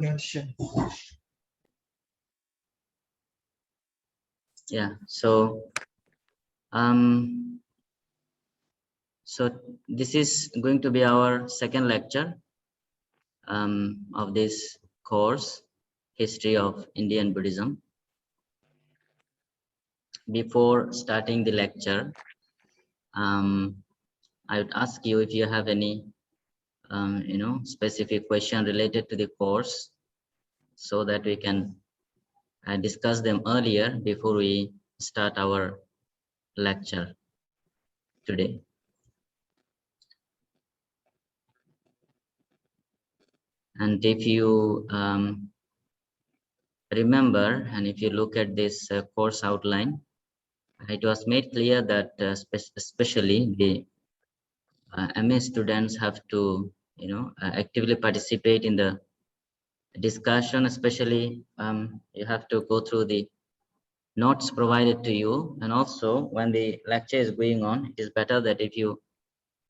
Yeah, so this is going to be our second lecture of this course, History of Indian Buddhism. Before starting the lecture, I would ask you if you have any specific question related to the course, so that we can discuss them earlier before we start our lecture today. And if you remember, and if you look at this course outline, it was made clear that especially the MA students have to actively participate in the discussion. Especially you have to go through the notes provided to you, and also when the lecture is going on, it is better that if you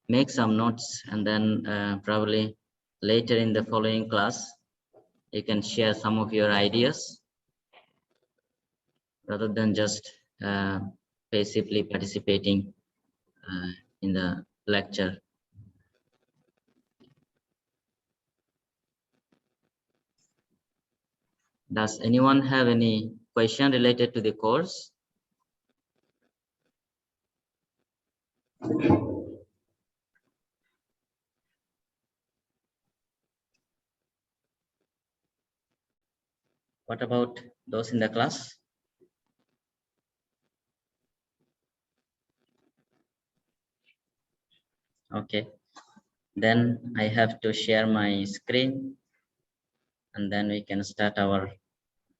make some notes, and then probably later in the following class you can share some of your ideas rather than just passively participating in the lecture. Does anyone have any question related to the course? What about those in the class? Okay, then I have to share my screen, and then we can start our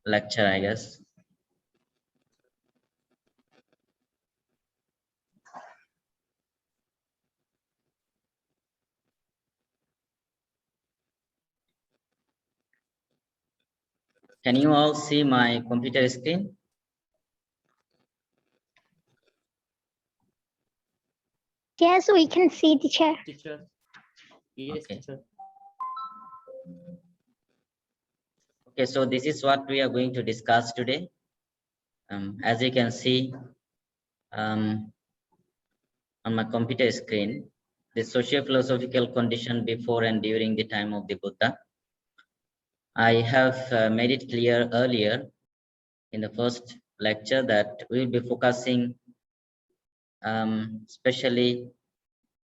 lecture, I guess. Can you all see my computer screen? Yes, we can see, teacher. Teacher. Yes, Okay. teacher. Okay, so this is what we are going to discuss today. As you can see on my computer screen, the socio-philosophical condition before and during the time of the Buddha. I have made it clear earlier in the first lecture that we will be focusing especially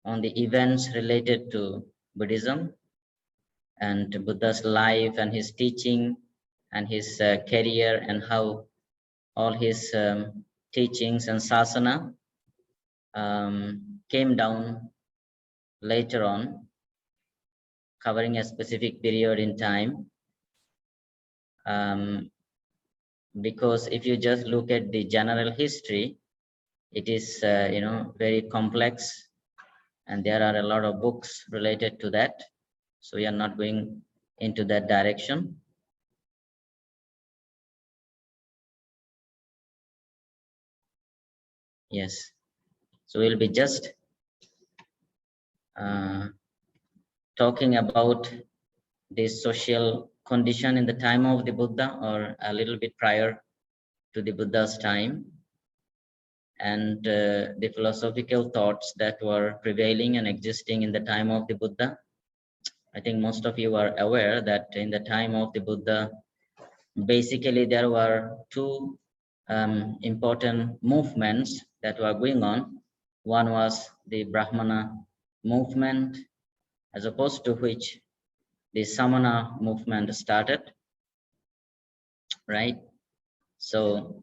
on the events related to Buddhism and Buddha's life and his teaching and his career, and how all his teachings and sasana came down later on, covering a specific period in time. Because if you just look at the general history, it is very complex, and there are a lot of books related to that. So we are not going into that direction. Yes, so we'll be just talking about the social condition in the time of the Buddha, or a little bit prior to the Buddha's time, and the philosophical thoughts that were prevailing and existing in the time of the Buddha. I think most of you are aware that in the time of the Buddha, basically there were two important movements that were going on. One was the Brahmana movement, as opposed to which the Samana movement started, right? So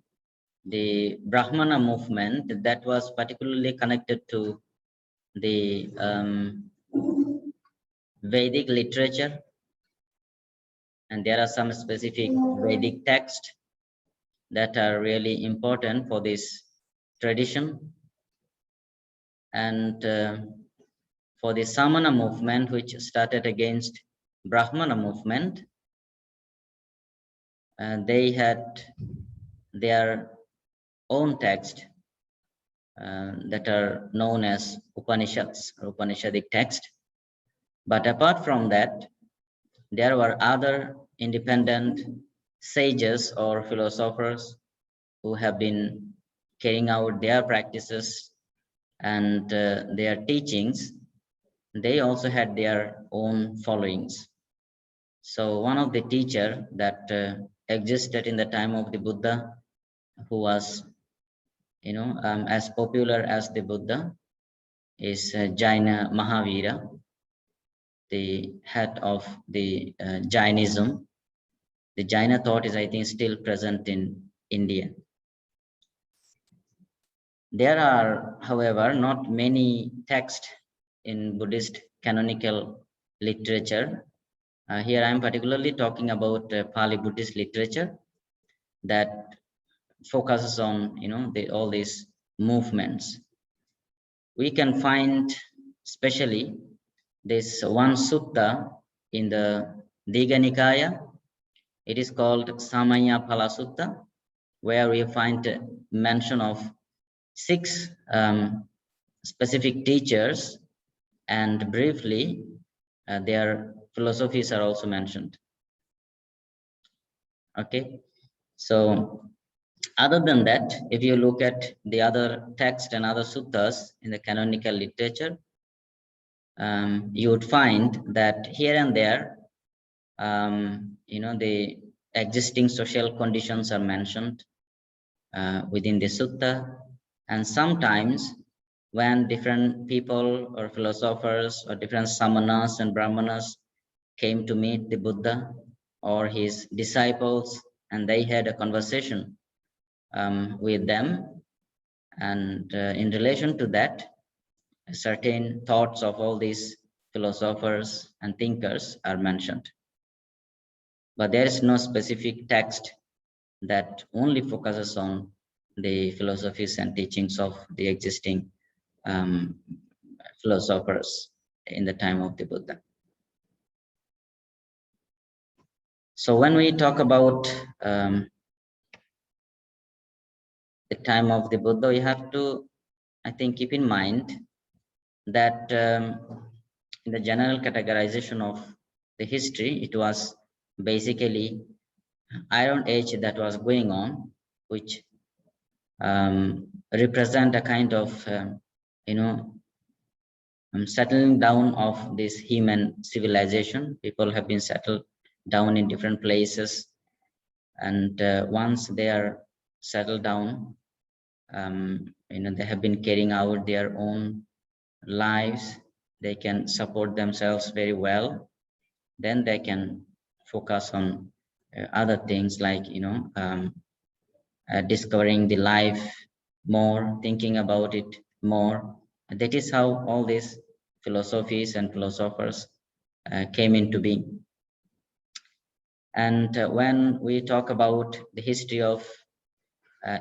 the Brahmana movement, that was particularly connected to the Vedic literature, and there are some specific Vedic texts that are really important for this tradition. And for the Samana movement, which started against Brahmana movement, they had their own text that are known as Upanishads or Upanishadic text. But apart from that, there were other independent sages or philosophers who have been carrying out their practices and their teachings. They also had their own followings. So one of the teacher that existed in the time of the Buddha, who was, as popular as the Buddha, is Jaina Mahavira, the head of the Jainism. The Jaina thought is, I think, still present in India. There are, however, not many texts in Buddhist canonical literature. Here I am particularly talking about Pali Buddhist literature that focuses on, all these movements. We can find especially this one sutta in the Digha Nikaya. It is called Samaya Phala Sutta, where we find mention of 6 specific teachers, and briefly their philosophies are also mentioned. Okay, so other than that, if you look at the other text and other suttas in the canonical literature, you would find that here and there, the existing social conditions are mentioned within the sutta, and sometimes when different people or philosophers or different samanas and brahmanas came to meet the Buddha or his disciples, and they had a conversation with them, and in relation to that, certain thoughts of all these philosophers and thinkers are mentioned. But there is no specific text that only focuses on the philosophies and teachings of the existing philosophers in the time of the Buddha. So when we talk about the time of the Buddha, we have to, I think, keep in mind that in the general categorization of the history, it was basically Iron Age that was going on, which represent a kind of settling down of this human civilization. People have been settled down in different places, and once they are settled down, they have been carrying out their own lives. They can support themselves very well. Then they can focus on other things like discovering the life more, thinking about it more. That is how all these philosophies and philosophers came into being. And when we talk about the history of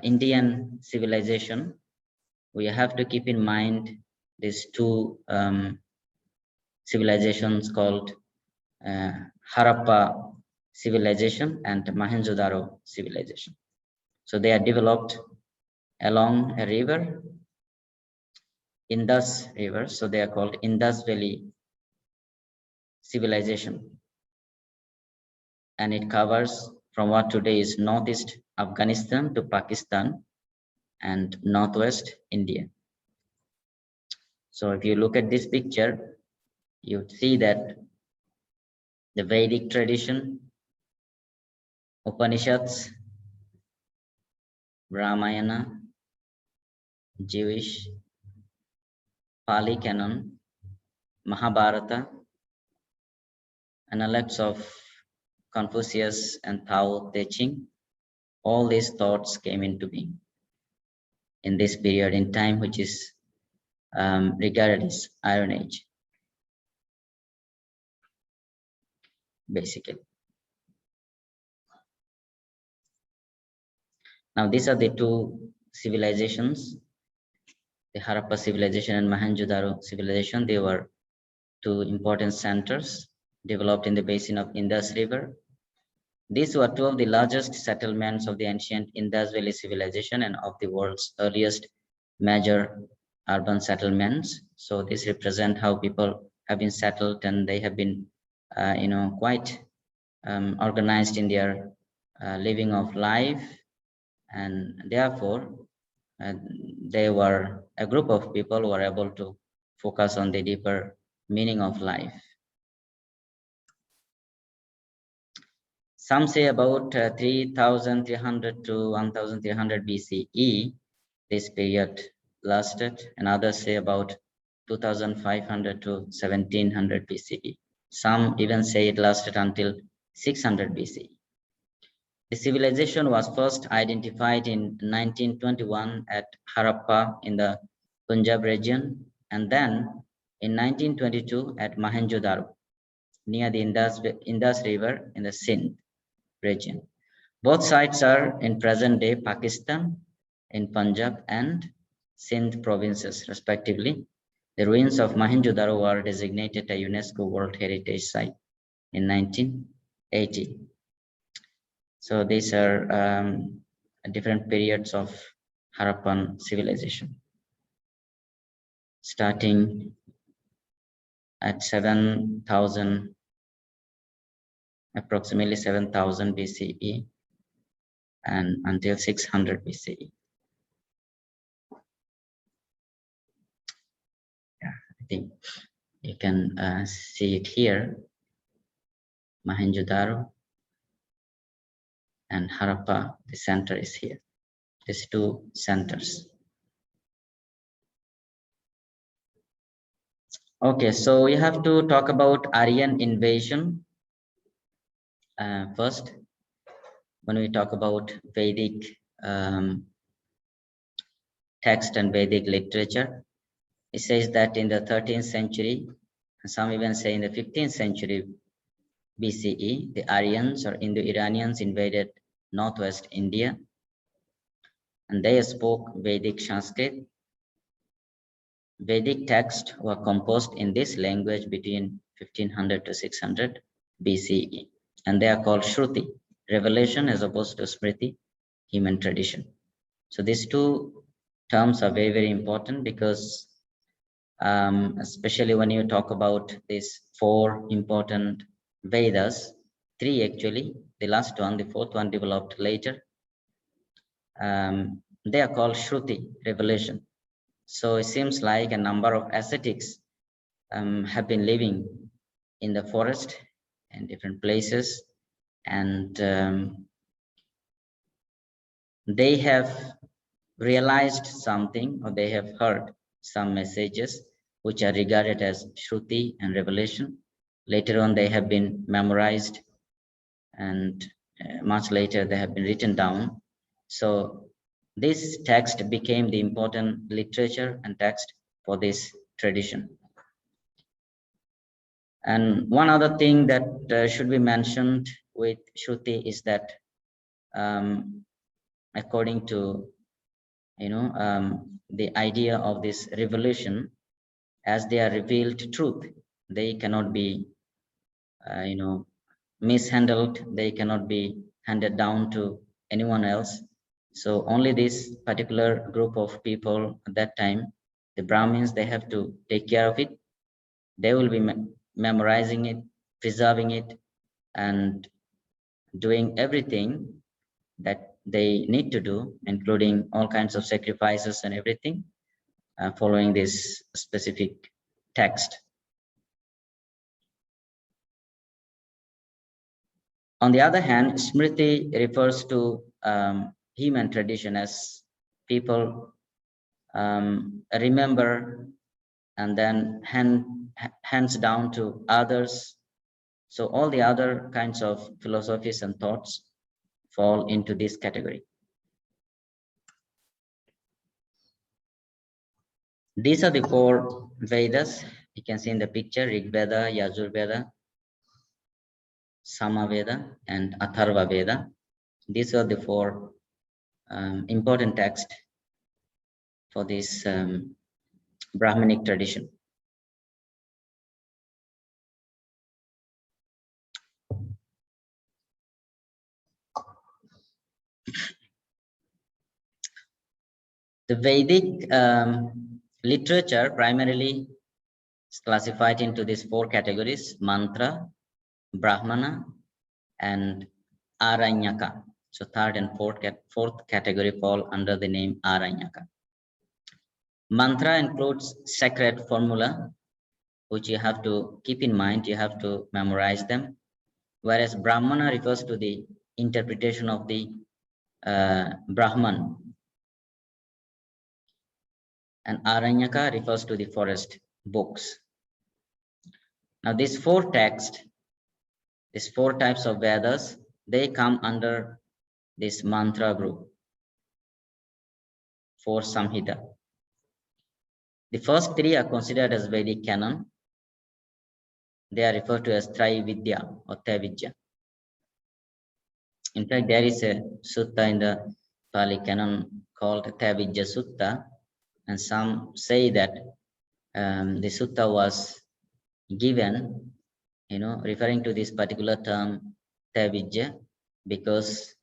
Indian civilization, we have to keep in mind these 2 civilizations called Harappa civilization and Mohenjo-daro civilization. So they are developed along a river, Indus River. So they are called Indus Valley civilization. And it covers from what today is northeast Afghanistan to Pakistan and northwest India. So if you look at this picture, you see that the Vedic tradition, Upanishads, Ramayana, Jewish, Pali canon, Mahabharata, analects of Confucius and Tao Te Ching, all these thoughts came into being in this period in time, which is regarded as Iron Age, basically. Now, these are the 2 civilizations, the Harappa civilization and Mohenjo-daro civilization. They were 2 important centers developed in the basin of Indus River. These were 2 of the largest settlements of the ancient Indus Valley civilization and of the world's earliest major urban settlements. So this represent how people have been settled, and they have been, quite organized in their living of life, and therefore they were a group of people who were able to focus on the deeper meaning of life. Some say about 3,300 to 1,300 BCE, this period lasted, and others say about 2,500 to 1,700 BCE. Some even say it lasted until 600 BCE. The civilization was first identified in 1921 at Harappa in the Punjab region, and then in 1922 at Mohenjo-daro near the Indus River in the Sindh region. Both sites are in present-day Pakistan, in Punjab and Sindh provinces, respectively. The ruins of Mohenjo-daro were designated a UNESCO World Heritage Site in 1980. So these are different periods of Harappan civilization, starting at 7,000, approximately 7,000 BCE, and until 600 BCE. Yeah, I think you can see it here, Mohenjo-daro and Harappa. The center is here. These two centers. Okay, so we have to talk about Aryan invasion first. When we talk about Vedic text and Vedic literature, it says that in the 13th century, some even say in the 15th century BCE, the Aryans or Indo-Iranians invaded northwest India, and they spoke Vedic Sanskrit. Vedic texts were composed in this language between 1500 to 600 BCE, and they are called Shruti, revelation, as opposed to Smriti, human tradition. So these two terms are very, very important because especially when you talk about these four important Vedas, three actually, the last one, the fourth one developed later, they are called Shruti, revelation. So it seems like a number of ascetics have been living in the forest in different places, and they have realized something, or they have heard some messages which are regarded as Shruti and revelation. Later on, they have been memorized, and much later they have been written down. So this text became the important literature and text for this tradition. And one other thing that should be mentioned with Shruti is that according to the idea of this revelation, as they are revealed truth, they cannot be mishandled, they cannot be handed down to anyone else. So only this particular group of people at that time, the Brahmins, they have to take care of it. They will be memorizing it, preserving it, and doing everything that they need to do, including all kinds of sacrifices and everything, following this specific text. On the other hand, Smriti refers to human tradition, as people remember and then hands down to others. So all the other kinds of philosophies and thoughts fall into this category. These are the four Vedas. You can see in the picture: Rig Veda, Yajur Veda, Samaveda, and Atharva Veda. These are the four important texts for this Brahminic tradition. The Vedic literature primarily is classified into these four categories: mantra, Brahmana, and Aranyaka. So third and fourth category fall under the name Aranyaka. Mantra includes sacred formula, which you have to keep in mind, you have to memorize them. Whereas Brahmana refers to the interpretation of the Brahman, and Aranyaka refers to the forest books. Now these four texts, these four types of Vedas, they come under this mantra group, four Samhita. The first three are considered as Vedic canon. They are referred to as Trividya or Tevidya. In fact, there is a sutta in the Pali canon called Tevidya Sutta, and some say that the sutta was given, referring to this particular term Tevidya, because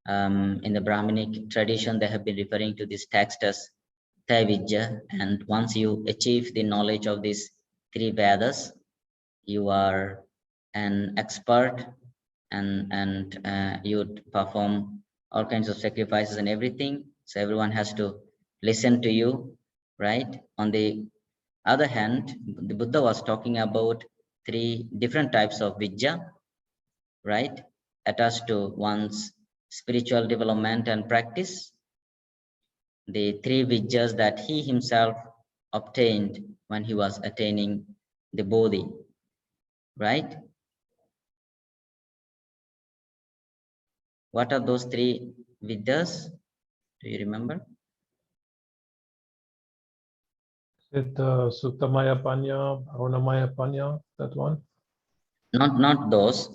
in the Brahminic tradition they have been referring to this text as Tevidya, and once you achieve the knowledge of these three Vedas, you are an expert, and you would perform all kinds of sacrifices and everything. So everyone has to listen to you, right? On the other hand, the Buddha was talking about three different types of vidya, right? Attached to one's spiritual development and practice. The three vidyas that he himself obtained when he was attaining the Bodhi, right? What are those three vidyas? Do you remember? Is it Suttamaya Panya, Bhavanamaya Panya, that one? Not those.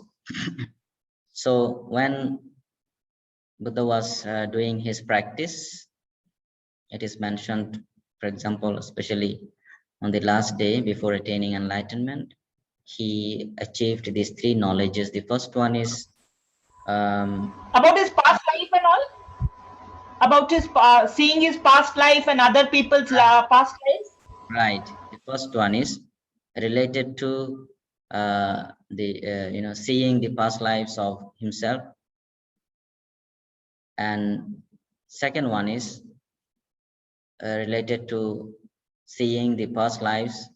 So when Buddha was doing his practice, it is mentioned, for example, especially on the last day before attaining enlightenment, he achieved these three knowledges. The first one is about his past life and all, about his seeing his past life and other people's past lives. right. The first one is related to seeing the past lives of himself, and second one is related to seeing the past lives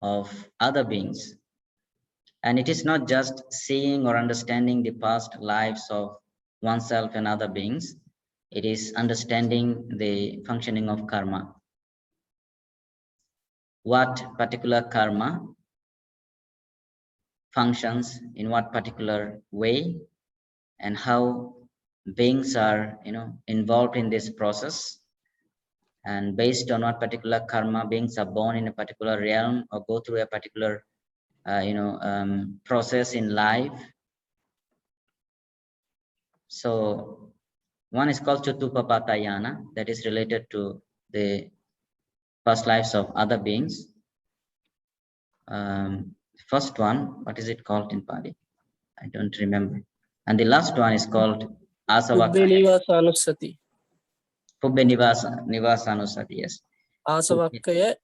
of other beings. And it is not just seeing or understanding the past lives of oneself and other beings, it is understanding the functioning of karma. What particular karma functions in what particular way, and how beings are involved in this process, and based on what particular karma beings are born in a particular realm or go through a particular process in life. So one is called Chatupapatayana, that is related to the past lives of other beings. First one, what is it called in Pali? I don't remember. And the last one is called Asavakaya. Pubbe Nivasanusati, yes. Asavakaya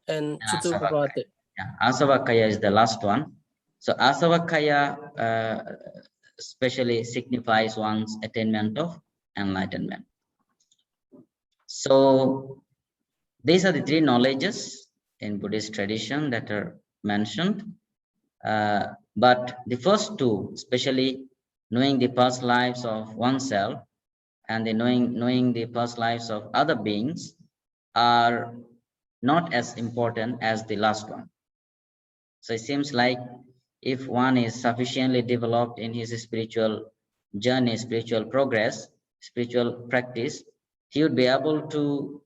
and Chitupapate. Yeah, Asavakaya is the last one. So Asavakaya especially signifies one's attainment of enlightenment. So these are the three knowledges in Buddhist tradition that are mentioned. But the first two, especially knowing the past lives of oneself and the knowing the past lives of other beings, are not as important as the last one. So it seems like if one is sufficiently developed in his spiritual journey, spiritual progress, spiritual practice, he would be able to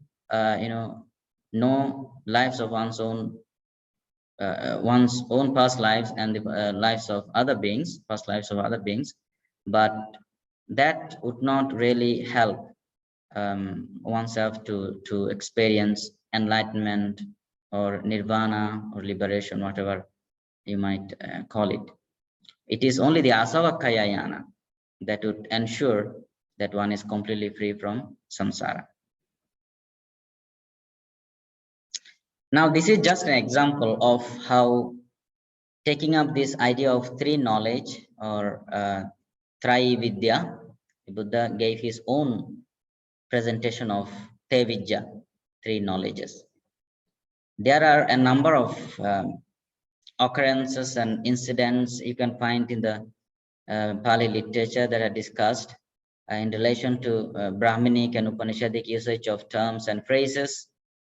know lives of one's own past lives and the lives of other beings, past lives of other beings, but that would not really help oneself to experience enlightenment or nirvana or liberation, whatever you might call it. It is only the Asavakayayana that would ensure that one is completely free from samsara. Now, this is just an example of how taking up this idea of three knowledge or Vidya, the Buddha gave his own presentation of Tevidya, 3 knowledges. There are a number of occurrences and incidents you can find in the Pali literature that are discussed in relation to Brahminic and Upanishadic usage of terms and phrases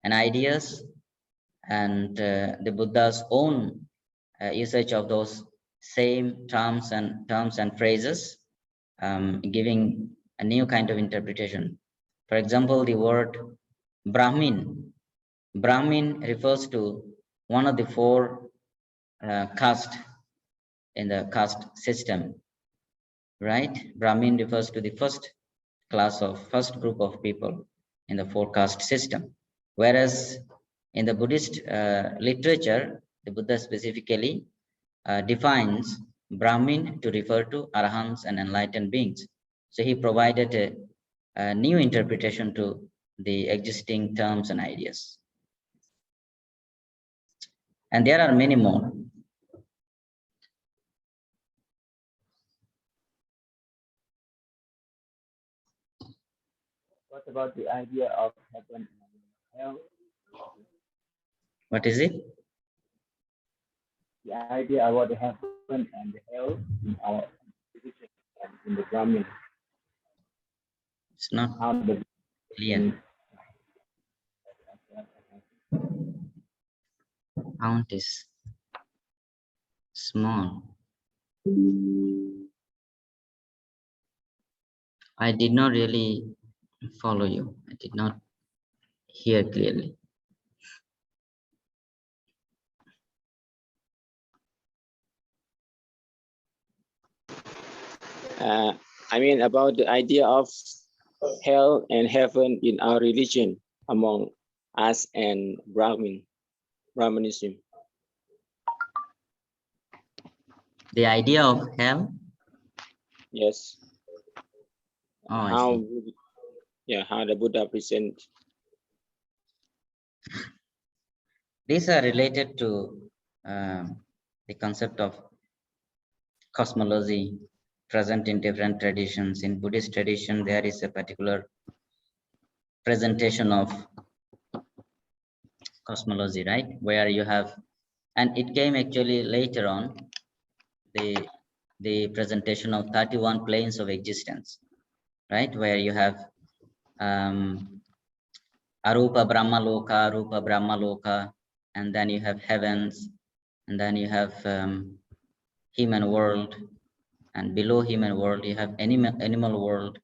and ideas, and the Buddha's own usage of those same terms and phrases, giving a new kind of interpretation. For example, the word Brahmin. Brahmin refers to one of the 4 caste in the caste system, right? Brahmin refers to the first group of people in the 4 caste system. Whereas in the Buddhist literature, the Buddha specifically defines Brahmin to refer to Arahants and enlightened beings. So he provided a new interpretation to the existing terms and ideas. And there are many more. What about the idea of heaven and hell? What is it? The idea about the heaven and the hell in our religion and in the Brahmin. It's not How the clear. Count is small. I did not really follow you. I did not hear clearly. I mean about the idea of hell and heaven in our religion among us and Brahmanism. The idea of hell? Yes. Oh, I How see. how the Buddha present. These are related to the concept of cosmology present in different traditions. In Buddhist tradition, there is a particular presentation of cosmology, right? Where you have, and it came actually later on, the presentation of 31 planes of existence, right? Where you have Arupa Brahmaloka, Rupa Brahmaloka, and then you have heavens, and then you have human world, and below human world you have animal world,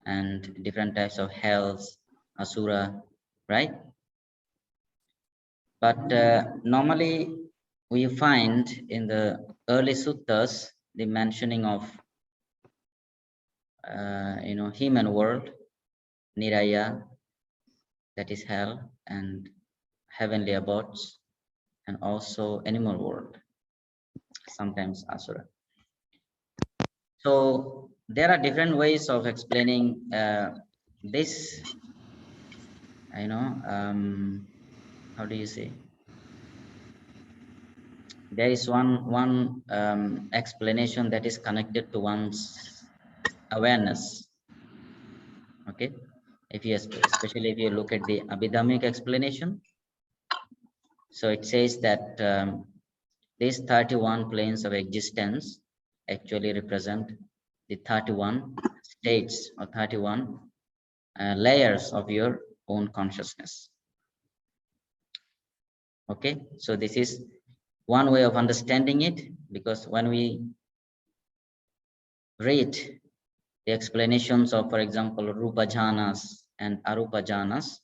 and different types of hells, asura, right? But normally we find in the early suttas the mentioning of human world, niraya, that is hell, and heavenly abodes, and also animal world, sometimes asura. So there are different ways of explaining this, how do you say? There is one explanation that is connected to one's awareness. Okay, especially if you look at the Abhidhammic explanation, so it says that these 31 planes of existence actually represent the 31 states or 31 layers of your own consciousness. Okay, so this is one way of understanding it, because when we read the explanations of, for example, Rupa Jhanas and Arupa Jhanas,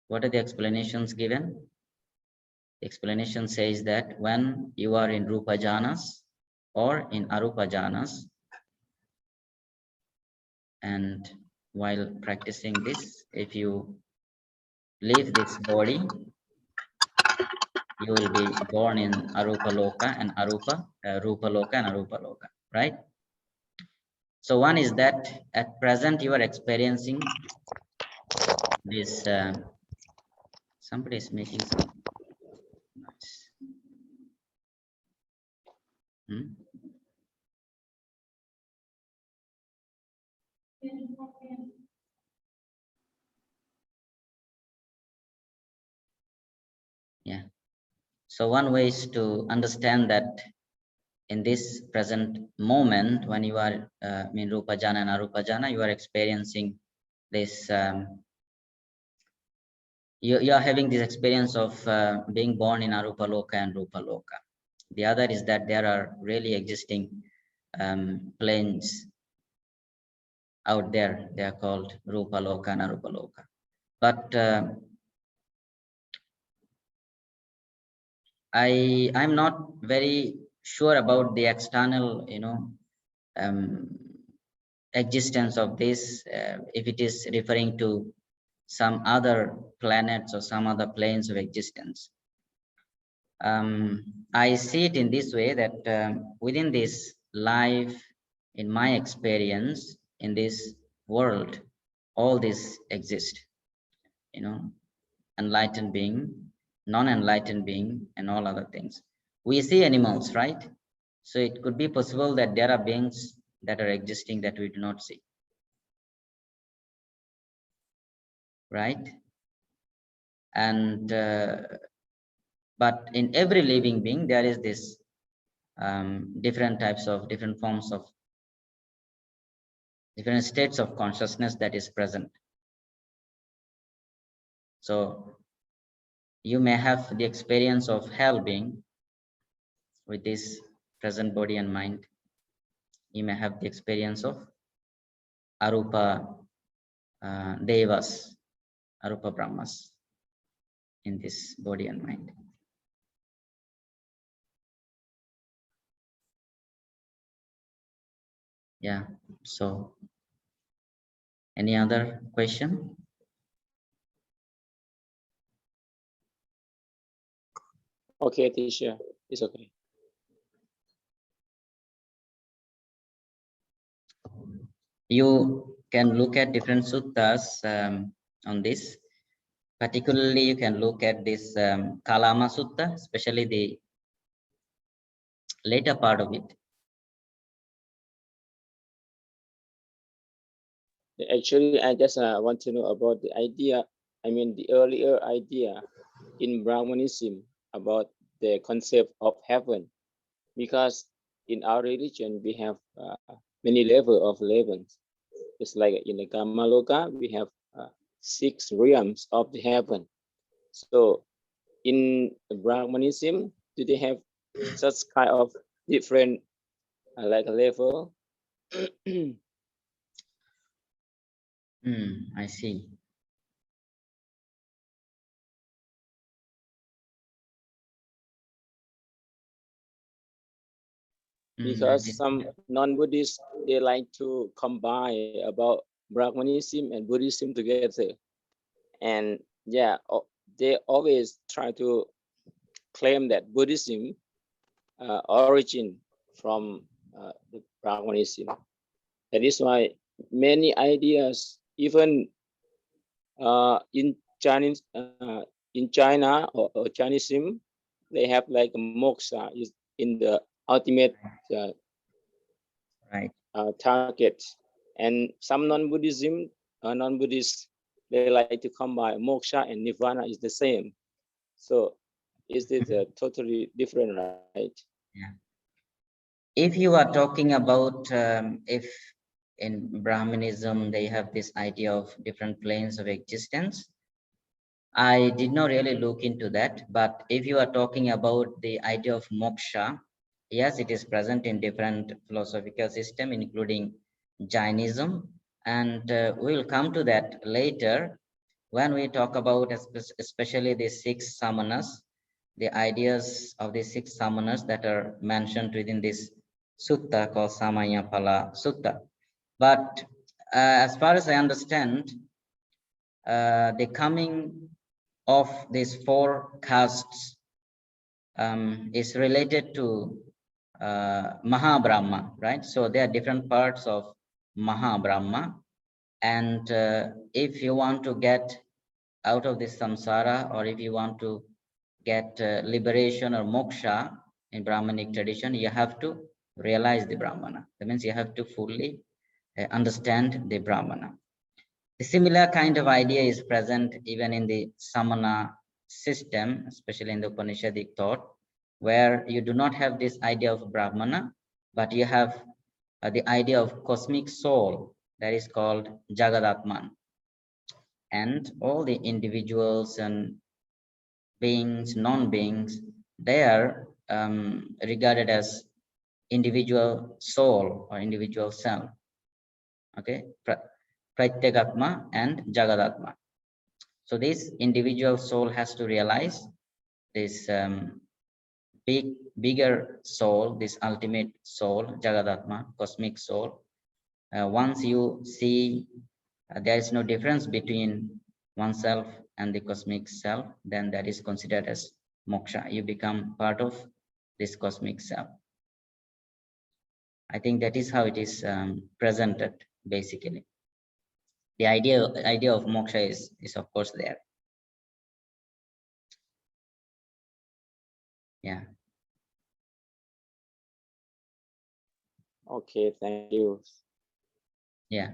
what are the explanations given? The explanation says that when you are in Rupa Jhanas or in Arupa Jhanas, and while practicing this, if you leave this body, you will be born in Arupa Loka and Rupa Loka and Arupa Loka, right? So one is that at present you are experiencing this, somebody is making some noise. So one way is to understand that in this present moment, when you are in Rupa Jhana and Arupa Jhana, you are experiencing this, you are having this experience of being born in Arupa Loka and Rupa Loka. The other is that there are really existing planes out there. They are called Rupa Loka and Arupa Loka. But I'm not very sure about the external, existence of this, if it is referring to some other planets or some other planes of existence. I see it in this way that within this life, in my experience, in this world, all this exist, enlightened being, non-enlightened being, and all other things. We see animals, right? So it could be possible that there are beings that are existing that we do not see, right? And but in every living being, there is this different forms of different states of consciousness that is present. So you may have the experience of hell being with this present body and mind. You may have the experience of Arupa Devas, Arupa Brahmas in this body and mind. Yeah, so any other question? Okay, teacher, it's okay. You can look at different suttas on this. Particularly, you can look at this Kalama Sutta, especially the later part of it. Actually, I just want to know about the idea, the earlier idea in Brahmanism about the concept of heaven, because in our religion, we have many levels of heavens. It's like in the Kamaloka, we have 6 realms of the heaven. So in Brahmanism, do they have such kind of different level? I see. Because some non-Buddhists, they like to combine about Brahmanism and Buddhism together. And yeah, they always try to claim that Buddhism origin from the Brahmanism. That is why many ideas, even in Chinese, in China or Jainism, they have like moksha is in the ultimate right. target. And some non-Buddhists, they like to combine moksha and nirvana is the same. So is it totally different, right? Yeah. If you are talking about if in Brahmanism they have this idea of different planes of existence, I did not really look into that. But if you are talking about the idea of moksha, yes, it is present in different philosophical systems, including Jainism. And we will come to that later when we talk about especially the 6 samanas, the ideas of the 6 samanas that are mentioned within this sutta called Samayapala Sutta. But as far as I understand, the coming of these 4 castes is related to Mahabrahma, right? So there are different parts of Mahabrahma. And if you want to get out of this samsara, or if you want to get liberation or moksha in Brahmanic tradition, you have to realize the Brahmana. That means you have to fully understand the Brahmana. A similar kind of idea is present even in the samana system, especially in the Upanishadic thought, where you do not have this idea of Brahmana, but you have the idea of cosmic soul that is called Jagadatman. And all the individuals and beings, non-beings, they are regarded as individual soul or individual self. Okay, Pratyagatma and Jagadatma. So this individual soul has to realize this bigger soul, this ultimate soul, Jagadatma, cosmic soul. Once you see there is no difference between oneself and the cosmic self, then that is considered as moksha. You become part of this cosmic self. I think that is how it is presented, basically. The idea of moksha is of course there. Yeah. Okay, thank you. Yeah.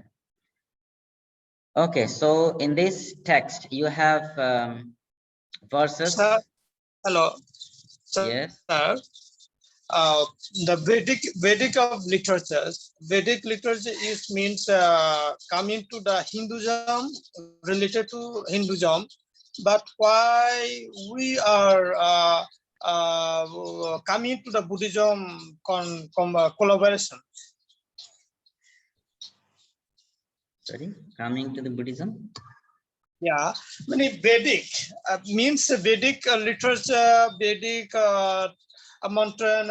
Okay, so in this text you have verses. Sir, hello. Sir, Yes. Sir, the Vedic of literatures. Vedic literature is means coming to the Hinduism, related to Hinduism, but why we are coming to the Buddhism collaboration? Sorry, coming to the Buddhism. Yeah, many Vedic means Vedic literature, Vedic mantra,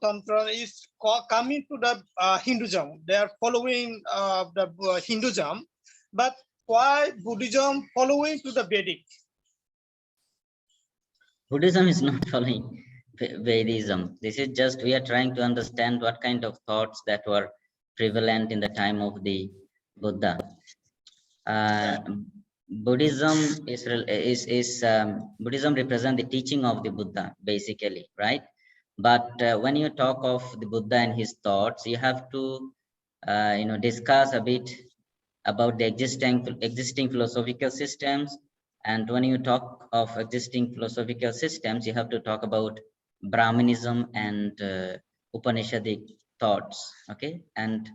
tantra is coming to the Hinduism. They are following the Hinduism, but why Buddhism following to the Vedic? Buddhism is not following Vedism. This is just, we are trying to understand what kind of thoughts that were prevalent in the time of the Buddha. Buddhism Buddhism represents the teaching of the Buddha, basically, right? But when you talk of the Buddha and his thoughts, you have to discuss a bit about the existing philosophical systems. And when you talk of existing philosophical systems, you have to talk about Brahminism and Upanishadic thoughts. Okay, and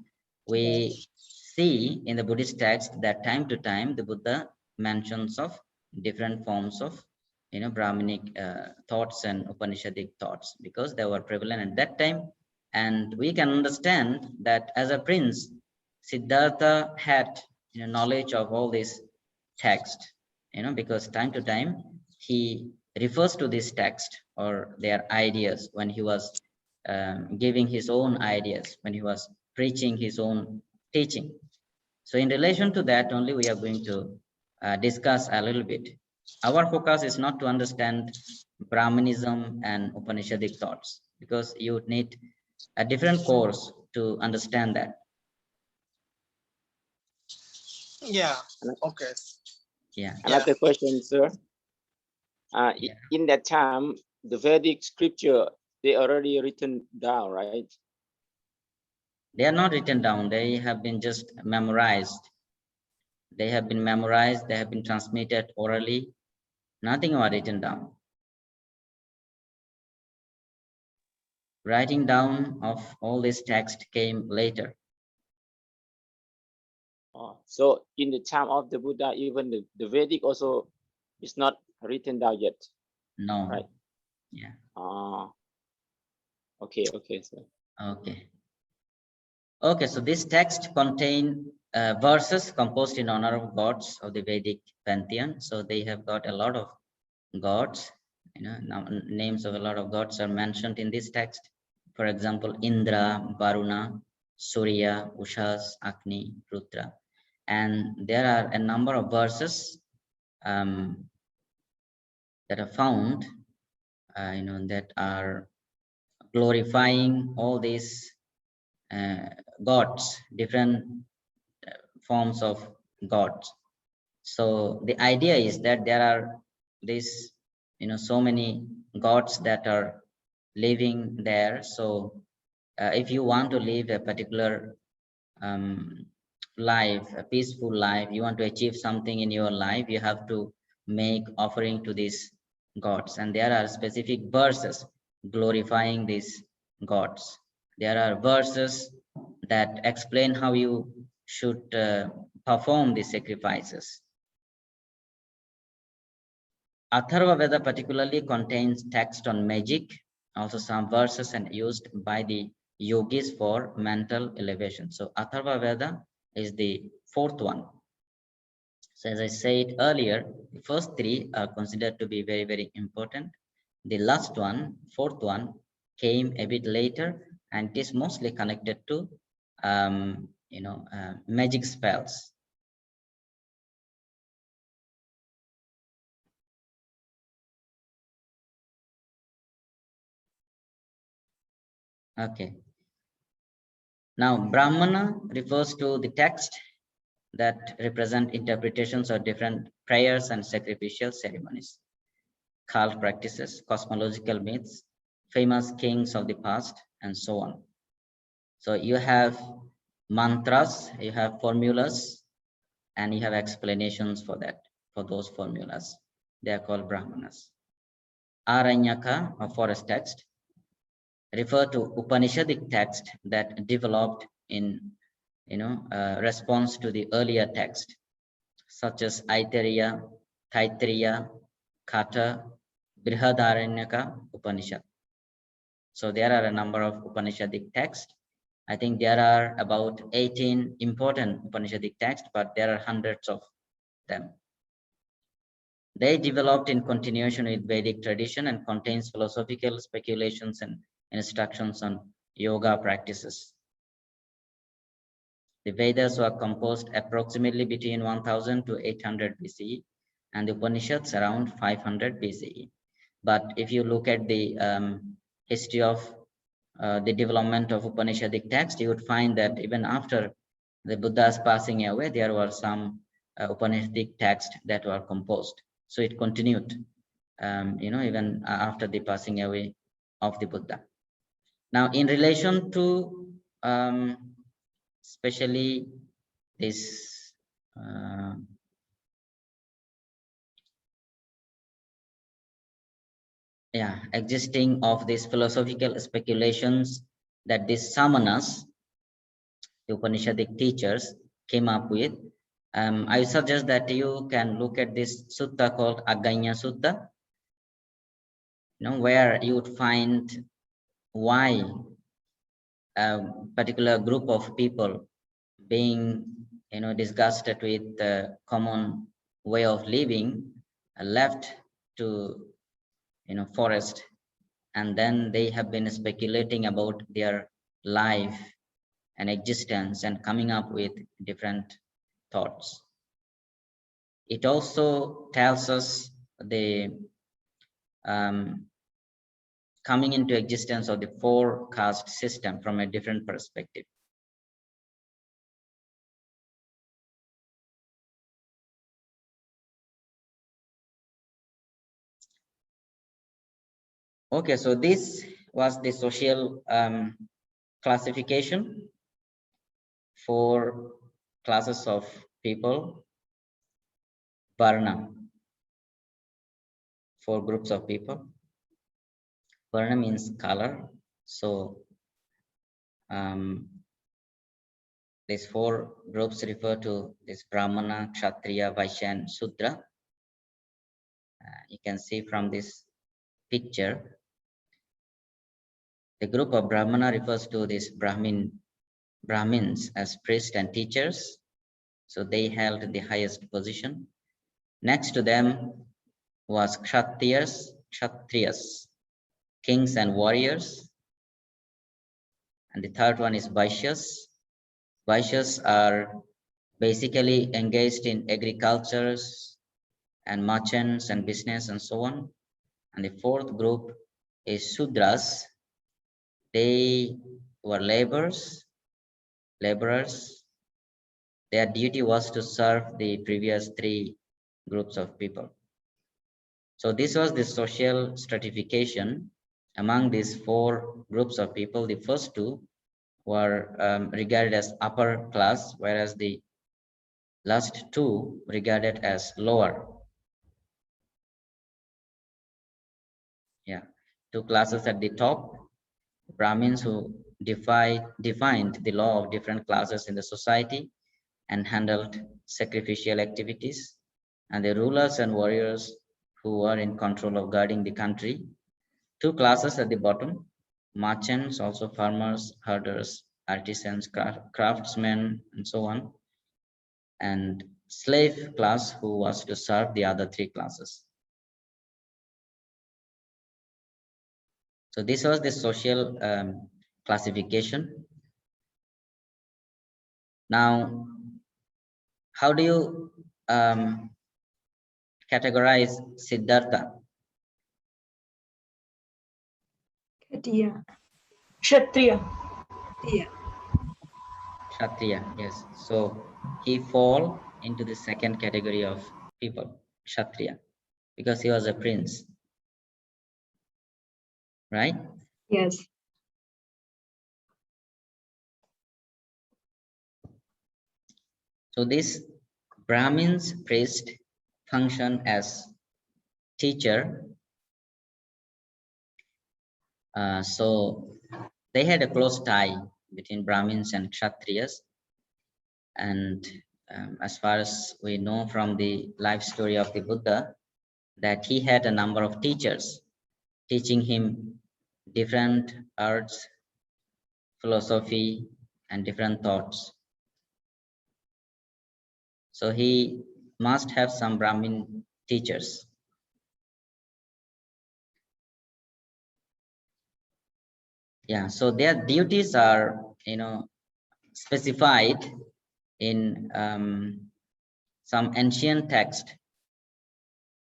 we see in the Buddhist text that time to time the Buddha mentions of different forms of Brahminic thoughts and Upanishadic thoughts, because they were prevalent at that time. And we can understand that as a prince, Siddhartha had knowledge of all this text, because time to time he refers to this text or their ideas when he was giving his own ideas, when he was preaching his own teaching. So in relation to that only we are going to discuss a little bit. Our focus is not to understand Brahmanism and Upanishadic thoughts, because you need a different course to understand that. Yeah. Okay. Yeah. Another question, sir. Yeah. In that time, the Vedic scripture, they already written down, right? They are not written down. They have been just memorized. They have been memorized. They have been transmitted orally. Nothing was written down. Writing down of all this text came later. So in the time of the Buddha, even the Vedic also is not written down yet. No. Right. Yeah. Okay, sir. Okay. Okay, so this text contains verses composed in honor of gods of the Vedic pantheon. So they have got a lot of gods, names of a lot of gods are mentioned in this text. For example, Indra, Varuna, Surya, Ushas, Agni, Rudra. And there are a number of verses that are found, that are glorifying all these gods, different forms of gods. So the idea is that there are these, so many gods that are living there. So if you want to live a particular life, a peaceful life, you want to achieve something in your life, you have to make offering to these gods, and there are specific verses glorifying these gods. There are verses that explain how you should perform the sacrifices. Atharva Veda particularly contains text on magic, also some verses and used by the yogis for mental elevation. So Atharva Veda is the fourth one. So as I said earlier, the first three are considered to be very, very important. The last one, fourth one, came a bit later, and it is mostly connected to magic spells. Okay. Now, Brahmana refers to the text that represent interpretations of different prayers and sacrificial ceremonies, cult practices, cosmological myths, famous kings of the past, and so on. So you have mantras, you have formulas, and you have explanations for that, for those formulas. They are called Brahmanas. Aranyaka, or forest text, refer to Upanishadic text that developed in response to the earlier text, such as Aitareya, Taittiriya, Katha, Brihadaranyaka Upanishad. So there are a number of Upanishadic texts. I think there are about 18 important Upanishadic texts, but there are hundreds of them. They developed in continuation with Vedic tradition and contains philosophical speculations and instructions on yoga practices. The Vedas were composed approximately between 1000 to 800 BCE, and the Upanishads around 500 BCE. But if you look at the history of the development of Upanishadic text, you would find that even after the Buddha's passing away, there were some Upanishadic texts that were composed. So it continued, even after the passing away of the Buddha. Now, in relation to especially this existing of these philosophical speculations that these samanas, the Upanishadic teachers, came up with, I suggest that you can look at this sutta called Aganya Sutta, where you would find why a particular group of people being disgusted with the common way of living left to forest, and then they have been speculating about their life and existence and coming up with different thoughts. It also tells us the coming into existence of the four caste system from a different perspective. Okay, so this was the social classification for classes of people, Varna, four groups of people. Varna means color, so these four groups refer to this Brahmana, Kshatriya, Vaishya, and Sudra. You can see from this picture, the group of Brahmana refers to these Brahmins as priests and teachers. So they held the highest position. Next to them was Kshatriyas, kings and warriors. And the third one is Vaishyas. Vaishyas are basically engaged in agricultures and merchants and business and so on. And the fourth group is Sudras. They were laborers. Their duty was to serve the previous three groups of people. So this was the social stratification among these four groups of people. The first two were regarded as upper class, whereas the last two regarded as lower. Two classes at the top, Brahmins who defined the law of different classes in the society and handled sacrificial activities, and the rulers and warriors who were in control of guarding the country. Two classes at the bottom, merchants, also farmers, herders, artisans, craftsmen, and so on, and slave class who was to serve the other three classes. So this was the social classification. Now, how do you categorize Siddhartha? Kshatriya. Kshatriya. Yeah. Kshatriya, yes. So he fall into the second category of people, Kshatriya, because he was a prince, right? Yes. So this Brahmins priest function as teacher. So they had a close tie between Brahmins and Kshatriyas. And as far as we know from the life story of the Buddha, that he had a number of teachers teaching him different arts, philosophy, and different thoughts. So he must have some Brahmin teachers. Yeah, so their duties are, specified in some ancient text.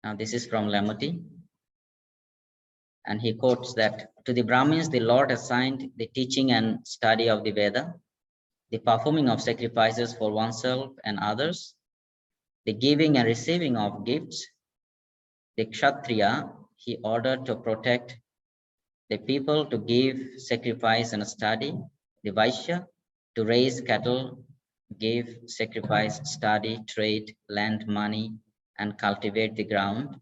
Now this is from Lamoti, and he quotes that to the Brahmins, the Lord assigned the teaching and study of the Veda, the performing of sacrifices for oneself and others, the giving and receiving of gifts. The Kshatriya he ordered to protect the people, to give, sacrifice, and study. The Vaishya to raise cattle, give, sacrifice, study, trade, lend money, and cultivate the ground.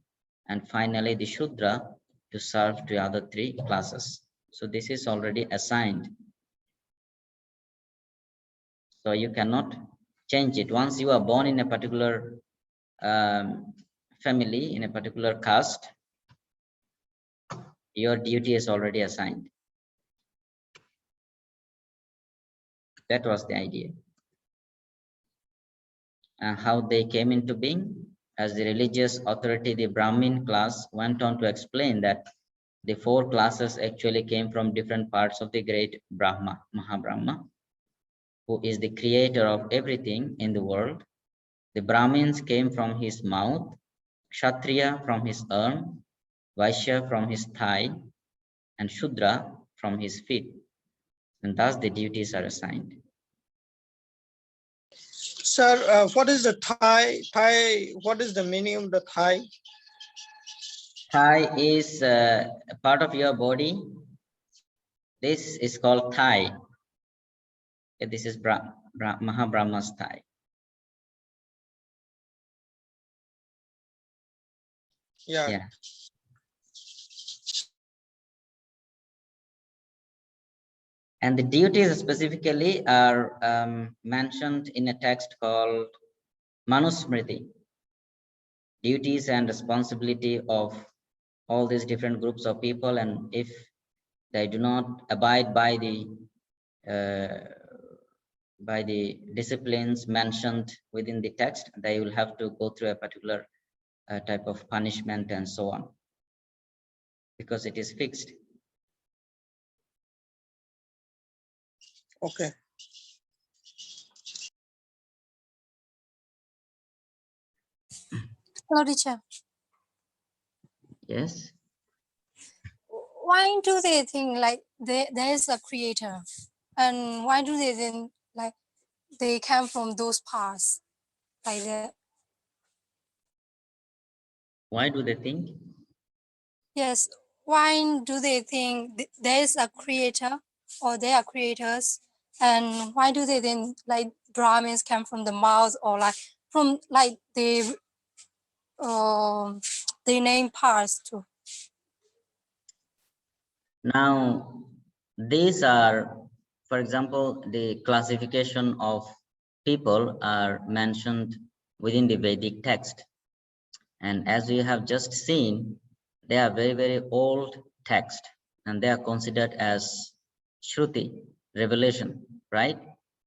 And finally, the Shudra to serve to other three classes. So this is already assigned. So you cannot change it. Once you are born in a particular family, in a particular caste, your duty is already assigned. That was the idea. And how they came into being. As the religious authority, the Brahmin class went on to explain that the four classes actually came from different parts of the great Brahma, Mahabrahma, who is the creator of everything in the world. The Brahmins came from his mouth, Kshatriya from his arm, Vaishya from his thigh, and Shudra from his feet. And thus the duties are assigned. Sir, what is the thigh? What is the meaning of the thigh? Thigh is a part of your body. This is called thigh. This is Mahabrahma's thigh. Yeah. And the duties specifically are mentioned in a text called Manusmriti. Duties and responsibility of all these different groups of people, and if they do not abide by the disciplines mentioned within the text, they will have to go through a particular type of punishment and so on, because it is fixed. Okay. Hello, teacher. Yes. Why do they think like there is a creator, and why do they think like they come from those paths like that? Why do they think? Yes. Why do they think there is a creator or they are creators, and why do they think like Brahmins come from the mouth or like from like they name parts too? Now, these are, for example, the classification of people are mentioned within the Vedic text. And as we have just seen, they are very, very old text, and they are considered as Shruti, revelation, right?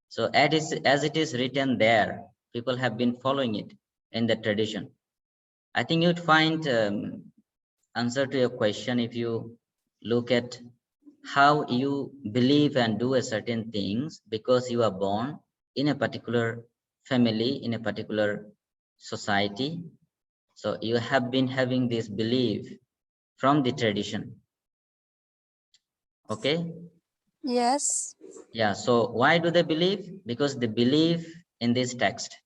So as it is written there, people have been following it in the tradition. I think you'd find answer to your question if you look at how you believe and do a certain things because you are born in a particular family, in a particular society. So you have been having this belief from the tradition. Okay? Yes. Yeah, so why do they believe? Because they believe in this text,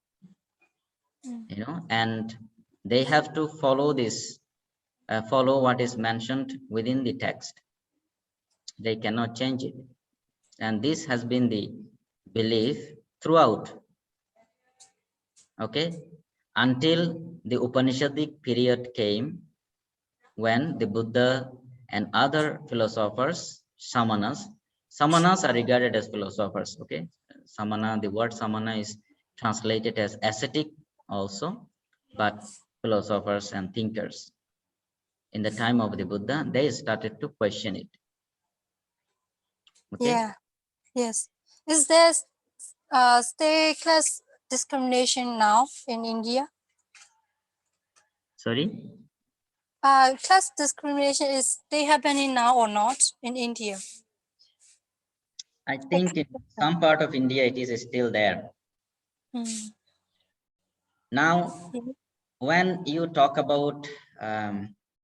you know, and they have to follow this, follow what is mentioned within the text. They cannot change it. And this has been the belief throughout, okay, until the Upanishadic period came when the Buddha and other philosophers, samanas are regarded as philosophers, okay. Samana, the word samana is translated as ascetic also, but philosophers and thinkers in the time of the Buddha, they started to question it. Okay. Yeah. Yes. Is there state class discrimination now in India? Sorry? Class discrimination is they happening now or not in India? I think in some part of India it is still there. Now, when you talk about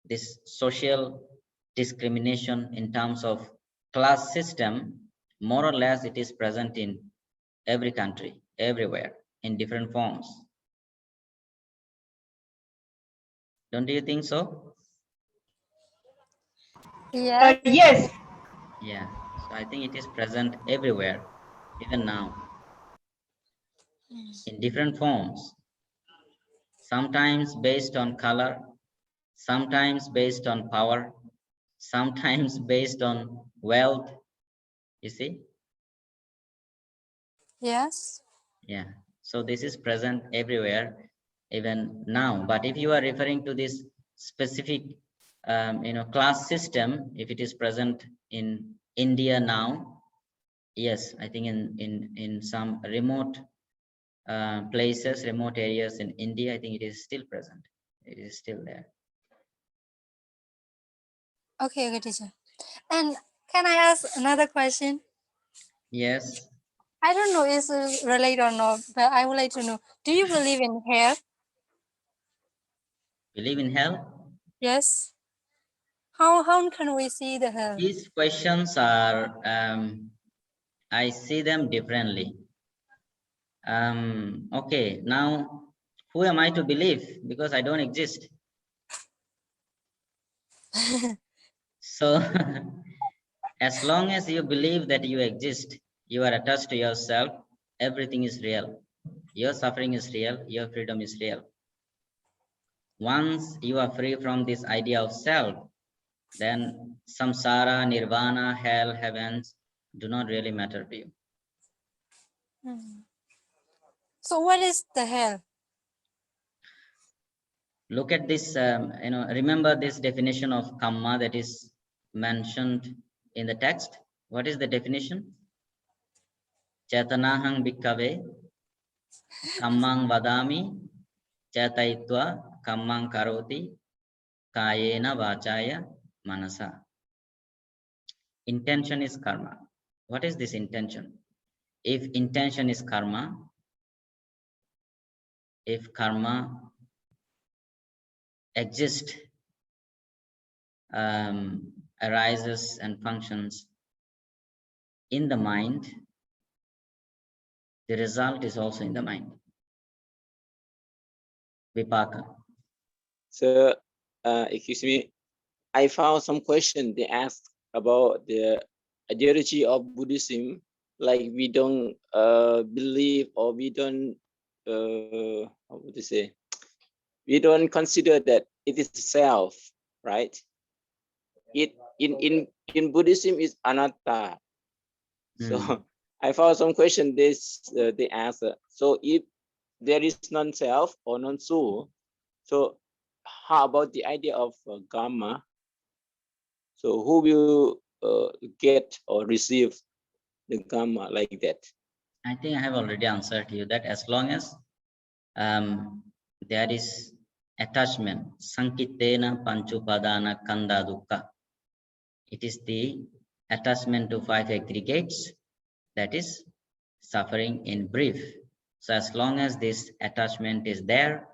this social discrimination in terms of class system, more or less it is present in every country, everywhere, in different forms. Don't you think so? Yeah. Yes. Yeah, so I think it is present everywhere, even now, in different forms, sometimes based on color, sometimes based on power, sometimes based on wealth, you see? Yes. Yeah, so this is present everywhere, even now. But if you are referring to this specific, class system, if it is present in India now, yes, I think in some remote places, remote areas in India, I think it is still present. It is still there. Okay, good teacher. And can I ask another question? Yes. I don't know if it's related or not, but I would like to know. Do you believe in hell? Believe in hell? Yes. How can we see the hell? These questions are, I see them differently. Okay, now who am I to believe? Because I don't exist. So as long as you believe that you exist, you are attached to yourself, everything is real. Your suffering is real, your freedom is real. Once you are free from this idea of self, then samsara, nirvana, hell, heavens do not really matter to you. So what is the hell? Look at this, remember this definition of kamma that is mentioned in the text. What is the definition? Chatanahang bhikkave kammang vadami chataitva kammang karoti kayena vachaya manasa. Intention is karma. What is this intention? If intention is karma, if karma exists, arises and functions in the mind, the result is also in the mind. Vipaka. So, excuse me, I found some question they asked about the ideology of Buddhism. Like we don't believe, or we don't, how would you say? We don't consider that it is self, right? It in Buddhism is anatta. So Hmm. I found some question they answer. So if there is non-self or non-soul, so how about the idea of karma? So who will get or receive the karma like that? I think I have already answered you that as long as there is attachment, sankitena panchupadana kanda dukkha. It is the attachment to 5 aggregates that is suffering in brief. So as long as this attachment is there,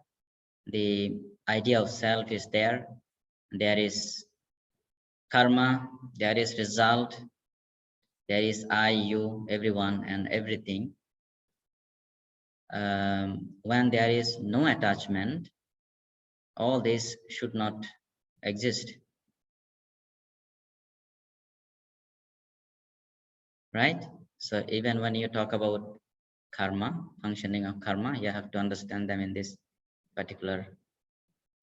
the idea of self is there, there is karma, there is result, there is I, you, everyone and everything. When there is no attachment, all this should not exist. Right? So even when you talk about karma, functioning of karma, you have to understand them in this particular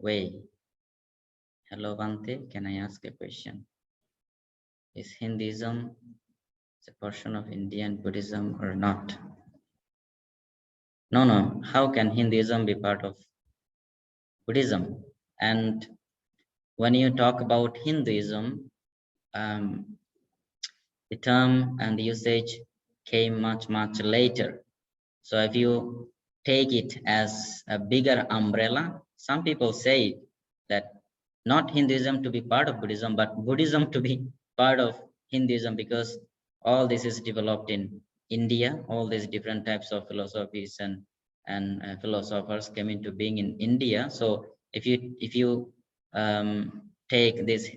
way. Hello, Vante, can I ask a question? Is Hinduism a portion of Indian Buddhism or not? No. How can Hinduism be part of Buddhism? And when you talk about Hinduism, the term and the usage came much later. So if you take it as a bigger umbrella, some people say that not Hinduism to be part of Buddhism, but Buddhism to be part of Hinduism, because all this is developed in India. All these different types of philosophies and philosophers came into being in India. So if you take this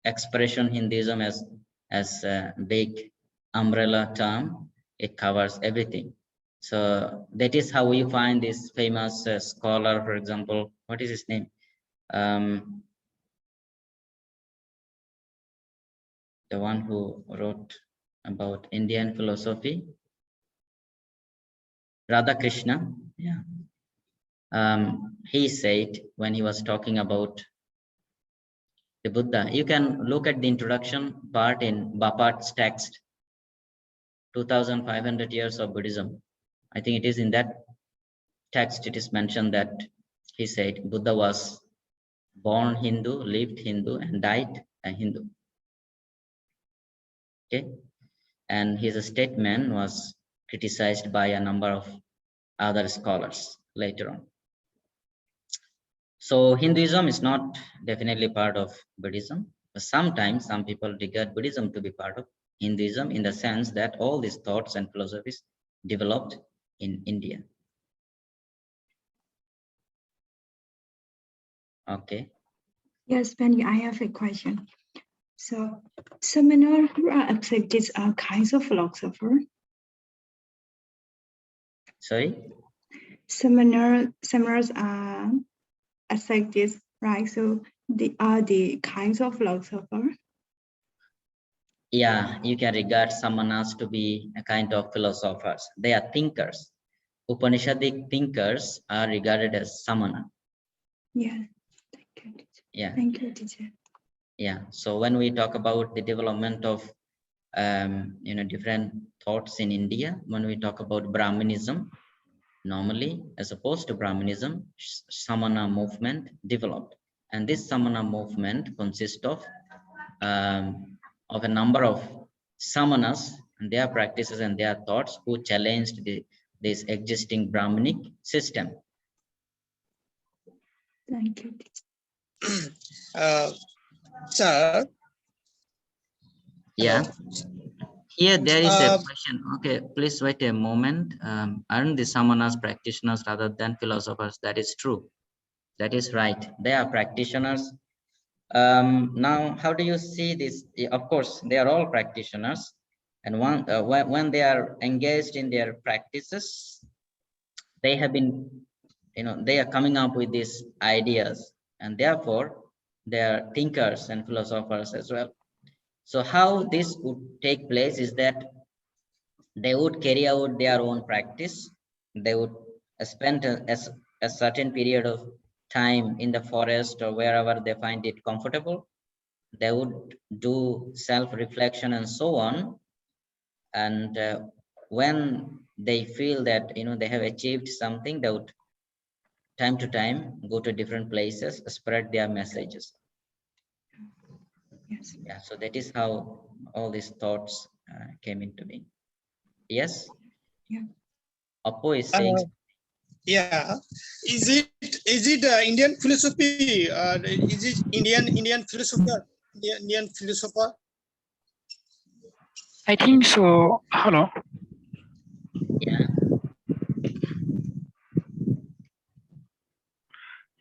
expression Hinduism as a big umbrella term, it covers everything. So that is how we find this famous scholar, for example, what is his name? The one who wrote about Indian philosophy, Radhakrishna. Yeah. He said when he was talking about the Buddha, you can look at the introduction part in Bapat's text, 2500 years of Buddhism. I think it is in that text it is mentioned that he said Buddha was born Hindu, lived Hindu, and died a Hindu. Okay, and his statement was criticized by a number of other scholars later on. So Hinduism is not definitely part of Buddhism. But sometimes some people regard Buddhism to be part of Hinduism in the sense that all these thoughts and philosophies developed in India. Okay. Yes, Benny, I have a question. So, seminar accepted kinds of philosopher. Sorry? Seminars are accepted, right? So they are the kinds of philosopher. Yeah, you can regard samanas to be a kind of philosophers. They are thinkers. Upanishadic thinkers are regarded as samana. Yeah, thank you. Yeah. Thank you, teacher. Yeah. So when we talk about the development of different thoughts in India, when we talk about Brahminism, normally as opposed to Brahminism, samana movement developed, and this samana movement consists of a number of samanas and their practices and their thoughts who challenged this existing Brahminic system. Thank you, teacher. Sir. Yeah. Here there is a question. Okay, please wait a moment. Aren't the samanas practitioners rather than philosophers? That is true. That is right. They are practitioners. Now, how do you see this? Of course, they are all practitioners, and when they are engaged in their practices, they have been, they are coming up with these ideas, and therefore they are thinkers and philosophers as well. So how this would take place is that they would carry out their own practice. They would spend a certain period of time in the forest or wherever they find it comfortable. they would do self-reflection and so on. And when they feel that they have achieved something, they would time to time go to different places, spread their messages. Yes. Yeah, so that is how all these thoughts came into being. Yes. Yeah. Appo is saying. Yeah, is it Indian philosophy? Is it Indian philosopher? Indian philosopher? I think so. Hello. Yeah.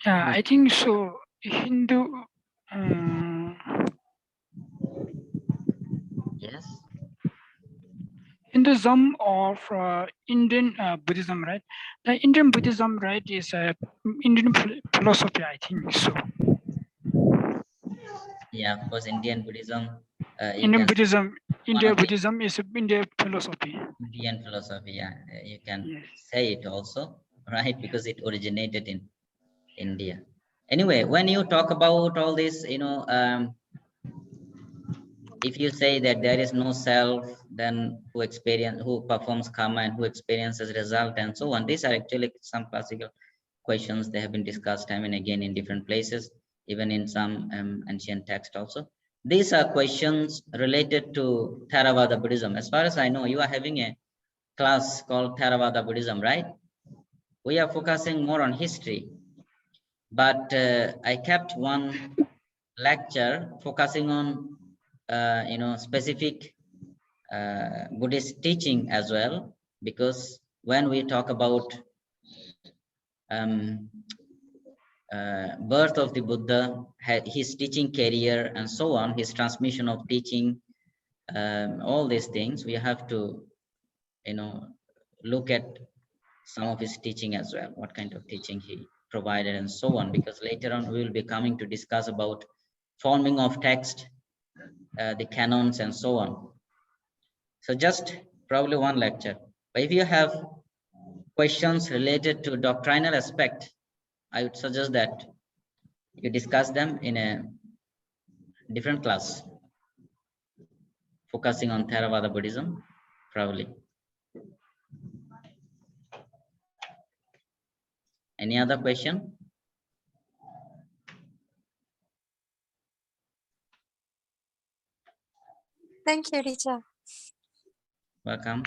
Yeah, I think so. Yes. Hinduism of Indian Buddhism, right? The Indian Buddhism, right, is a Indian philosophy. I think so. Yeah, of course, Indian Buddhism. Indian Buddhism, Indian the Buddhism is Indian philosophy. Indian philosophy. Yeah, you can Yes. say it also, right? Because it originated in India. Anyway, when you talk about all this, if you say that there is no self, then who performs karma and who experiences result and so on. These are actually some classical questions. They have been discussed time and again in different places, even in some ancient text also. These are questions related to Theravada Buddhism. As far as I know, you are having a class called Theravada Buddhism, right? We are focusing more on history, but I kept one lecture focusing on specific Buddhist teaching as well, because when we talk about birth of the Buddha, his teaching career and so on, his transmission of teaching, all these things, we have to look at some of his teaching as well, what kind of teaching he provided and so on, because later on we will be coming to discuss about forming of text, the canons and so on. So just probably one lecture. But if you have questions related to doctrinal aspect, I would suggest that you discuss them in a different class, focusing on Theravada Buddhism, probably. Any other question? Thank you, teacher. Welcome.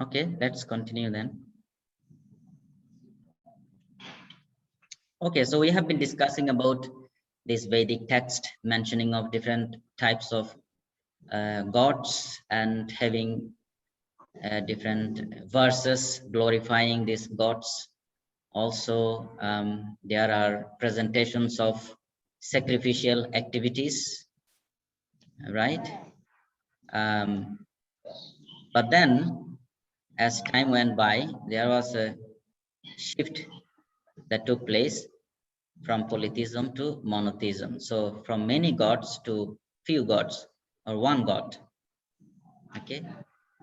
Okay, let's continue then. Okay, so we have been discussing about this Vedic text, mentioning of different types of gods and having different verses glorifying these gods. Also, there are presentations of sacrificial activities, right? But then, as time went by, there was a shift that took place from polytheism to monotheism. So from many gods to few gods or one god. Okay.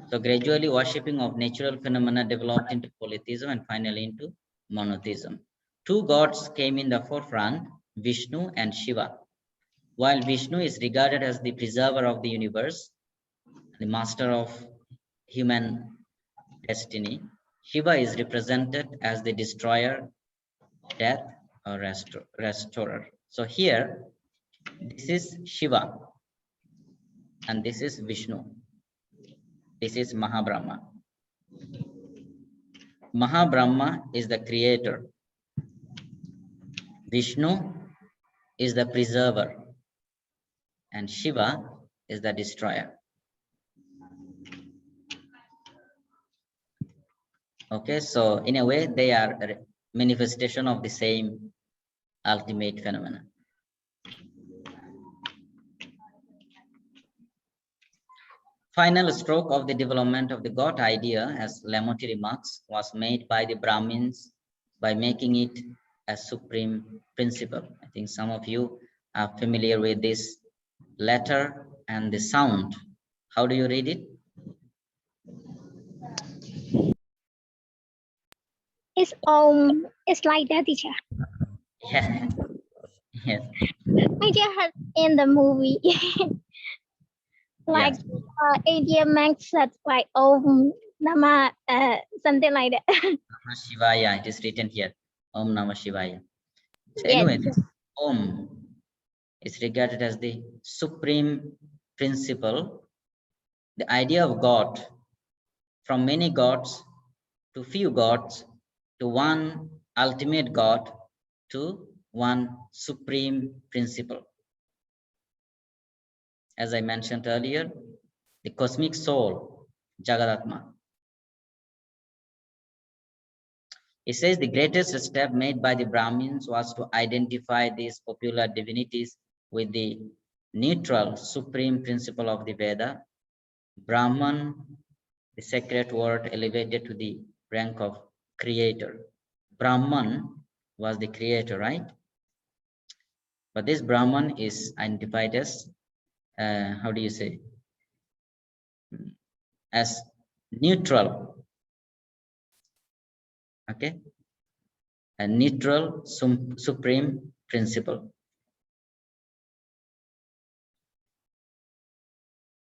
So gradually worshipping of natural phenomena developed into polytheism and finally into monotheism. Two gods came in the forefront, Vishnu and Shiva. While Vishnu is regarded as the preserver of the universe, the master of human destiny, Shiva is represented as the destroyer, death, or restorer. So here, this is Shiva and this is Vishnu. This is Mahabrahma. Mahabrahma is the creator. Vishnu is the preserver. And Shiva is the destroyer. Okay, so in a way, they are a manifestation of the same ultimate phenomenon. Final stroke of the development of the God idea, as Lamoti remarks, was made by the Brahmins by making it a supreme principle. I think some of you are familiar with this letter and the sound. How do you read it? It's like that, teacher. Yeah. Yes. I just had in the movie. Like Yes. ADM Max said like Nama something like that. Namah Shivaya. It is written here. Om Namah Shivaya. So Yes. anyway, this Om is regarded as the supreme principle, the idea of God, from many gods to few gods to one ultimate God to one supreme principle. As I mentioned earlier, the cosmic soul, Jagadatma. It says the greatest step made by the Brahmins was to identify these popular divinities with the neutral supreme principle of the Veda. Brahman, the sacred word elevated to the rank of creator. Brahman was the creator, right? But this Brahman is identified as, how do you say? As neutral. Okay? A neutral supreme principle.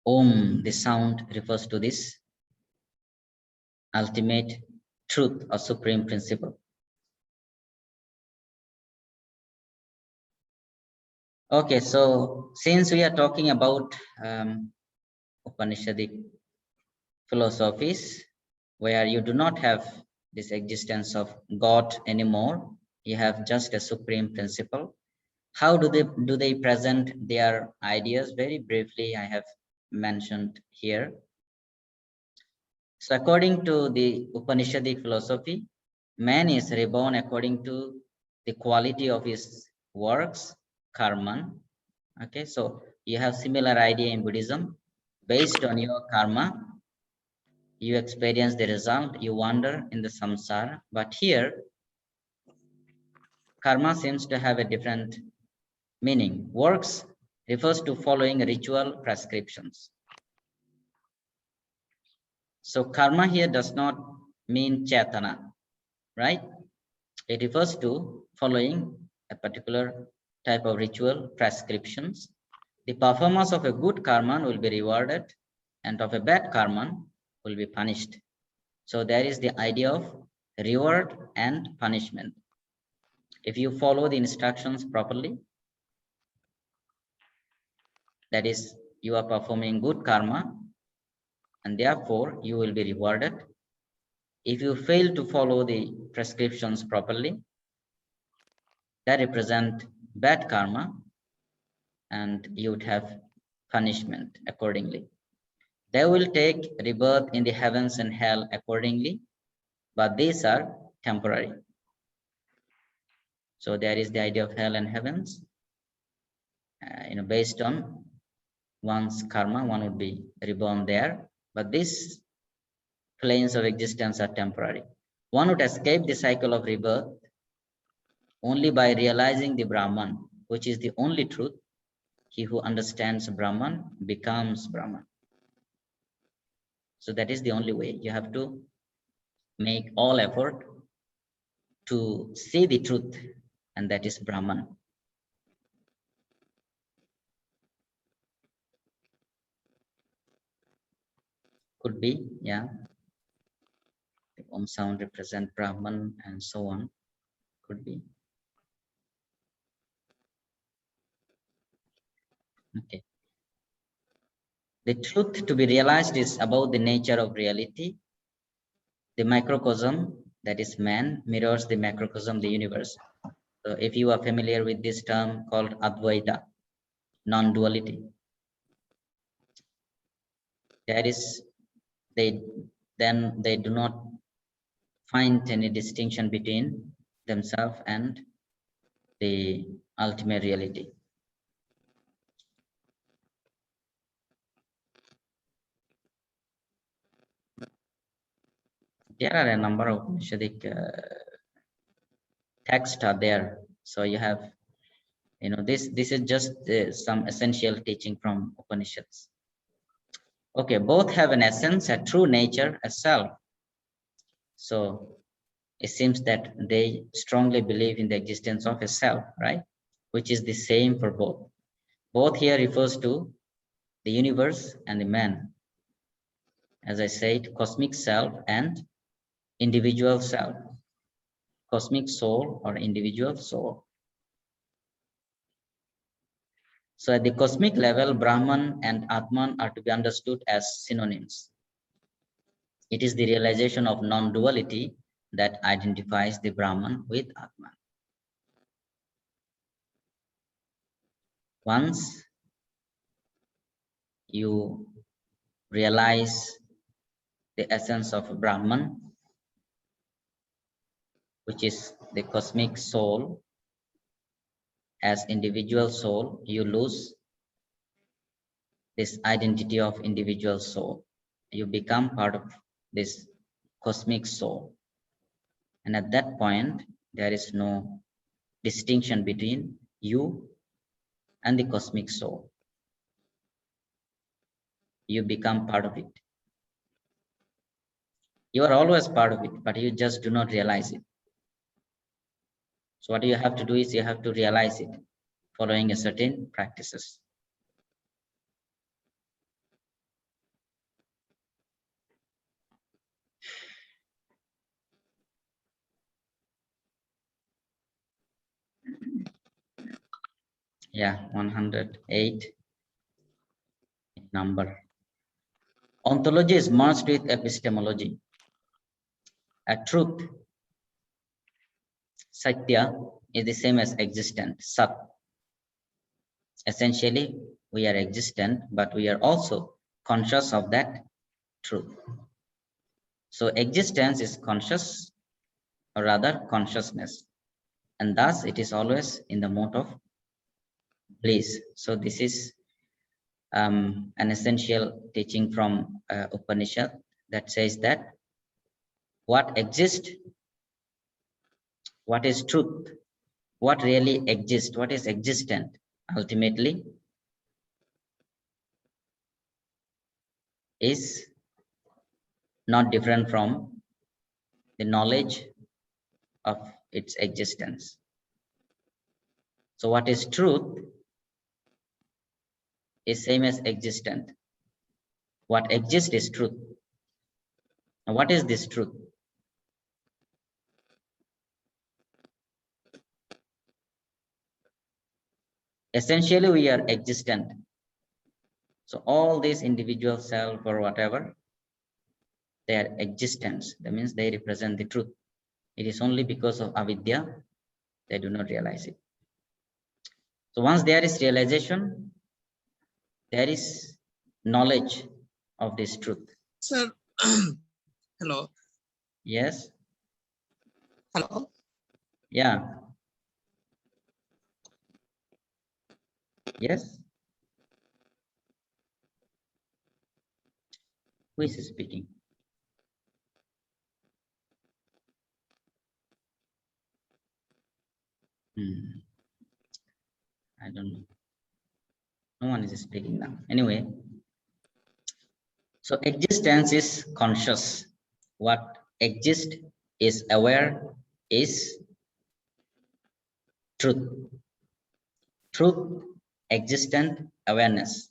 Om, the sound refers to this ultimate truth or supreme principle. Okay, so since we are talking about Upanishadic philosophies, where you do not have this existence of God anymore, you have just a supreme principle. How do they present their ideas? Very briefly, I have mentioned here. So according to the Upanishadic philosophy, man is reborn according to the quality of his works, karma. Okay, so you have similar idea in Buddhism. Based on your karma, you experience the result, you wander in the samsara. But here, karma seems to have a different meaning. Works refers to following ritual prescriptions. So karma here does not mean chetana, right? It refers to following a particular type of ritual prescriptions. The performance of a good karma will be rewarded and of a bad karma will be punished. So there is the idea of reward and punishment. If you follow the instructions properly, that is, you are performing good karma and therefore you will be rewarded. If you fail to follow the prescriptions properly, that represent bad karma and you would have punishment accordingly. They will take rebirth in the heavens and hell accordingly, but these are temporary. So there is the idea of hell and heavens. Based on one's karma, one would be reborn there, but these planes of existence are temporary. One would escape the cycle of rebirth only by realizing the Brahman, which is the only truth. He who understands Brahman becomes Brahman. So that is the only way. You have to make all effort to see the truth, and that is Brahman. Could be, yeah. The Om sound represent Brahman and so on. Could be. Okay. The truth to be realized is about the nature of reality. The microcosm, that is man, mirrors the macrocosm, the universe. So if you are familiar with this term called Advaita, non-duality, that is, they do not find any distinction between themselves and the ultimate reality. There are a number of Upanishadic texts are there. So you have, this is just some essential teaching from Upanishads. Okay, both have an essence, a true nature, a self. So it seems that they strongly believe in the existence of a self, right? Which is the same for both. Both here refers to the universe and the man. As I said, cosmic self and individual self, cosmic soul or individual soul. So at the cosmic level, Brahman and Atman are to be understood as synonyms. It is the realization of non-duality that identifies the Brahman with Atman. Once you realize the essence of Brahman, which is the cosmic soul, as individual soul, you lose this identity of individual soul. You become part of this cosmic soul. And at that point, there is no distinction between you and the cosmic soul. You become part of it. You are always part of it, but you just do not realize it. So what you have to do is you have to realize it, following a certain practices. Yeah, 108 number. Ontology is merged with epistemology. A truth, satya, is the same as existent, sat. Essentially, we are existent, but we are also conscious of that truth. So existence is conscious, or rather consciousness, and thus it is always in the mode of bliss. So this is an essential teaching from Upanishad that says that what exists, what is truth, what really exists, what is existent, ultimately is not different from the knowledge of its existence. So what is truth is same as existent. What exists is truth. Now what is this truth? Essentially, we are existent. So all these individual self or whatever, their existence, that means they represent the truth. It is only because of avidya they do not realize it. So once there is realization, there is knowledge of this truth. Sir, hello. Yes. Hello. Yeah. Yes. Who is speaking? I don't know. No one is speaking now. Anyway, so existence is conscious. What exists is aware, is truth. Truth, existent, awareness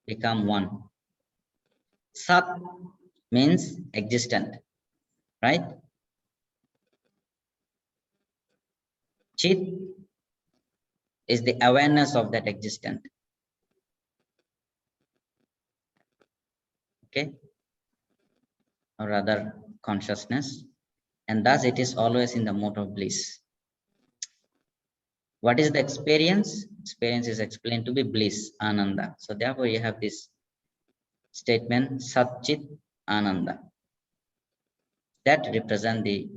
become one. Sat means existent, right? Chit is the awareness of that existent. Okay, or rather consciousness, and thus it is always in the mode of bliss. What is the experience? Experience is explained to be bliss, ananda. So therefore you have this statement, Sat Chit Ananda. That represent the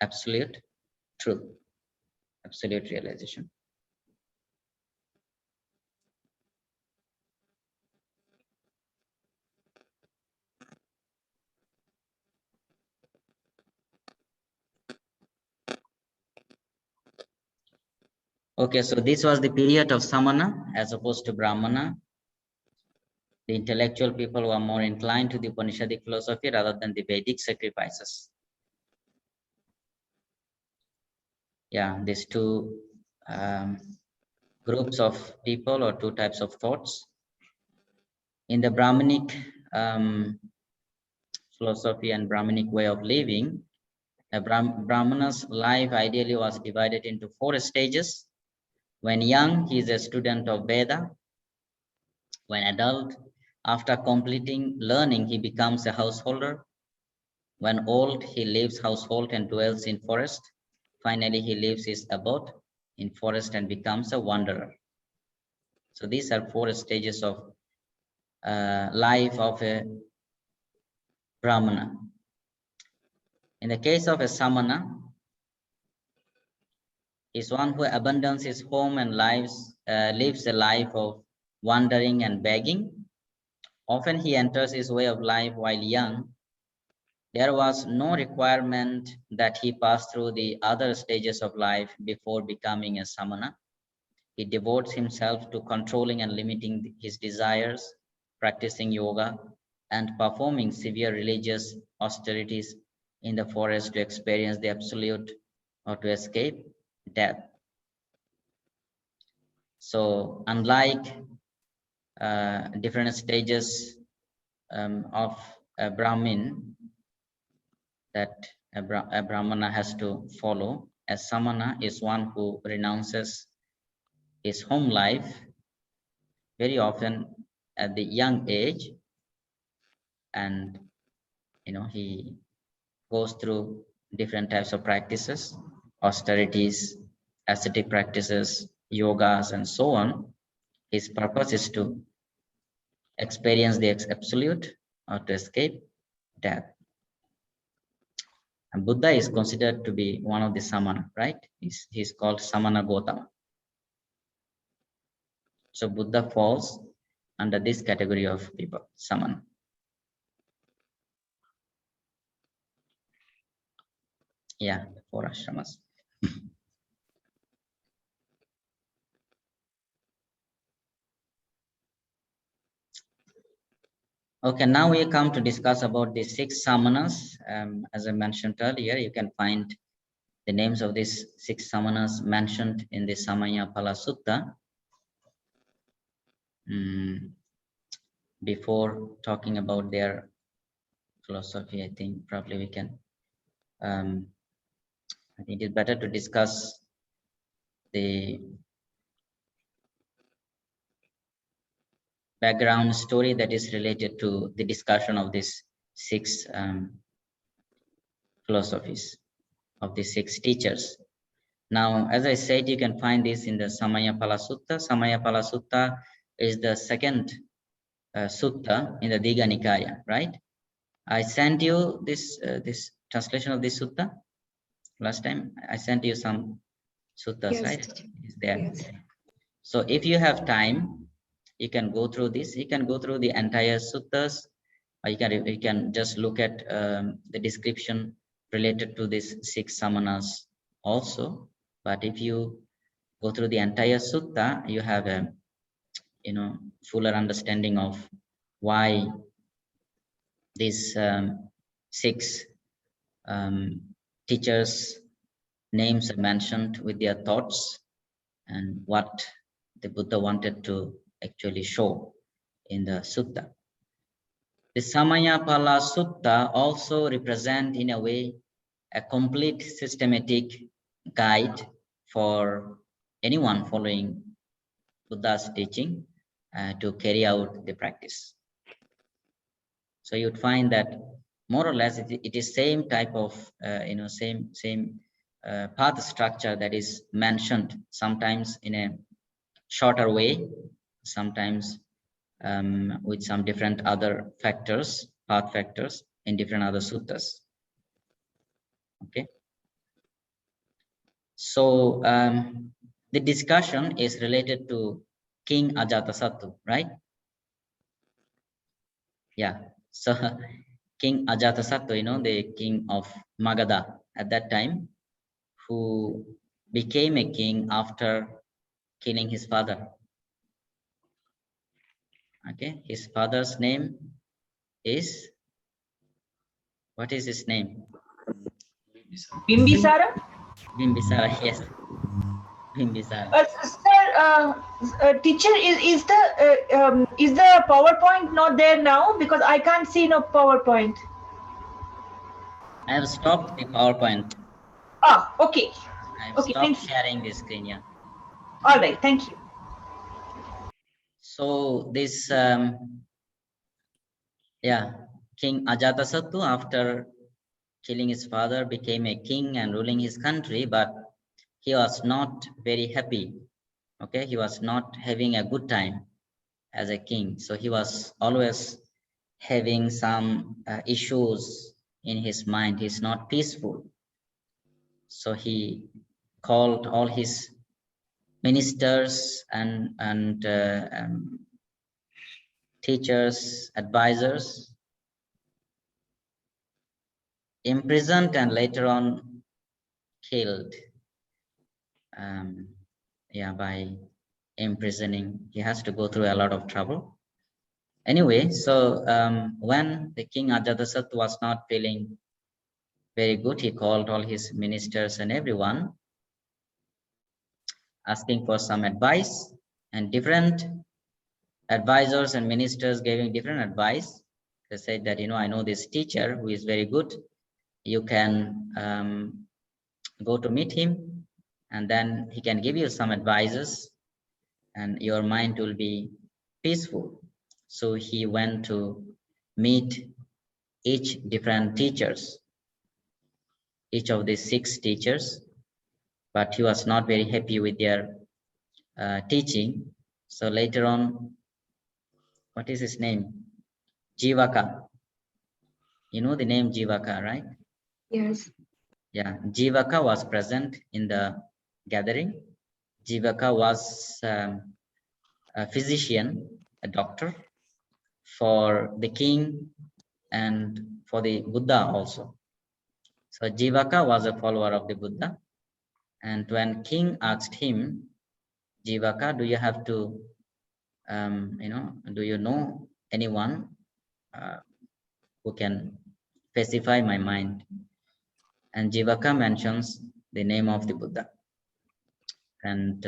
absolute truth, absolute realization. Okay, so this was the period of Samana as opposed to Brahmana. The intellectual people were more inclined to the Upanishadic philosophy rather than the Vedic sacrifices. yeah, these two groups of people or two types of thoughts. In the Brahminic philosophy and Brahminic way of living, a Brahmana's life ideally was divided into 4 stages. When young, he is a student of Veda. When adult, after completing learning, he becomes a householder. When old, he leaves household and dwells in forest. Finally, he leaves his abode in forest and becomes a wanderer. So these are 4 stages of life of a Brahmana. In the case of a Samana, is one who abandons his home and lives a life of wandering and begging. Often he enters his way of life while young. There was no requirement that he pass through the other stages of life before becoming a Samana. He devotes himself to controlling and limiting his desires, practicing yoga, and performing severe religious austerities in the forest to experience the absolute or to escape death. So unlike different stages of a Brahmin that a Brahmana has to follow, a Samana is one who renounces his home life very often at the young age, and he goes through different types of practices, austerities, ascetic practices, yogas, and so on. His purpose is to experience the absolute or to escape death. And Buddha is considered to be one of the Samana, right? He's called Samana Gautama. So Buddha falls under this category of people, Samana. Yeah, 4 ashramas. Okay, now we come to discuss about the 6 samanas. As I mentioned earlier, you can find the names of these 6 samanas mentioned in the Samayapala Sutta. Before talking about their philosophy, I think probably we can, I think it is better to discuss the background story that is related to the discussion of these 6 philosophies of the 6 teachers. Now, as I said, you can find this in the Samayapala Sutta. Samayapala Sutta is the second sutta in the Digha Nikaya, right? I sent you this this translation of this sutta last time. I sent you some suttas, Yes. right? Is there? Yes. So if you have time, you can go through this. You can go through the entire suttas, or you can just look at the description related to these 6 samanas also. But if you go through the entire sutta, you have a fuller understanding of why these 6 teachers' names are mentioned with their thoughts and what the Buddha wanted to actually show in the sutta. The Samayapala Sutta also represent in a way a complete systematic guide for anyone following Buddha's teaching to carry out the practice. So you'd find that more or less it is same type of same path structure that is mentioned, sometimes in a shorter way, sometimes with some different other factors, path factors in different other suttas. Okay. So the discussion is related to King Ajatasattu, right? Yeah. So King Ajatasattu, the king of Magadha at that time, who became a king after killing his father. Okay, his father's name is, what is his name? Bimbisara? Bimbisara, yes. Bimbisara. Sir, teacher, is the PowerPoint not there now? Because I can't see no PowerPoint. I have stopped the PowerPoint. Ah, okay. I've Okay, stopped thank you. sharing the screen, yeah. All right, thank you. So this, King Ajatasattu, after killing his father, became a king and ruling his country, but he was not very happy. Okay, he was not having a good time as a king. So he was always having some issues in his mind. He's not peaceful. So he called all his ministers and teachers, advisors, imprisoned and later on killed. By imprisoning, he has to go through a lot of trouble. Anyway, so when the king Ajatasattu was not feeling very good, he called all his ministers and everyone, asking for some advice, and different advisors and ministers giving different advice. They said that, I know this teacher who is very good. You can go to meet him, and then he can give you some advices, and your mind will be peaceful. So he went to meet each different teachers, each of the 6 teachers, but he was not very happy with their teaching. So later on, what is his name? Jivaka. You know the name Jivaka, right? Yes. Yeah, Jivaka was present in the gathering. Jivaka was a physician, a doctor for the king and for the Buddha also. So Jivaka was a follower of the Buddha. And when king asked him, Jivaka, do you have to, do you know anyone who can pacify my mind? And Jivaka mentions the name of the Buddha. And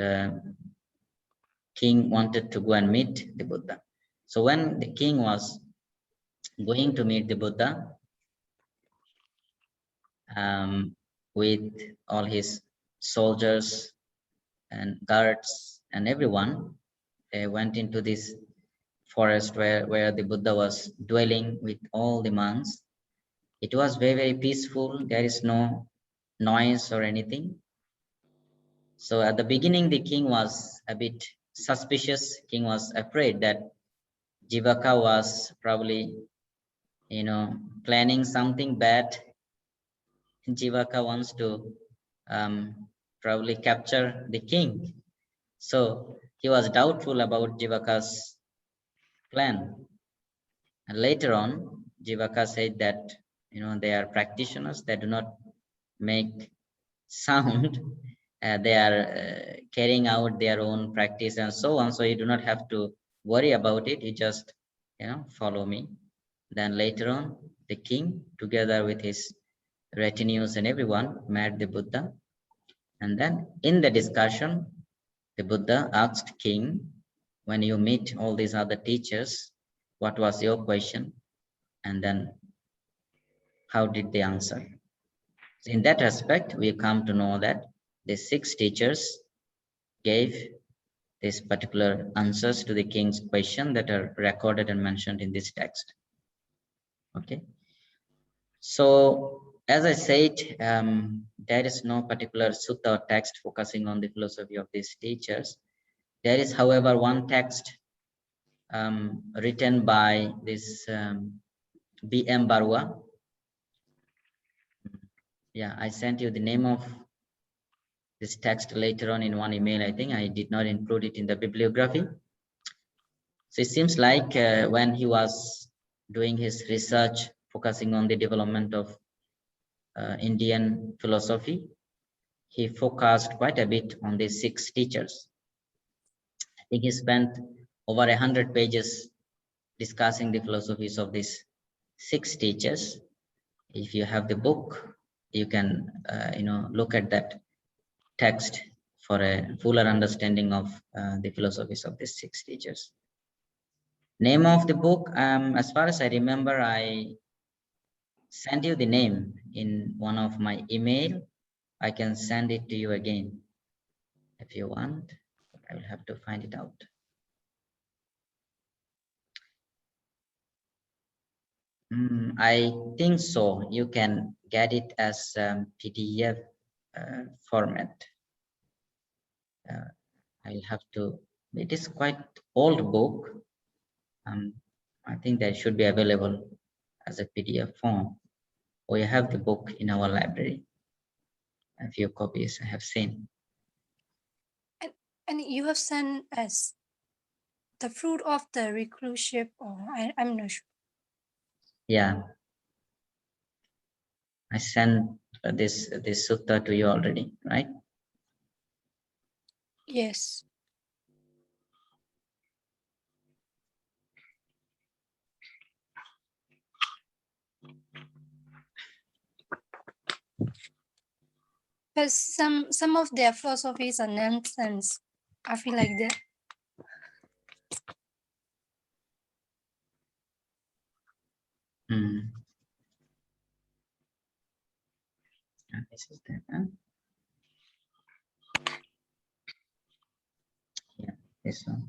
king wanted to go and meet the Buddha. So when the king was going to meet the Buddha with all his soldiers and guards and everyone, they went into this forest where the Buddha was dwelling with all the monks. It was very, very peaceful. There is no noise or anything. So at the beginning, the king was a bit suspicious. King was afraid that Jivaka was probably, planning something bad. Jivaka wants to probably capture the king. So he was doubtful about Jivaka's plan. And later on, Jivaka said that, they are practitioners. They do not make sound. They are carrying out their own practice and so on. So you do not have to worry about it. You just, follow me. Then later on, the king, together with his retinues and everyone, met the Buddha. And then in the discussion, the Buddha asked king, when you meet all these other teachers, what was your question? And then how did they answer? In that aspect, we come to know that the 6 teachers gave these particular answers to the king's question that are recorded and mentioned in this text. Okay. So as I said, there is no particular sutta or text focusing on the philosophy of these teachers. There is, however, one text written by this B.M. Barua. Yeah, I sent you the name of this text later on in one email. I think I did not include it in the bibliography. So it seems like when he was doing his research, focusing on the development of Indian philosophy, he focused quite a bit on these 6 teachers. I think he spent over 100 pages discussing the philosophies of these 6 teachers. If you have the book, you can look at that text for a fuller understanding of the philosophies of these 6 teachers. Name of the book, as far as I remember, I sent you the name in one of my email. I can send it to you again if you want. I will have to find it out. I think so. You can get it as PDF format. I'll have to. It is quite old book. I think that should be available as a PDF form. We have the book in our library. A few copies I have seen. And you have sent us the fruit of the recluseship, or I'm not sure. Yeah, I sent this sutta to you already, right? Yes. But some of their philosophies are nonsense. I feel like that. This is that. Huh? Yeah, this one.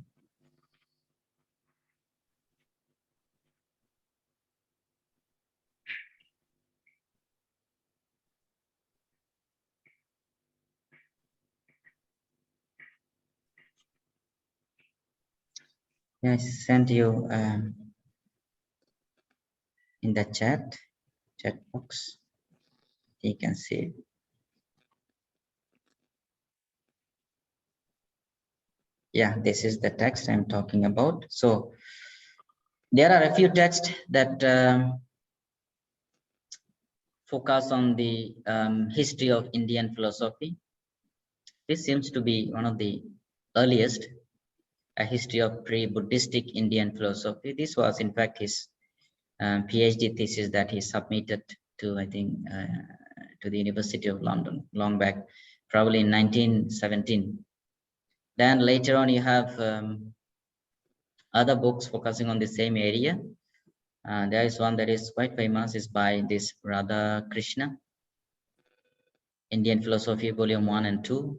Yeah, I sent you in the chat box. You can see it. Yeah, this is the text I'm talking about. So there are a few texts that focus on the history of Indian philosophy. This seems to be one of the earliest, a history of pre-Buddhistic Indian philosophy. This was in fact his PhD thesis that he submitted to, I think, to the University of London long back, probably in 1917. Then later on you have other books focusing on the same area. There is one that is quite famous, is by this Radha Krishna, Indian Philosophy Volume 1 and 2.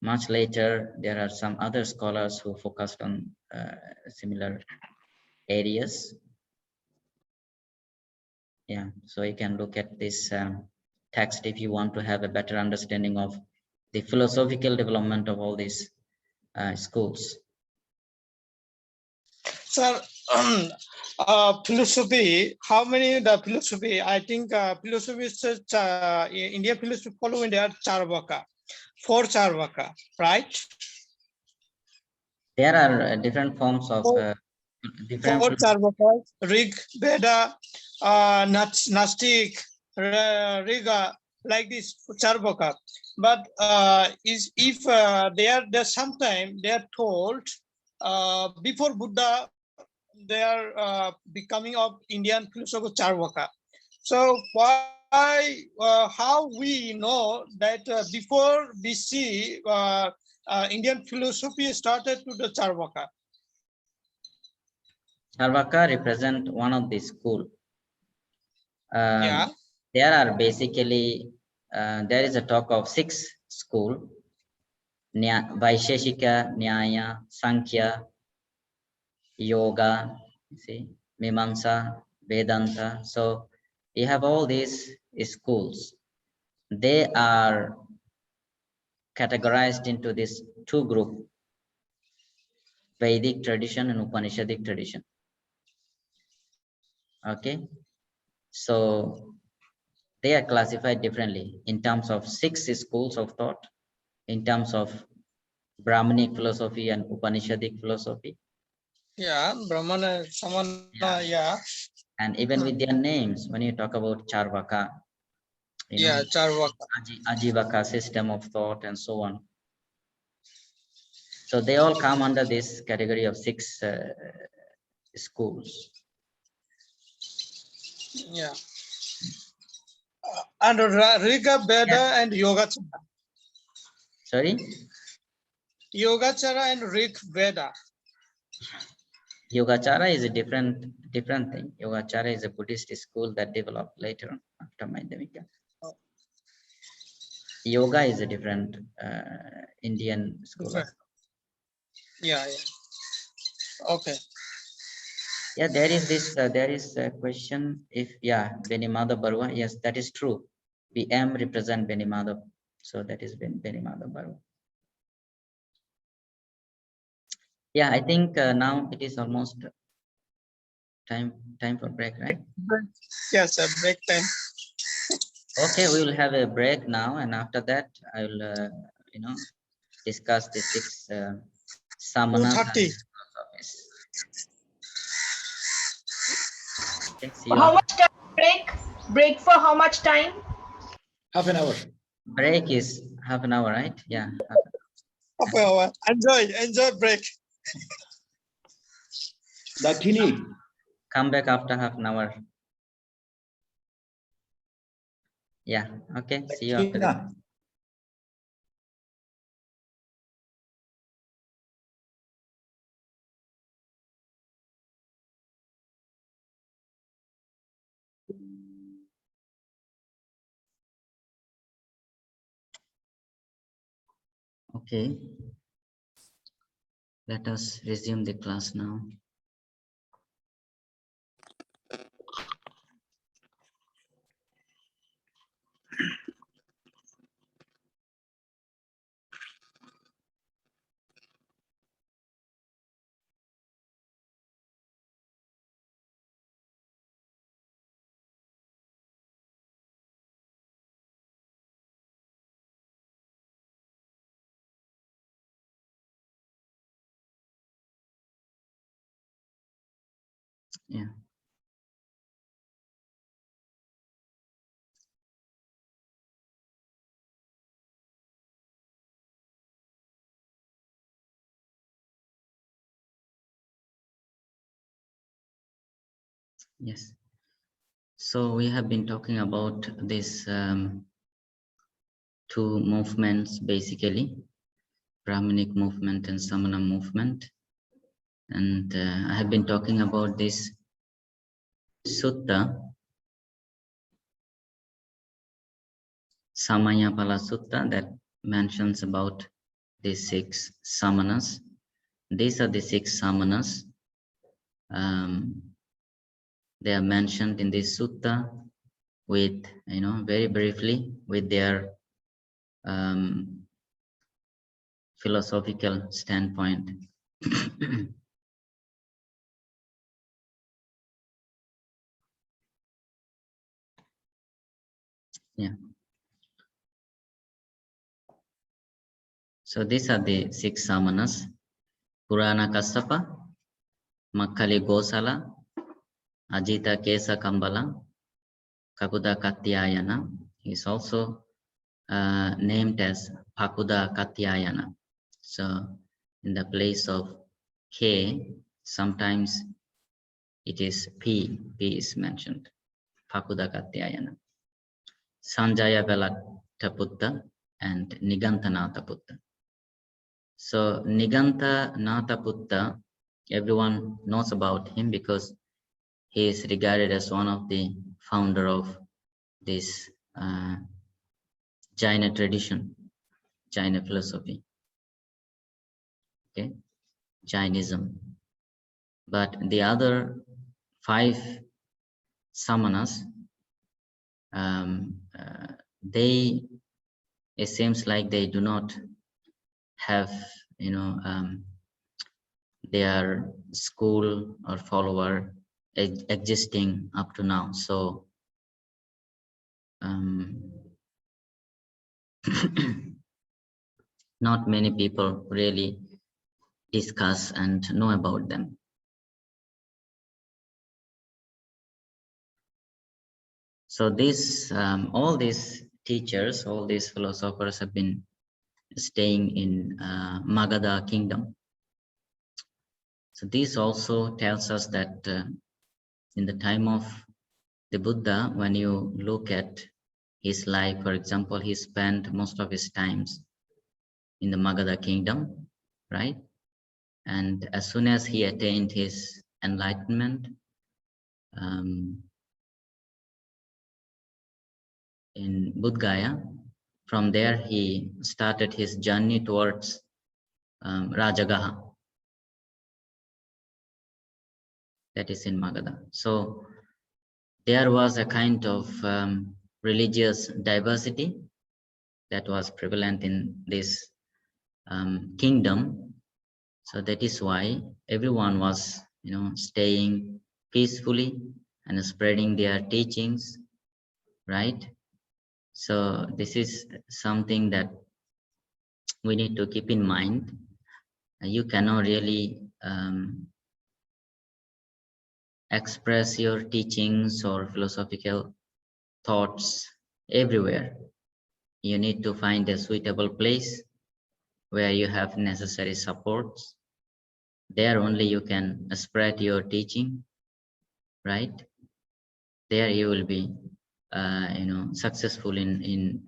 Much later, there are some other scholars who focused on similar areas. Yeah, so you can look at this text if you want to have a better understanding of the philosophical development of all these schools. Sir, philosophy, how many the philosophy? I think philosophy is Indian philosophy following their Charvaka, 4 Charvaka, right? There are different forms of different 4 Charvakas, Rig, Veda, Nastik, Riga, like this Charvaka. But if they are sometime they are told before Buddha, they are becoming of Indian philosophy Charvaka. So why, how we know that before BC, Indian philosophy started to the Charvaka? Charvaka represent one of the school. Yeah. There are basically, there is a talk of 6 school, Vaisheshika, Nyaya, Sankhya, Yoga, see, Mimamsa, Vedanta. So you have all these schools. They are categorized into these 2 groups, Vedic tradition and Upanishadic tradition. Okay, so they are classified differently in terms of 6 schools of thought, in terms of Brahminic philosophy and Upanishadic philosophy. Yeah, Brahmana, Samana, yeah. And even with their names, when you talk about Charvaka, you know, Charvaka, Ajivaka system of thought and so on. So they all come under this category of 6 schools. Yeah. And Riga, Veda, and Yoga. Sorry? Yogacara and Rig Veda. Yogacara is a different thing. Yogacara is a Buddhist school that developed later on after Madhyamika. Oh. Yoga is a different Indian school. Different. Yeah. Okay. Yeah, there is this. There is a question. If Benimada Barua. Yes, that is true. BM represent Benimada, so that is Benimada Barua. Yeah, I think now it is almost time for break, right? Yes, sir. Break time. Okay, we will have a break now, and after that, I will discuss the 6 samanas. 2:30. Okay, see you How after. much time break? Break for how much time? Half an hour. Break is half an hour, right? Yeah. Half an hour. Enjoy break. Dakini. Come back after half an hour. Yeah. Okay. See you after that. Okay. Let us resume the class now. Yeah. Yes. So we have been talking about this 2 movements, basically, Brahminic movement and Samana movement. And I have been talking about this sutta, Samayapala Sutta, that mentions about these 6 samanas. These are the 6 samanas. They are mentioned in this sutta with, very briefly, with their philosophical standpoint. Yeah. So these are the 6 samanas: Purana Kassapa, Makkali Gosala, Ajita Kesa Kambala, Kakuda Katyayana. He is also named as Pakuda Katyayana. So in the place of K, sometimes it is P is mentioned, Pakuda Katyayana. Sanjaya Velataputta and Nigantanataputta. So Nigantanataputta, everyone knows about him because he is regarded as one of the founder of this Jaina tradition, Jaina philosophy, okay, Jainism. But the other 5 samanas, it seems like they do not have, their school or follower existing up to now. So not many people really discuss and know about them. So this, all these teachers, all these philosophers have been staying in Magadha kingdom. So this also tells us that in the time of the Buddha, when you look at his life, for example, he spent most of his times in the Magadha kingdom, right? And as soon as he attained his enlightenment, in Bodh Gaya, from there he started his journey towards Rajagaha, that is in Magadha. So there was a kind of religious diversity that was prevalent in this kingdom. So that is why everyone was, staying peacefully and spreading their teachings, right? So this is something that we need to keep in mind. You cannot really express your teachings or philosophical thoughts everywhere. You need to find a suitable place where you have necessary supports. There only you can spread your teaching, right? There you will be, successful in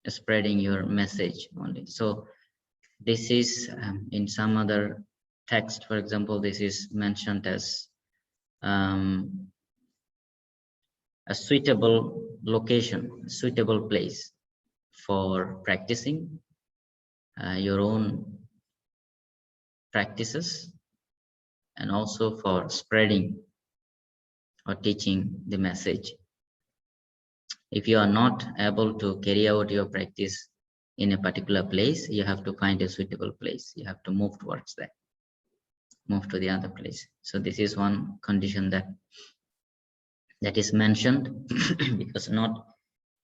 spreading your message only. So this is in some other text, for example, this is mentioned as a suitable location, a suitable place for practicing your own practices, and also for spreading or teaching the message. If you are not able to carry out your practice in a particular place, you have to find a suitable place. You have to move towards that, move to the other place. So this is one condition that is mentioned because not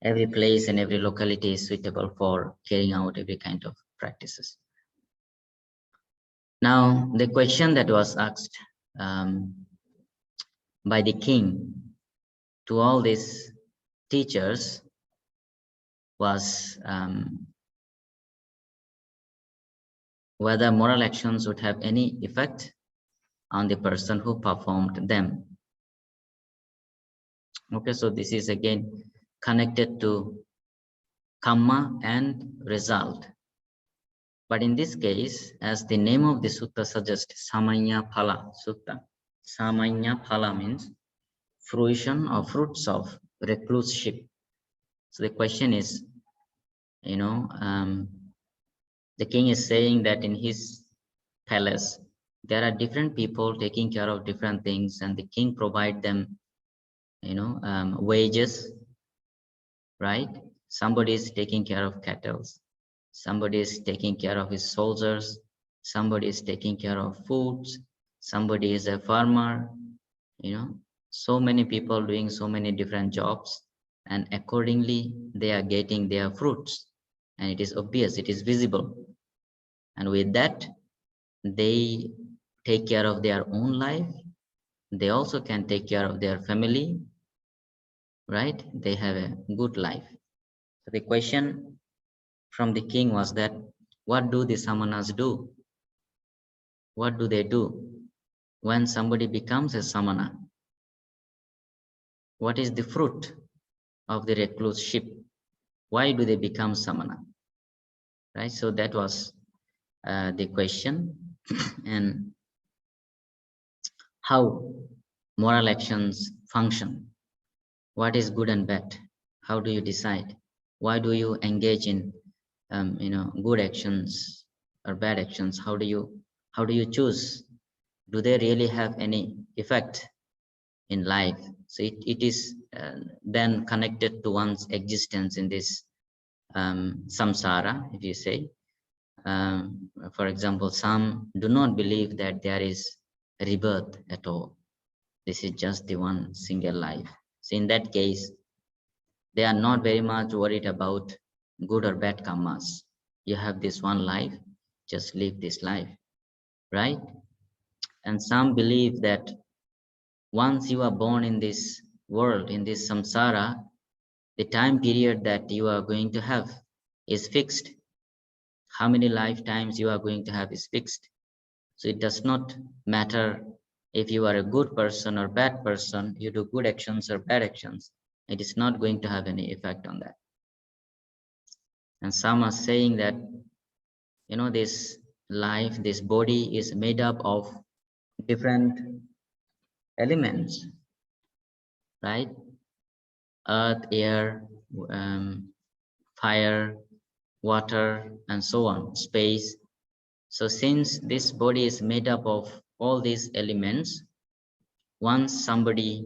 every place and every locality is suitable for carrying out every kind of practices. Now, the question that was asked by the king to all these teachers was whether moral actions would have any effect on the person who performed them. Okay, so this is again connected to karma and result. But in this case, as the name of the sutta suggests, Samanya Phala Sutta. Samanya Phala means fruition or fruits of recluseship. So the question is, the king is saying that in his palace, there are different people taking care of different things, and the king provide them, wages, right? Somebody is taking care of cattle. Somebody is taking care of his soldiers. Somebody is taking care of foods. Somebody is a farmer, so many people doing so many different jobs, and accordingly they are getting their fruits, and it is obvious, it is visible, and with that they take care of their own life. They also can take care of their family, right? They have a good life. So the question from the king was that, what do the samanas do? What do they do when somebody becomes a samana? What is the fruit of the recluseship? Why do they become samana? Right, so that was the question. And how moral actions function? What is good and bad? How do you decide? Why do you engage in good actions or bad actions? How do you choose? Do they really have any effect in life? So it is then connected to one's existence in this samsara, if you say. For example, some do not believe that there is rebirth at all. This is just the one single life. So in that case, they are not very much worried about good or bad karmas. You have this one life, just live this life, right? And some believe that once you are born in this world, in this samsara, the time period that you are going to have is fixed. How many lifetimes you are going to have is fixed. So it does not matter if you are a good person or bad person, you do good actions or bad actions. It is not going to have any effect on that. And some are saying that you know, this life, this body is made up of different elements, right? Earth, air, fire, water, and so on, space. So since this body is made up of all these elements, once somebody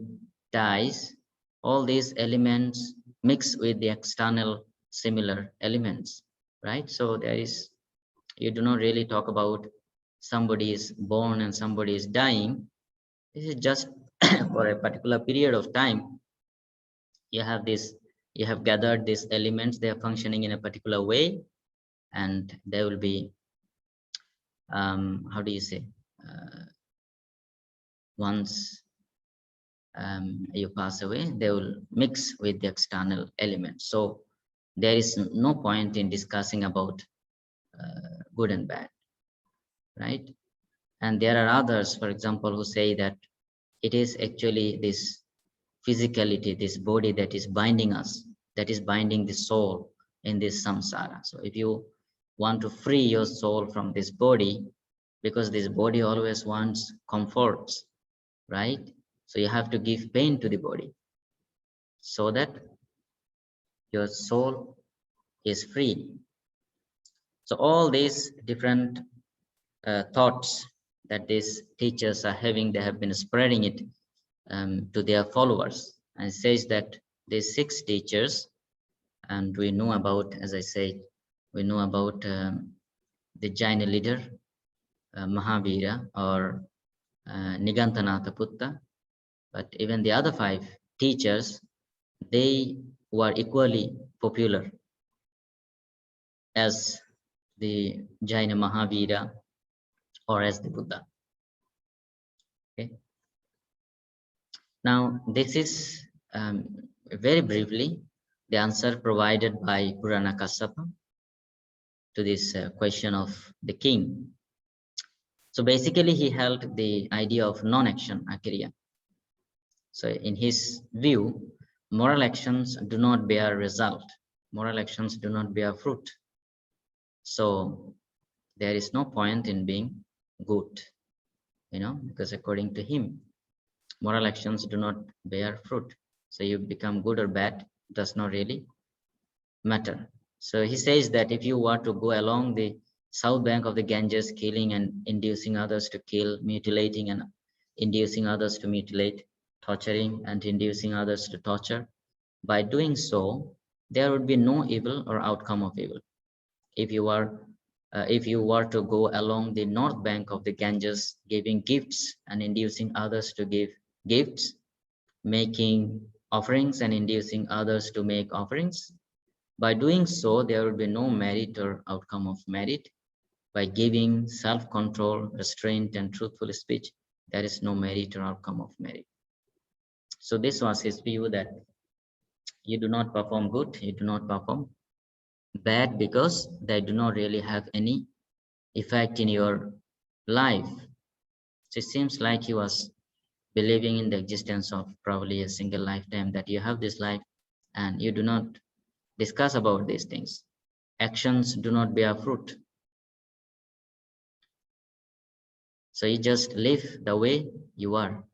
dies, all these elements mix with the external similar elements, right? So there is, you do not really talk about somebody is born and somebody is dying. This is just for a particular period of time. You have this, you have gathered these elements, they are functioning in a particular way, and there will be, how do you say, once you pass away, they will mix with the external elements. So there is no point in discussing about good and bad, right? And there are others, for example, who say that it is actually this physicality, this body that is binding us, that is binding the soul in this samsara. So if you want to free your soul from this body, because this body always wants comforts, right? So you have to give pain to the body so that your soul is free. So all these different thoughts that these teachers are having, they have been spreading it to their followers. And it says that these 6 teachers, and we know about, as I said, we know about the Jaina leader, Mahavira, or Nigantana, but even the other 5 teachers, they were equally popular as the Jaina Mahavira or as the Buddha. Okay. Now, this is very briefly the answer provided by Purana Kassapa to this question of the king. So basically, he held the idea of non-action, akriya. So in his view, moral actions do not bear result. Moral actions do not bear fruit. So there is no point in being good, you know, because according to him, moral actions do not bear fruit. So you become good or bad does not really matter. So he says that if you were to go along the south bank of the Ganges, killing and inducing others to kill, mutilating and inducing others to mutilate, torturing and inducing others to torture, by doing so, there would be no evil or outcome of evil. If you were to go along the north bank of the Ganges, giving gifts and inducing others to give gifts, making offerings and inducing others to make offerings, by doing so, there will be no merit or outcome of merit. By giving self-control, restraint, and truthful speech, there is no merit or outcome of merit. So this was his view, that you do not perform good, you do not perform bad, because they do not really have any effect in your life. So it seems like he was believing in the existence of probably a single lifetime, that you have this life and you do not discuss about these things. Actions do not bear fruit. So you just live the way you are.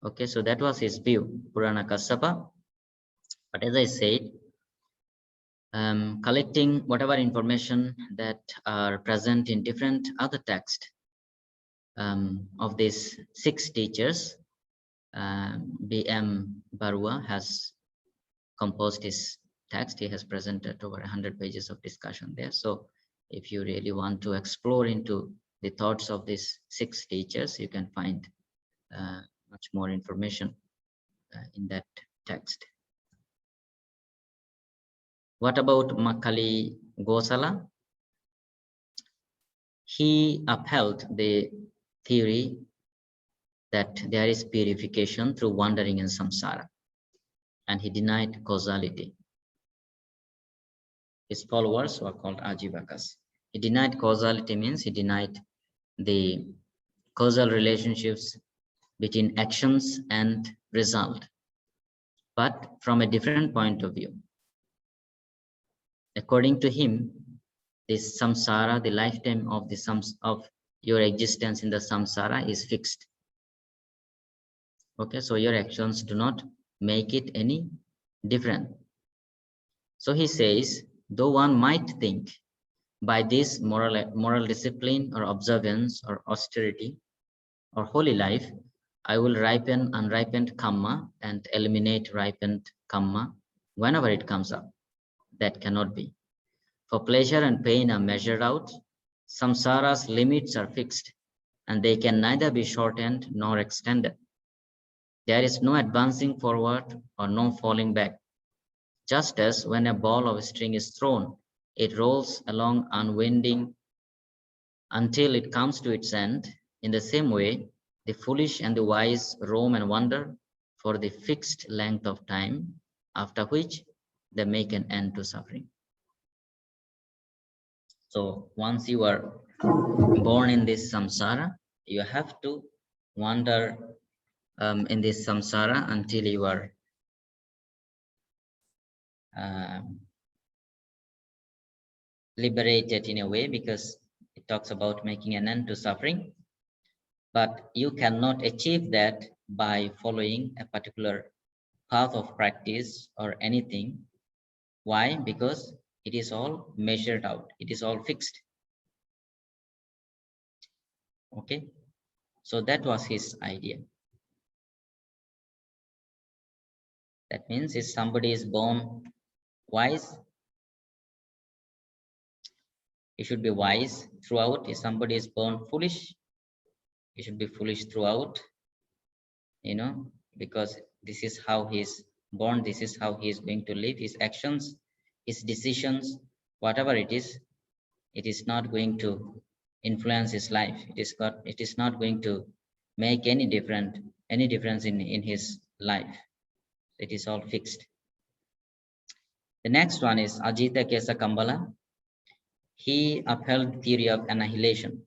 Okay, so that was his view, Purana Kassapa. But as I said, collecting whatever information that are present in different other texts of these 6 teachers, B.M. Barua has composed his text. He has presented over 100 pages of discussion there. So if you really want to explore into the thoughts of these 6 teachers, you can find much more information in that text. What about Makkali Gosala? He upheld the theory that there is purification through wandering in samsara, and he denied causality. His followers were called Ajivakas. He denied causality means he denied the causal relationships between actions and result, but from a different point of view. According to him, this samsara, the lifetime of your existence in the samsara is fixed. Okay, so your actions do not make it any different. So he says, though one might think by this moral discipline or observance or austerity or holy life, I will ripen unripened karma and eliminate ripened karma whenever it comes up. That cannot be. For pleasure and pain are measured out, samsara's limits are fixed, and they can neither be shortened nor extended. There is no advancing forward or no falling back. Just as when a ball of string is thrown, it rolls along unwinding until it comes to its end. In the same way, the foolish and the wise roam and wander for the fixed length of time, after which they make an end to suffering. So once you are born in this samsara, you have to wander in this samsara until you are liberated in a way, because it talks about making an end to suffering. But you cannot achieve that by following a particular path of practice or anything. Why? Because it is all measured out. It is all fixed. Okay. So that was his idea. That means if somebody is born wise, he should be wise throughout. If somebody is born foolish, he should be foolish throughout, because this is how he is born, this is how he is going to live. His actions, his decisions, whatever it is not going to influence his life. It is not going to make any difference in his life. It is all fixed. The next one is Ajita Kesa Kambala. He upheld the theory of annihilation.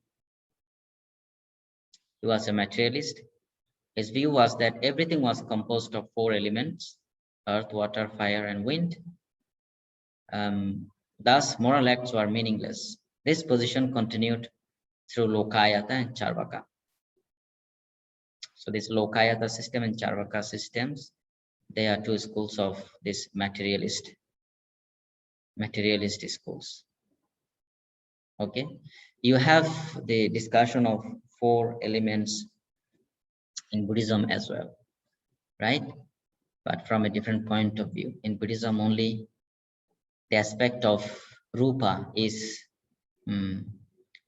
He was a materialist. His view was that everything was composed of 4 elements: earth, water, fire, and wind. Thus, moral acts were meaningless. This position continued through Lokayata and Charvaka. So this Lokayata system and Charvaka systems, they are 2 schools of this materialist schools. Okay, you have the discussion of 4 elements in Buddhism as well, right? But from a different point of view. In Buddhism, only the aspect of rupa is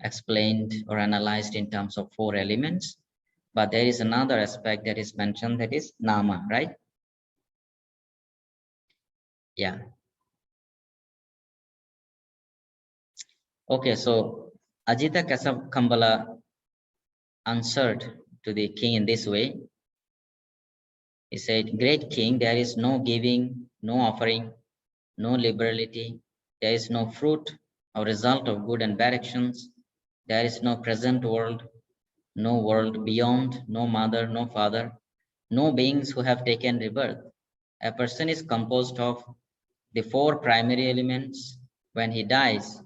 explained or analyzed in terms of 4 elements. But there is another aspect that is mentioned, that is nama, right? Yeah. Okay, so Ajita Kambala answered to the king in this way. He said, "Great king, there is no giving, no offering, no liberality. There is no fruit or result of good and bad actions. There is no present world, no world beyond, no mother, no father, no beings who have taken rebirth. A person is composed of the 4 primary elements. When he dies,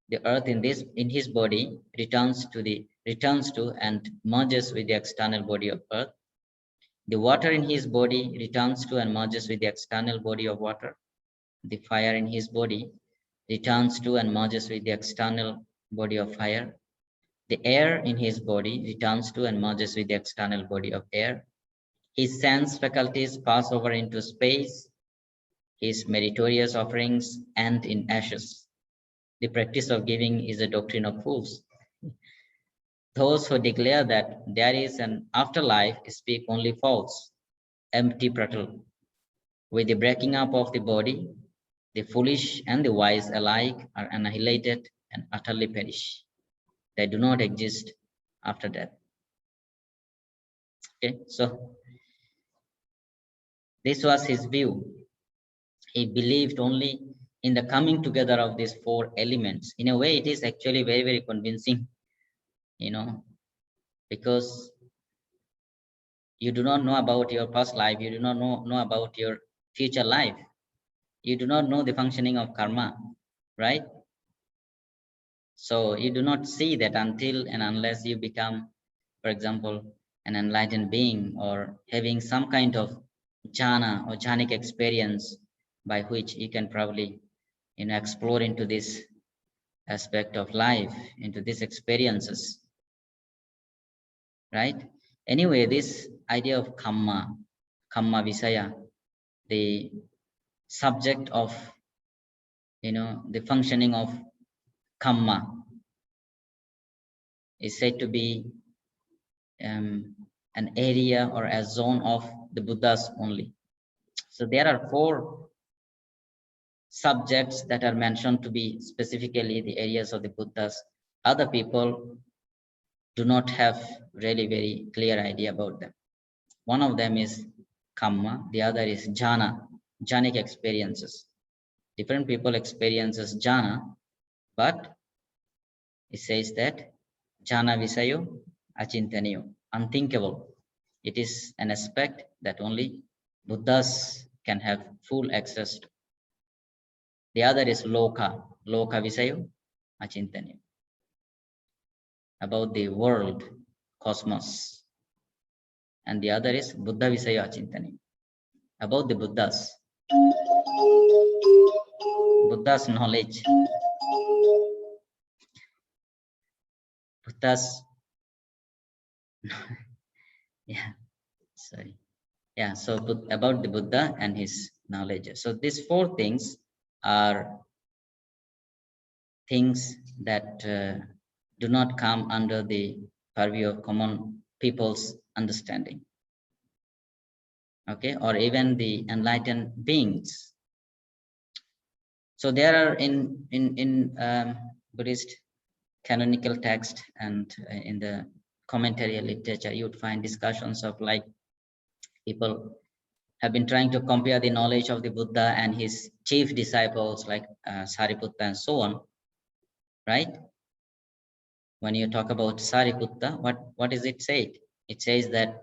the earth in his body returns to and merges with the external body of earth. The water in his body returns to and merges with the external body of water. The fire in his body returns to and merges with the external body of fire. The air in his body returns to and merges with the external body of air. His sense faculties pass over into space. His meritorious offerings end in ashes. The practice of giving is a doctrine of fools. Those who declare that there is an afterlife speak only false, empty prattle. With the breaking up of the body, the foolish and the wise alike are annihilated and utterly perish. They do not exist after death." Okay, so this was his view. He believed only in the coming together of these 4 elements. In a way, it is actually very, very convincing, because you do not know about your past life. You do not know about your future life. You do not know the functioning of karma, right? So you do not see that until and unless you become, for example, an enlightened being or having some kind of jhana or jhanic experience by which you can probably explore into this aspect of life, into these experiences, right? Anyway, this idea of kamma visaya, the subject of the functioning of kamma is said to be an area or a zone of the Buddhas only. So there are 4 subjects that are mentioned to be specifically the areas of the Buddhas. Other people do not have really very clear idea about them. One of them is kamma, the other is jhana, jhanic experiences. Different people experiences jhana, but it says that jhana visayo achintaniyo, unthinkable. It is an aspect that only Buddhas can have full access to. The other is loka visayo achintaniyo, about the world, cosmos. And the other is Buddha visayo achintaniyo, about the Buddhas. Buddha's knowledge. Buddha's yeah, sorry. Yeah, so about the Buddha and his knowledge. So these 4 things are things that do not come under the purview of common people's understanding, okay, or even the enlightened beings. So there are in Buddhist canonical text and in the commentary literature, you would find discussions of like people have been trying to compare the knowledge of the Buddha and his chief disciples like Sariputta and so on, right? When you talk about Sariputta, what is it said? It says that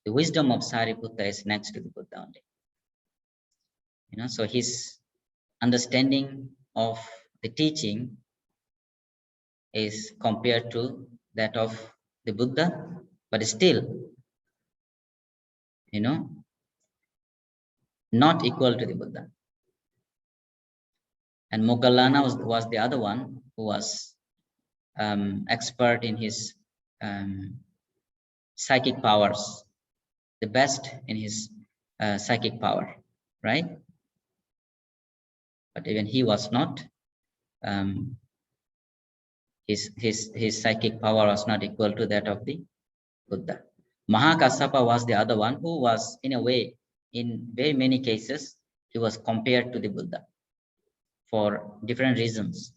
the wisdom of Sariputta is next to the Buddha only. So his understanding of the teaching is compared to that of the Buddha, but still, not equal to the Buddha. And Moggallana was the other one who was expert in his psychic powers, the best in his psychic power, right? But even he was not, his psychic power was not equal to that of the Buddha. Mahakassapa was the other one who was, in a way, in very many cases, he was compared to the Buddha for different reasons.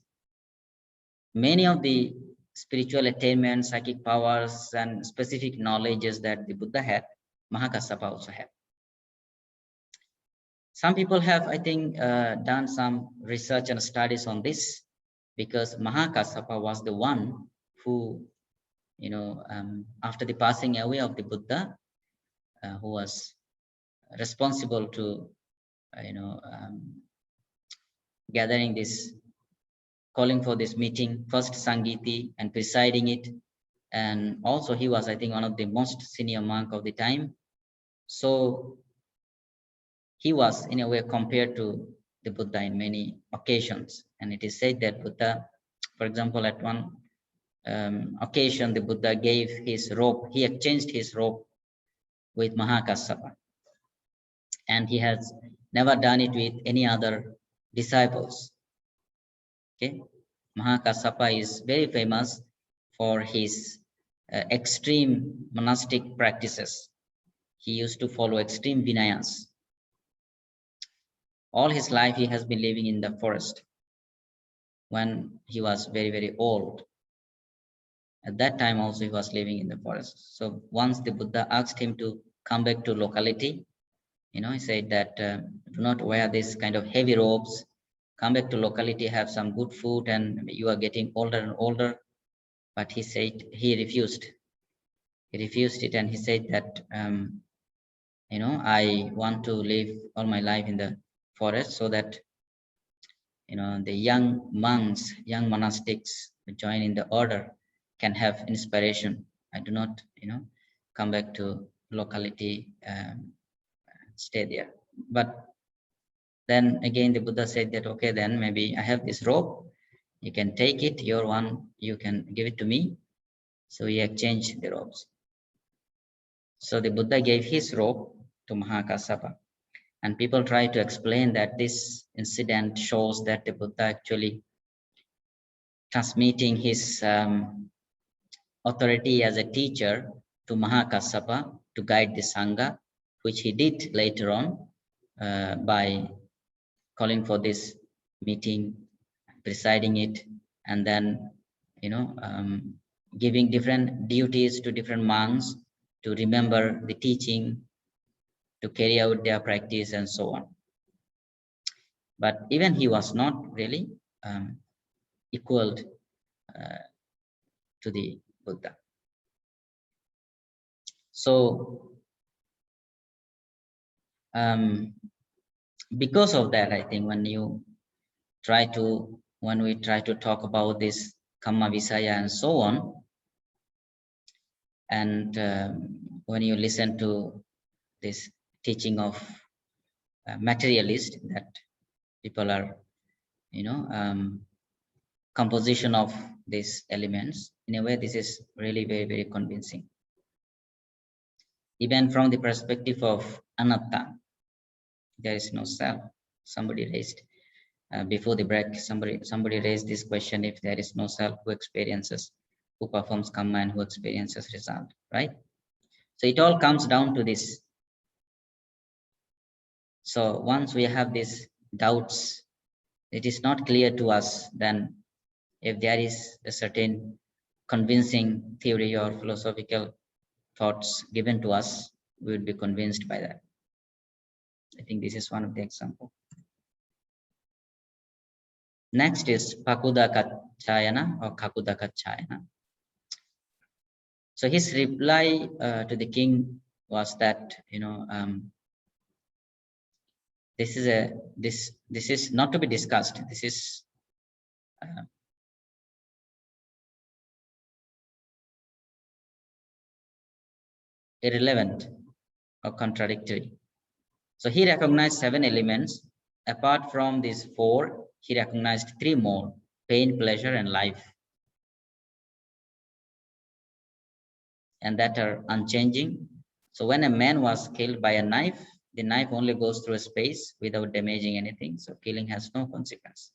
Many of the spiritual attainments, psychic powers, and specific knowledges that the Buddha had, Mahakassapa also had. Some people have, I think, done some research and studies on this, because Mahakassapa was the one who, after the passing away of the Buddha, who was responsible to, gathering this, calling for this meeting, first Sangiti, and presiding it. And also he was, I think, one of the most senior monk of the time. So he was, in a way, compared to the Buddha in many occasions. And it is said that Buddha, for example, at one occasion, the Buddha gave his robe, he exchanged his robe with Mahakassapa. And he has never done it with any other disciples. Okay, Mahakassapa is very famous for his extreme monastic practices. He used to follow extreme vinayas. All his life he has been living in the forest. When he was very, very old, at that time also he was living in the forest. So once the Buddha asked him to come back to locality, he said that do not wear this kind of heavy robes, come back to locality, have some good food, and you are getting older and older. But he said he refused. He refused it, and he said that I want to live all my life in the forest, so that the young monks, young monastics who join in the order can have inspiration. I do not, come back to locality, stay there. But then again, the Buddha said that, okay, then maybe I have this robe. You can take it, your one, you can give it to me. So he exchanged the robes. So the Buddha gave his robe to Mahakassapa. And people try to explain that this incident shows that the Buddha actually transmitting his authority as a teacher to Mahakassapa to guide the Sangha, which he did later on by calling for this meeting, presiding it, and then, giving different duties to different monks to remember the teaching, to carry out their practice, and so on. But even he was not really equaled to the Buddha. So because of that, I think when we try to talk about this Kamma Visaya and so on, and when you listen to this teaching of materialist, that people are, composition of these elements, in a way, this is really very, very convincing. Even from the perspective of anatta, there is no self. Somebody raised before the break, somebody raised this question: if there is no self, who experiences, who performs karma, and who experiences result, right? So it all comes down to this. So once we have these doubts, it is not clear to us, then if there is a certain convincing theory or philosophical thoughts given to us, we would be convinced by that. I think this is one of the examples. Next is Pakudakachayana or Kakudakachayana. So his reply to the king was that, this is not to be discussed. This is irrelevant or contradictory. So he recognized 7 elements. Apart from these 4, he recognized 3 more: pain, pleasure, and life, and that are unchanging. So when a man was killed by a knife, the knife only goes through a space without damaging anything. So killing has no consequence.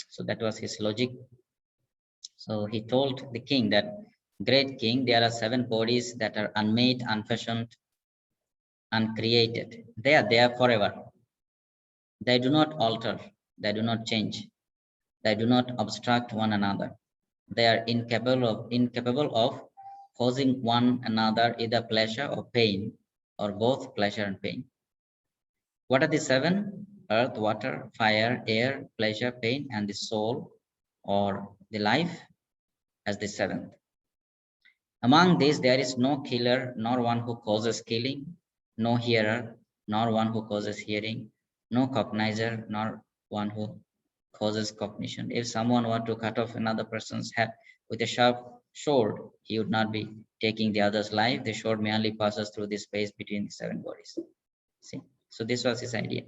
So that was his logic. So he told the king that, great king, there are 7 bodies that are unmade, unfashioned, uncreated. They are there forever. They do not alter. They do not change. They do not obstruct one another. They are incapable of causing one another either pleasure or pain, or both pleasure and pain. What are the 7? Earth, water, fire, air, pleasure, pain, and the soul or the life as the 7th. Among these, there is no killer, nor one who causes killing, no hearer, nor one who causes hearing, no cognizer, nor one who causes cognition. If someone were to cut off another person's head with a sharp sword, he would not be taking the other's life. The sword merely passes through the space between the 7 bodies. See, so this was his idea.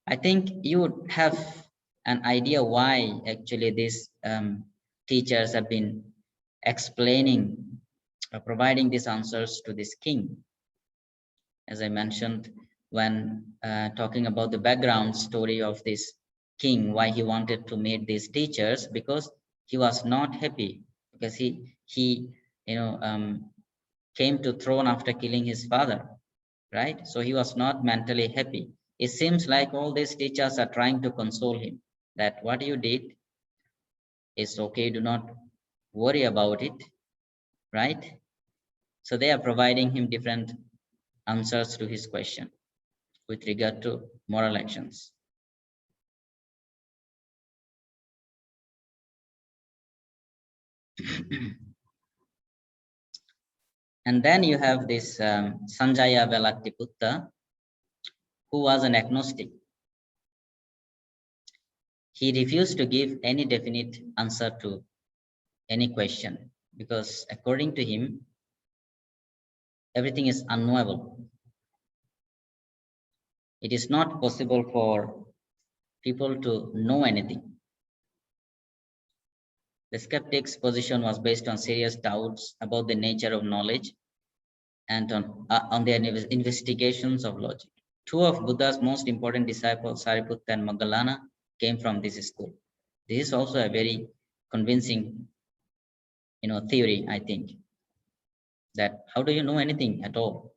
I think you would have an idea why actually these teachers have been explaining, providing these answers to this king. As I mentioned, when talking about the background story of this king, why he wanted to meet these teachers, because he was not happy, because he came to throne after killing his father, right? So he was not mentally happy. It seems like all these teachers are trying to console him, that what you did is okay, do not worry about it, right? So they are providing him different answers to his question with regard to moral actions. And then you have this Sanjaya Velatiputta, who was an agnostic. he refused to give any definite answer to any question, because according to him, everything is unknowable. It is not possible for people to know anything. The skeptic's position was based on serious doubts about the nature of knowledge and on their investigations of logic. Two of Buddha's most important disciples, Sariputta and Moggallana, came from this school. This is also a very convincing, theory, I think, that how do you know anything at all?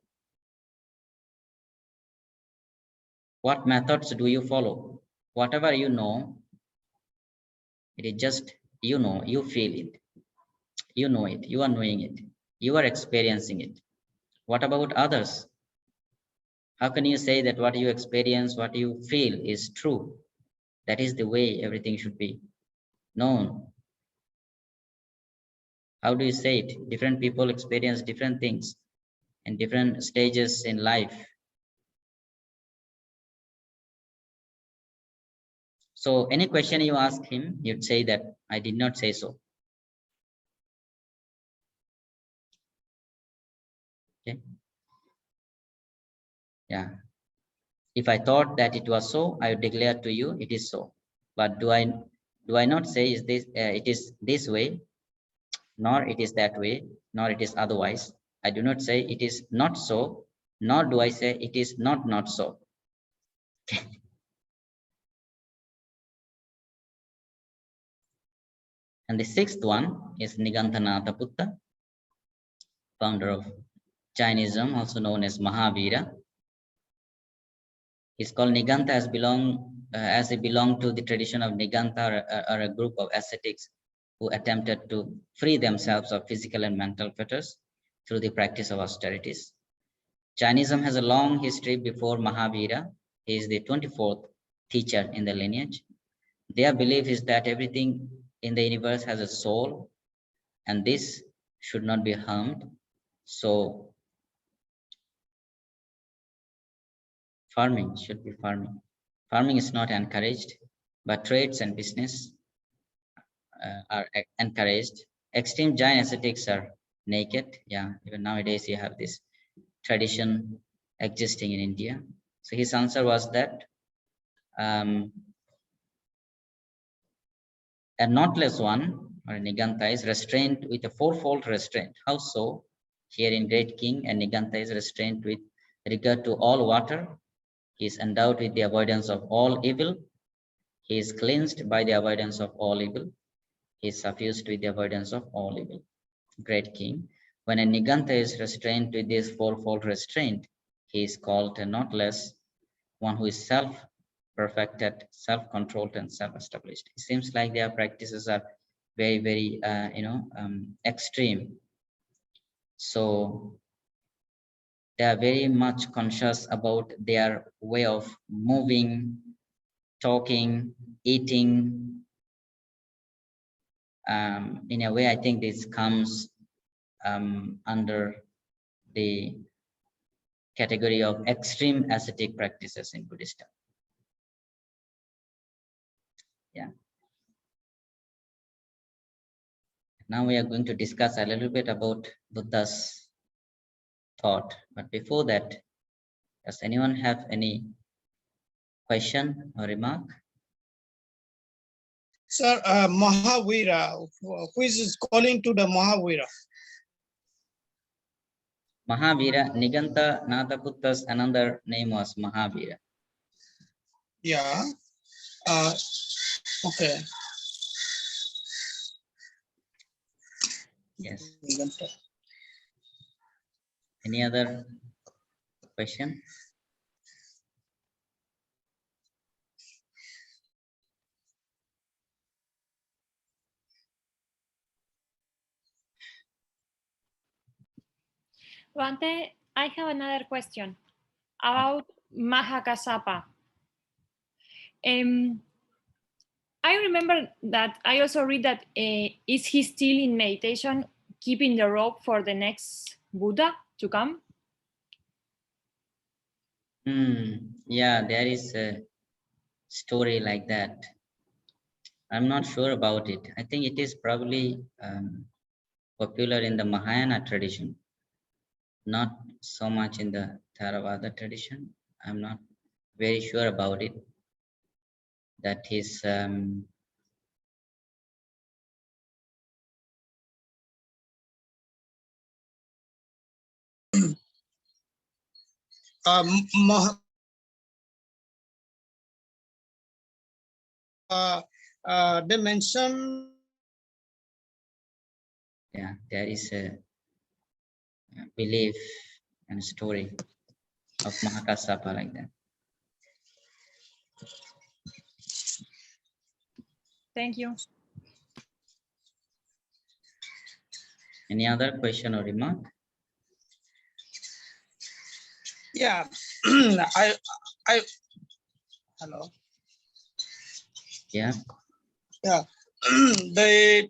What methods do you follow? Whatever you know, it is just, you feel it. You know it, you are knowing it, you are experiencing it. What about others? How can you say that what you experience, what you feel is true? That is the way everything should be known. How do you say it? Different people experience different things in different stages in life. So any question you ask him, you'd say that I did not say so. Okay. Yeah. If I thought that it was so, I would declare to you it is so. But do I not say is this it is this way, nor it is that way, nor it is otherwise. I do not say it is not so, nor do I say it is not so. And the sixth one is Nigantana, founder of Jainism, also known as Mahavira. He's called Niganta as he belonged to the tradition of Niganta, or a group of ascetics who attempted to free themselves of physical and mental fetters through the practice of austerities. Jainism has a long history before Mahavira. He is the 24th teacher in the lineage. Their belief is that everything in the universe has a soul, and this should not be harmed. So farming should be farming. Farming is not encouraged, but trades and business are encouraged. Extreme Jain ascetics are naked. Yeah, even nowadays you have this tradition existing in India. So his answer was that a knotless one, or a Niganta, is restrained with a fourfold restraint. How so? Here in Great King, a Niganta is restrained with regard to all water. He is endowed with the avoidance of all evil. He is cleansed by the avoidance of all evil. He is suffused with the avoidance of all evil. Great King. When a Niganta is restrained with this fourfold restraint, he is called a knotless, one who is self-perfected, self-controlled, and self-established. It seems like their practices are very, very, extreme. So they are very much conscious about their way of moving, talking, eating. In a way, I think this comes under the category of extreme ascetic practices in Buddhism. Yeah. Now we are going to discuss a little bit about Buddha's thought. But before that, does anyone have any question or remark? Sir, Mahavira, who is calling to the Mahavira? Mahavira, Niganta Nathaputta's another name was Mahavira. Yeah. Okay. Yes. Any other question? Bhante, I have another question about Mahakassapa. I remember that I also read that is he still in meditation, keeping the rope for the next Buddha to come? Yeah, there is a story like that. I'm not sure about it. I think it is probably popular in the Mahayana tradition, not so much in the Theravada tradition. I'm not very sure about it. That is they mention. Yeah, there is a belief and story of Mahakassapa like that. Thank you. Any other question or remark? Yeah, hello. Yeah. Yeah, the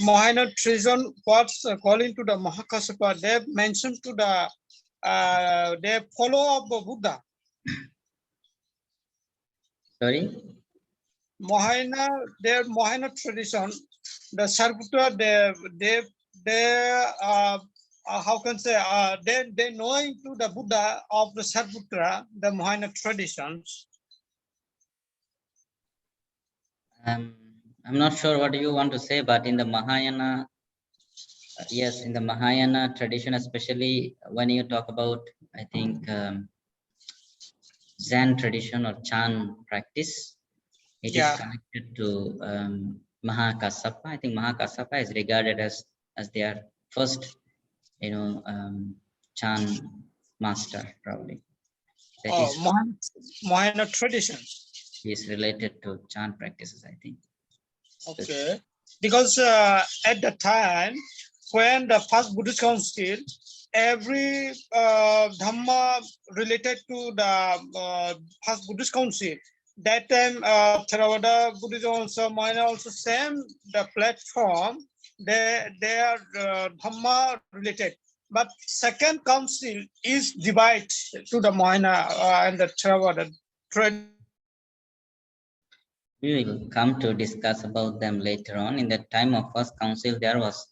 Mahayana tradition, what's calling to the Mahakassapa, they mentioned to the they follow of Buddha. Sorry? Mahayana, their Mahayana tradition, the Sarvputra, they how can say they knowing to the Buddha of the Sarvputra, the Mahayana traditions. I'm not sure what you want to say, but in the Mahayana, yes, in the Mahayana tradition, especially when you talk about, I think, Zen tradition or Chan practice, it is connected to Mahakassapa. I think Mahakassapa is regarded as their first, Chan master, probably. That Mahayana tradition is related to Chan practices, I think. Okay, because at the time when the first Buddhist council, every Dhamma related to the first Buddhist council, that time Theravada Buddhism also, Mahayana also same the platform, they are Dhamma related. But second council is divided to the Mahayana and the Theravada. We will come to discuss about them later on. In the time of first council, there was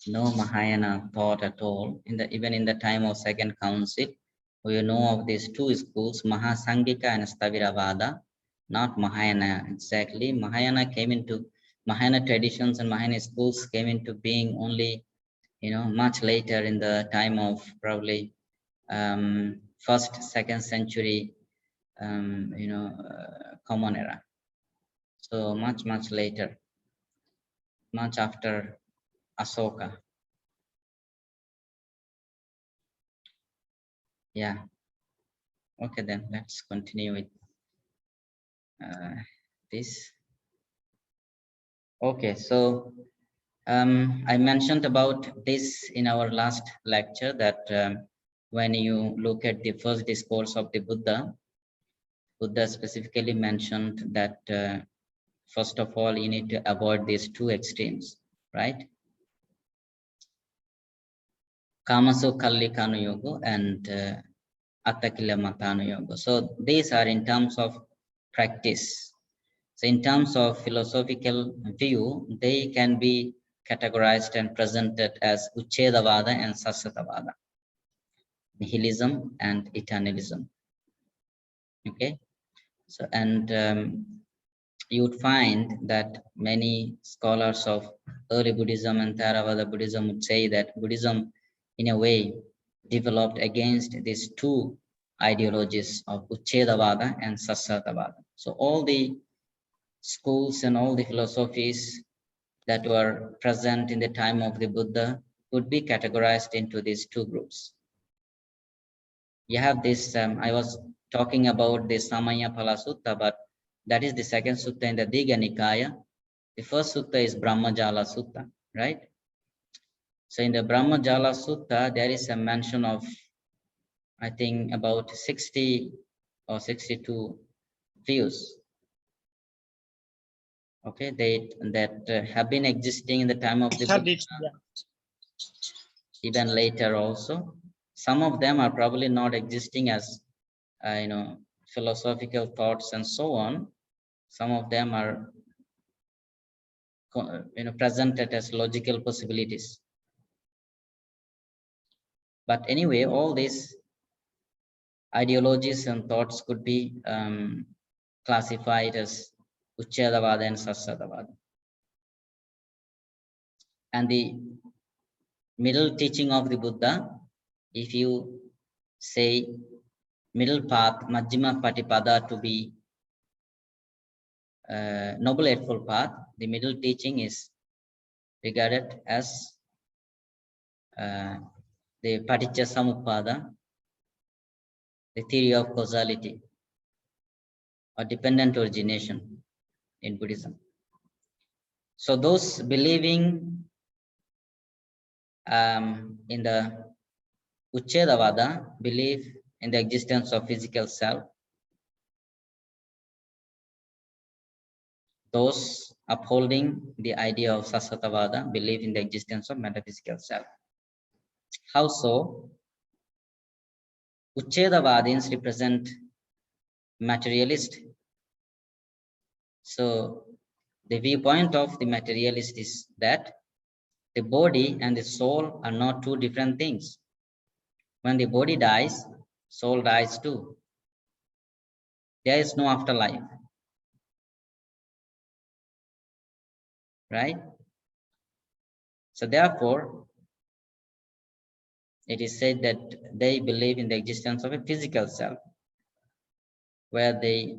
no Mahayana thought at all. Even in the time of second council, we know of these two schools, Mahasangika and Staviravada, not Mahayana exactly. Mahayana traditions and Mahayana schools came into being only, much later in the time of probably first, second century, common era. So much later, much after Asoka. Yeah. Okay, then let's continue with this. Okay, so I mentioned about this in our last lecture that when you look at the first discourse of the Buddha specifically mentioned that first of all, you need to avoid these two extremes, right? Kamaso Kallikanu Yoga and Attakila Matanu Yoga. So these are in terms of practice. So in terms of philosophical view, they can be categorized and presented as Uchedavada and Sasatavada, nihilism and eternalism. Okay, so and you would find that many scholars of early Buddhism and Theravada Buddhism would say that Buddhism, in a way, developed against these two ideologies of Uchedavada and Sasatavada. So all the schools and all the philosophies that were present in the time of the Buddha could be categorized into these two groups. You have this, I was talking about the Samaya Phala Sutta, but that is the second sutta in the Digha Nikaya. The first sutta is Brahmajala Sutta, right? So in the Brahmajala Sutta, there is a mention of, I think, about 60 or 62 views. Okay, that have been existing in the time of the Buddha, even later also. Some of them are probably not existing as, philosophical thoughts and so on. Some of them are presented as logical possibilities. But anyway, all these ideologies and thoughts could be classified as Uchedavada and Sasadavada. And the middle teaching of the Buddha, if you say middle path, Majjhima Patipada, to be Noble Eightfold Path, the middle teaching is regarded as the Paticca Samuppada, the theory of causality or dependent origination in Buddhism. So those believing in the Uchedavada believe in the existence of physical self. Those upholding the idea of Sasatavada believe in the existence of metaphysical self. How so? Uchedavadins represent materialist. So the viewpoint of the materialist is that the body and the soul are not two different things. When the body dies, soul dies too. There is no afterlife. Right? So therefore, it is said that they believe in the existence of a physical self, where they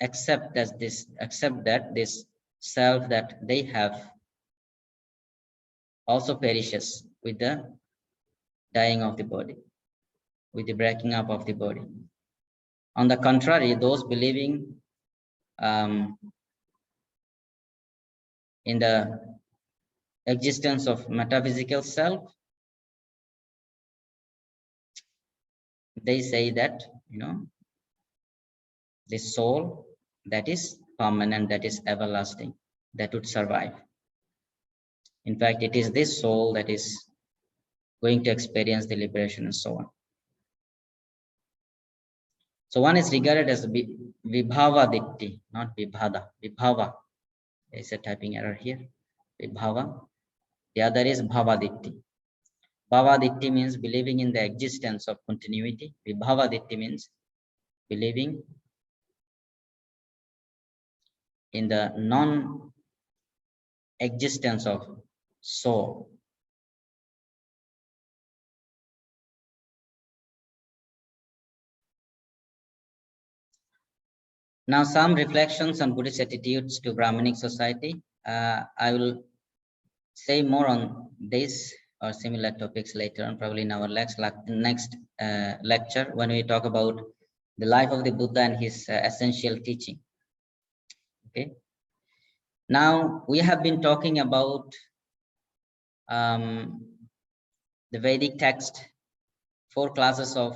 accept that this self that they have also perishes with the dying of the body, with the breaking up of the body. On the contrary, those believing in the existence of metaphysical self, they say that the soul that is permanent, that is everlasting, that would survive. In fact, it is this soul that is going to experience the liberation and so on. So one is regarded as Vibhava Dikti, not Vibhada. Vibhava. There is a typing error here. Vibhava. The other is Bhava Dikti. Bhava Dikti means believing in the existence of continuity. Vibhava Dikti means believing in the non-existence of soul. Now, some reflections on Buddhist attitudes to Brahminic society. I will say more on this or similar topics later on, probably in our next lecture, when we talk about the life of the Buddha and his essential teaching. Okay. Now, we have been talking about the Vedic text, four classes of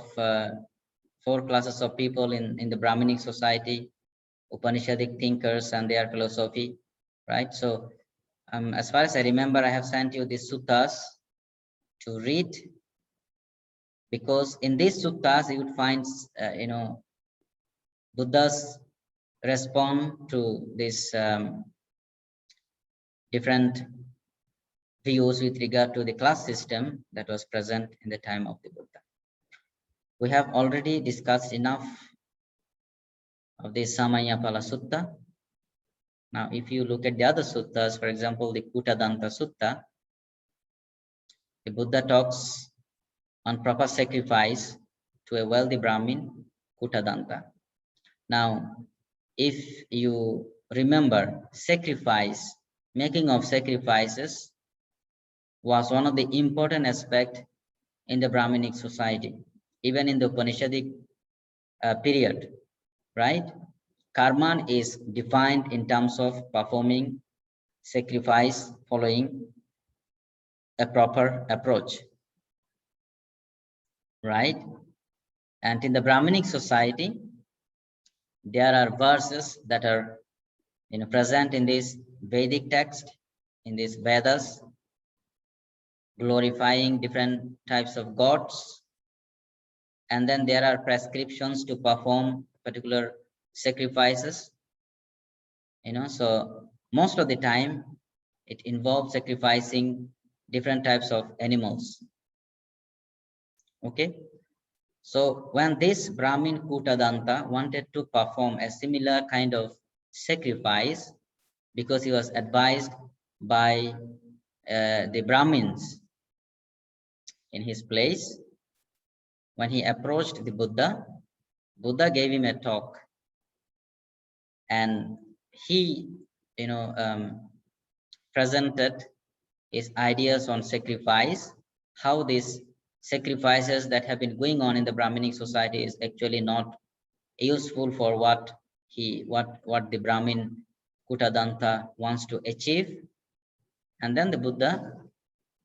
people in the Brahminic society, Upanishadic thinkers and their philosophy, right? So as far as I remember, I have sent you these suttas to read, because in these suttas you would find Buddha's respond to this different views with regard to the class system that was present in the time of the Buddha. We have already discussed enough of the Samayapala Sutta. Now, if you look at the other suttas, for example, the Kuttadanta Sutta, the Buddha talks on proper sacrifice to a wealthy Brahmin, Kuttadanta. Now, if you remember, sacrifice, making of sacrifices was one of the important aspects in the Brahminic society, even in the Upanishadic period, right? Karma is defined in terms of performing sacrifice following a proper approach, right? And in the Brahminic society, there are verses that are present in this Vedic text, in these Vedas, glorifying different types of gods. And then there are prescriptions to perform particular sacrifices, so most of the time it involves sacrificing different types of animals. Okay, so when this Brahmin Kutadanta wanted to perform a similar kind of sacrifice, because he was advised by the Brahmins in his place, when he approached the Buddha, Buddha gave him a talk, and he presented his ideas on sacrifice, how these sacrifices that have been going on in the Brahminic society is actually not useful for what the Brahmin Kutadanta wants to achieve. And then the Buddha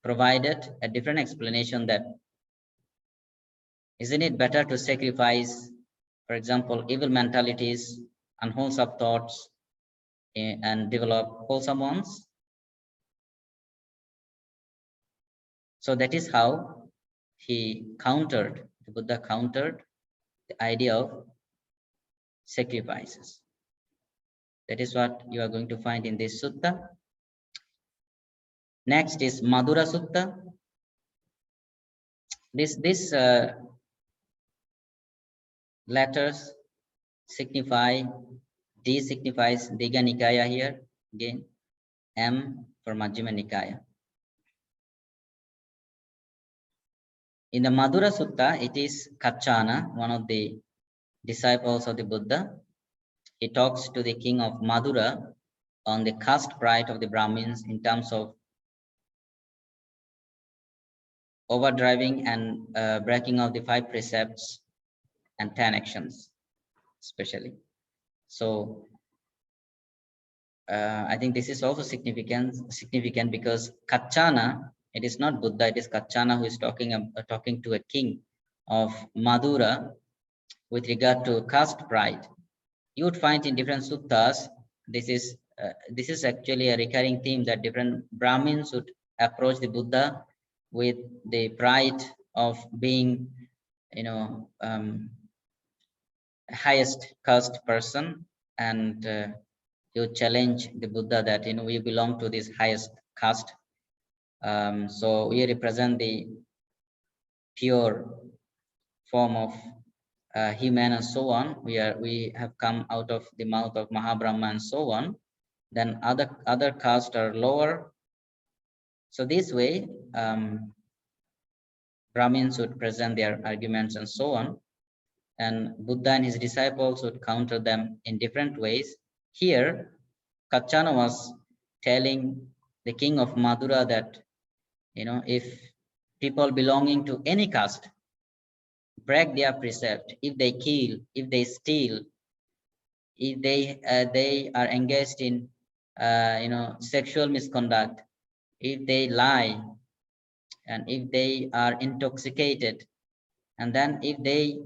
provided a different explanation, that isn't it better to sacrifice, for example, evil mentalities, unwholesome thoughts, and develop wholesome ones? So that is how the Buddha countered the idea of sacrifices. That is what you are going to find in this sutta. Next is Madurasutta. This letters signify, D signifies Digha Nikaya here, again, M for Majjhima Nikaya. In the Madurasutta, it is Kachana, one of the disciples of the Buddha. He talks to the king of Madura on the caste pride of the Brahmins in terms of overdriving and breaking of the 5 precepts and 10 actions, especially. So I think this is also significant because Kachana, it is not Buddha, it is Kachana who is talking to a king of Madura with regard to caste pride. You would find in different suttas, this is actually a recurring theme, that different Brahmins would approach the Buddha with the pride of being, highest caste person, and you challenge the Buddha that we belong to this highest caste. So we represent the pure form of human and so on. We have come out of the mouth of Mahabrahma and so on. Then other castes are lower. So this way, Brahmins would present their arguments and so on, and Buddha and his disciples would counter them in different ways. Here, Kachana was telling the king of Madura that, if people belonging to any caste break their precept, if they kill, if they steal, if they are engaged in sexual misconduct, if they lie, and if they are intoxicated, and then if they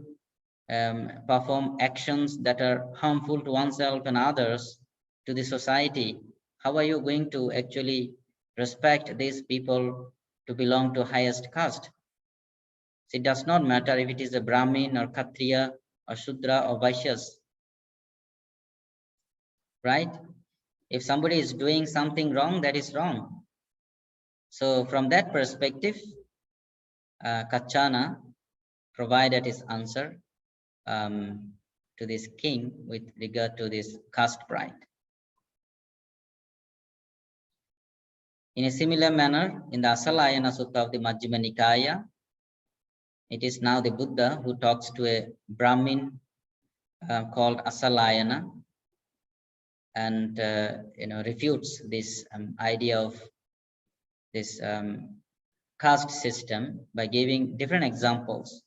perform actions that are harmful to oneself and others, to the society, how are you going to actually respect these people to belong to highest caste? So it does not matter if it is a Brahmin or Kshatriya or Shudra or Vaishyas, right? If somebody is doing something wrong, that is wrong. So from that perspective, Kachana provided his answer to this king with regard to this caste pride. In a similar manner, in the Asalayana Sutta of the Majjhima Nikaya, it is now the Buddha who talks to a Brahmin called Asalayana, and refutes this idea of this caste system by giving different examples.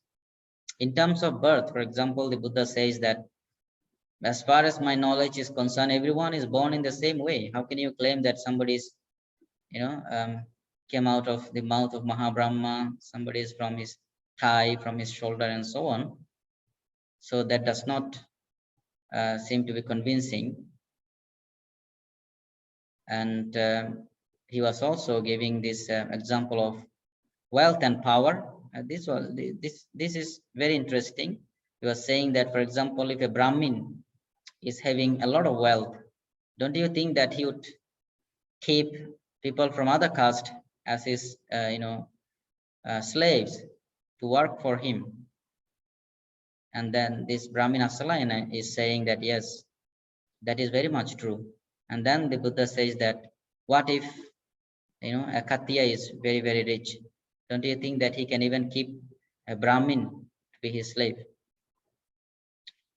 In terms of birth, for example, the Buddha says that, as far as my knowledge is concerned, everyone is born in the same way. How can you claim that somebody is, came out of the mouth of Mahabrahma, somebody is from his thigh, from his shoulder, and so on? So that does not seem to be convincing. And he was also giving this example of wealth and power. This is very interesting. He was saying that, for example, if a Brahmin is having a lot of wealth, don't you think that he would keep people from other caste as his slaves to work for him? And then this Brahmana Salayana is saying that yes, that is very much true. And then the Buddha says that what if a Khattiya is very, very rich? Don't you think that he can even keep a Brahmin to be his slave?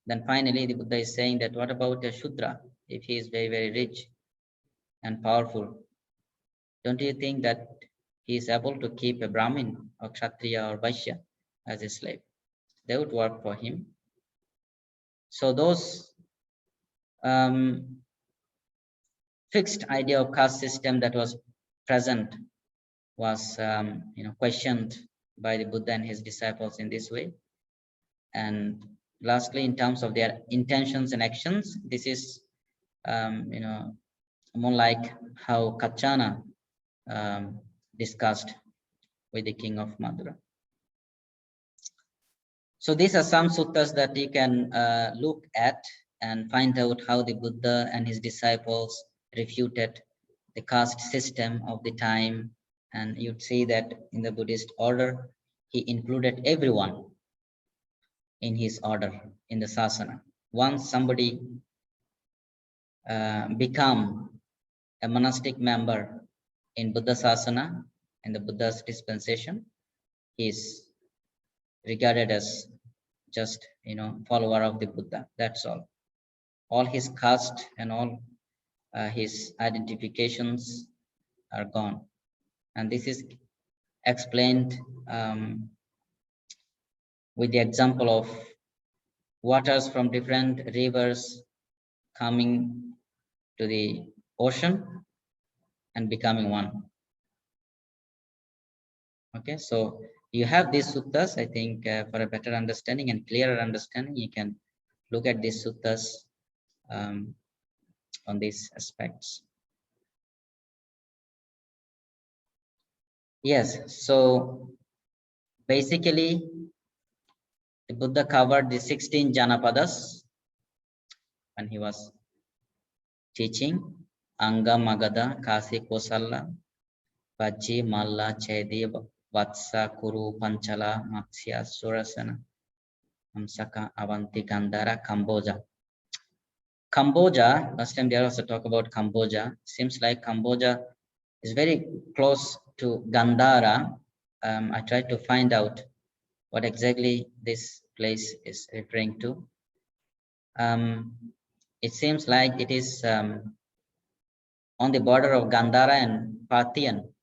Then finally the Buddha is saying that what about a Shudra, if he is very, very rich and powerful? Don't you think that he is able to keep a Brahmin or Kshatriya or Vaishya as a slave? They would work for him. So those fixed idea of caste system that was present was questioned by the Buddha and his disciples in this way. And lastly, in terms of their intentions and actions, this is more like how Kachana discussed with the king of Madura. So these are some suttas that you can look at and find out how the Buddha and his disciples refuted the caste system of the time. And you'd see that in the Buddhist order, he included everyone in his order, in the sasana. Once somebody become a monastic member in Buddha sasana, in the Buddha's dispensation, he is regarded as just follower of the Buddha. That's all his caste and all his identifications are gone. And this is explained with the example of waters from different rivers coming to the ocean and becoming one. Okay, so you have these suttas. I think for a better understanding and clearer understanding, you can look at these suttas on these aspects. Yes, so basically the Buddha covered the 16 Janapadas when he was teaching. Anga, Magada, Kasi, Kosala, Vaji, Malla, Chedi, Vatsa, Kuru, Panchala, Matsya, Surasana, Amsaka, Avanti, Gandhara, Kamboja. Kamboja, last time there was a talk about Kamboja. Seems like Kamboja is very close to Gandhara. I tried to find out what exactly this place is referring to. It seems like it is on the border of Gandhara and Parthian.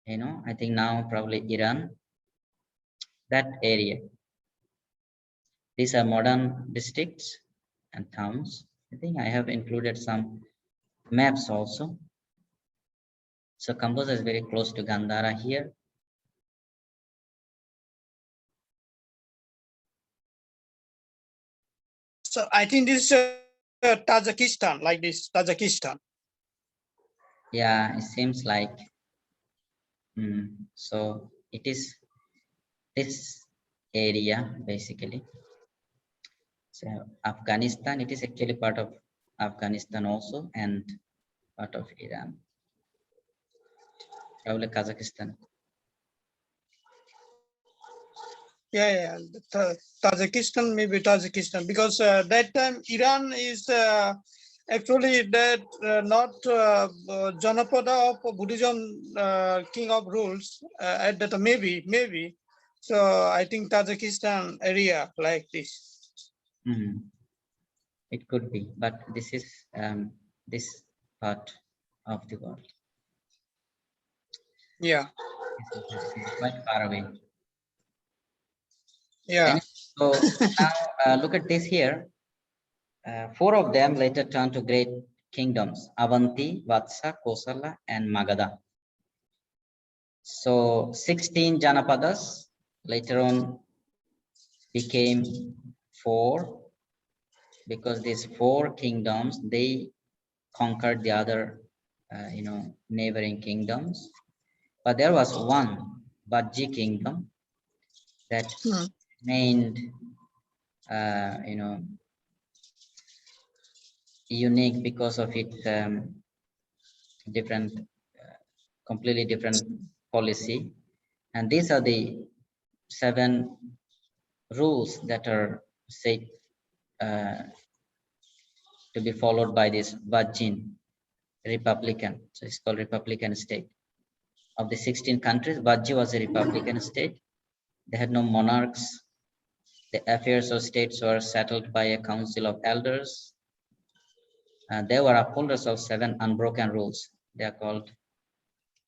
I think now probably Iran, that area. These are modern districts and towns. I think I have included some maps also. So Kamboja is very close to Gandhara here. So I think this is Tajikistan, like this, Tajikistan. Yeah, it seems like. So it is this area basically. So Afghanistan, it is actually part of Afghanistan also and part of Iran. Probably Kazakhstan. Yeah. Tajikistan, maybe Tajikistan, because that time Iran is actually that not Janapada of Buddhism king of rules at that maybe. So I think Tajikistan area like this. It could be, but this is this part of the world. Yeah. This is quite far away. Yeah. And so now look at this here. 4 of them later turned to great kingdoms: Avanti, Vatsa, Kosala, and Magadha. So 16 Janapadas later on became 4, because these 4 kingdoms, they conquered the other neighboring kingdoms. But there was one Vajji kingdom that remained unique because of its different, completely different policy. And these are the 7 rules that are said to be followed by this Vajin Republican. So it's called Republican state. Of the 16 countries, Vajji was a Republican state. They had no monarchs. The affairs of states were settled by a council of elders. They were upholders of 7 unbroken rules. They are called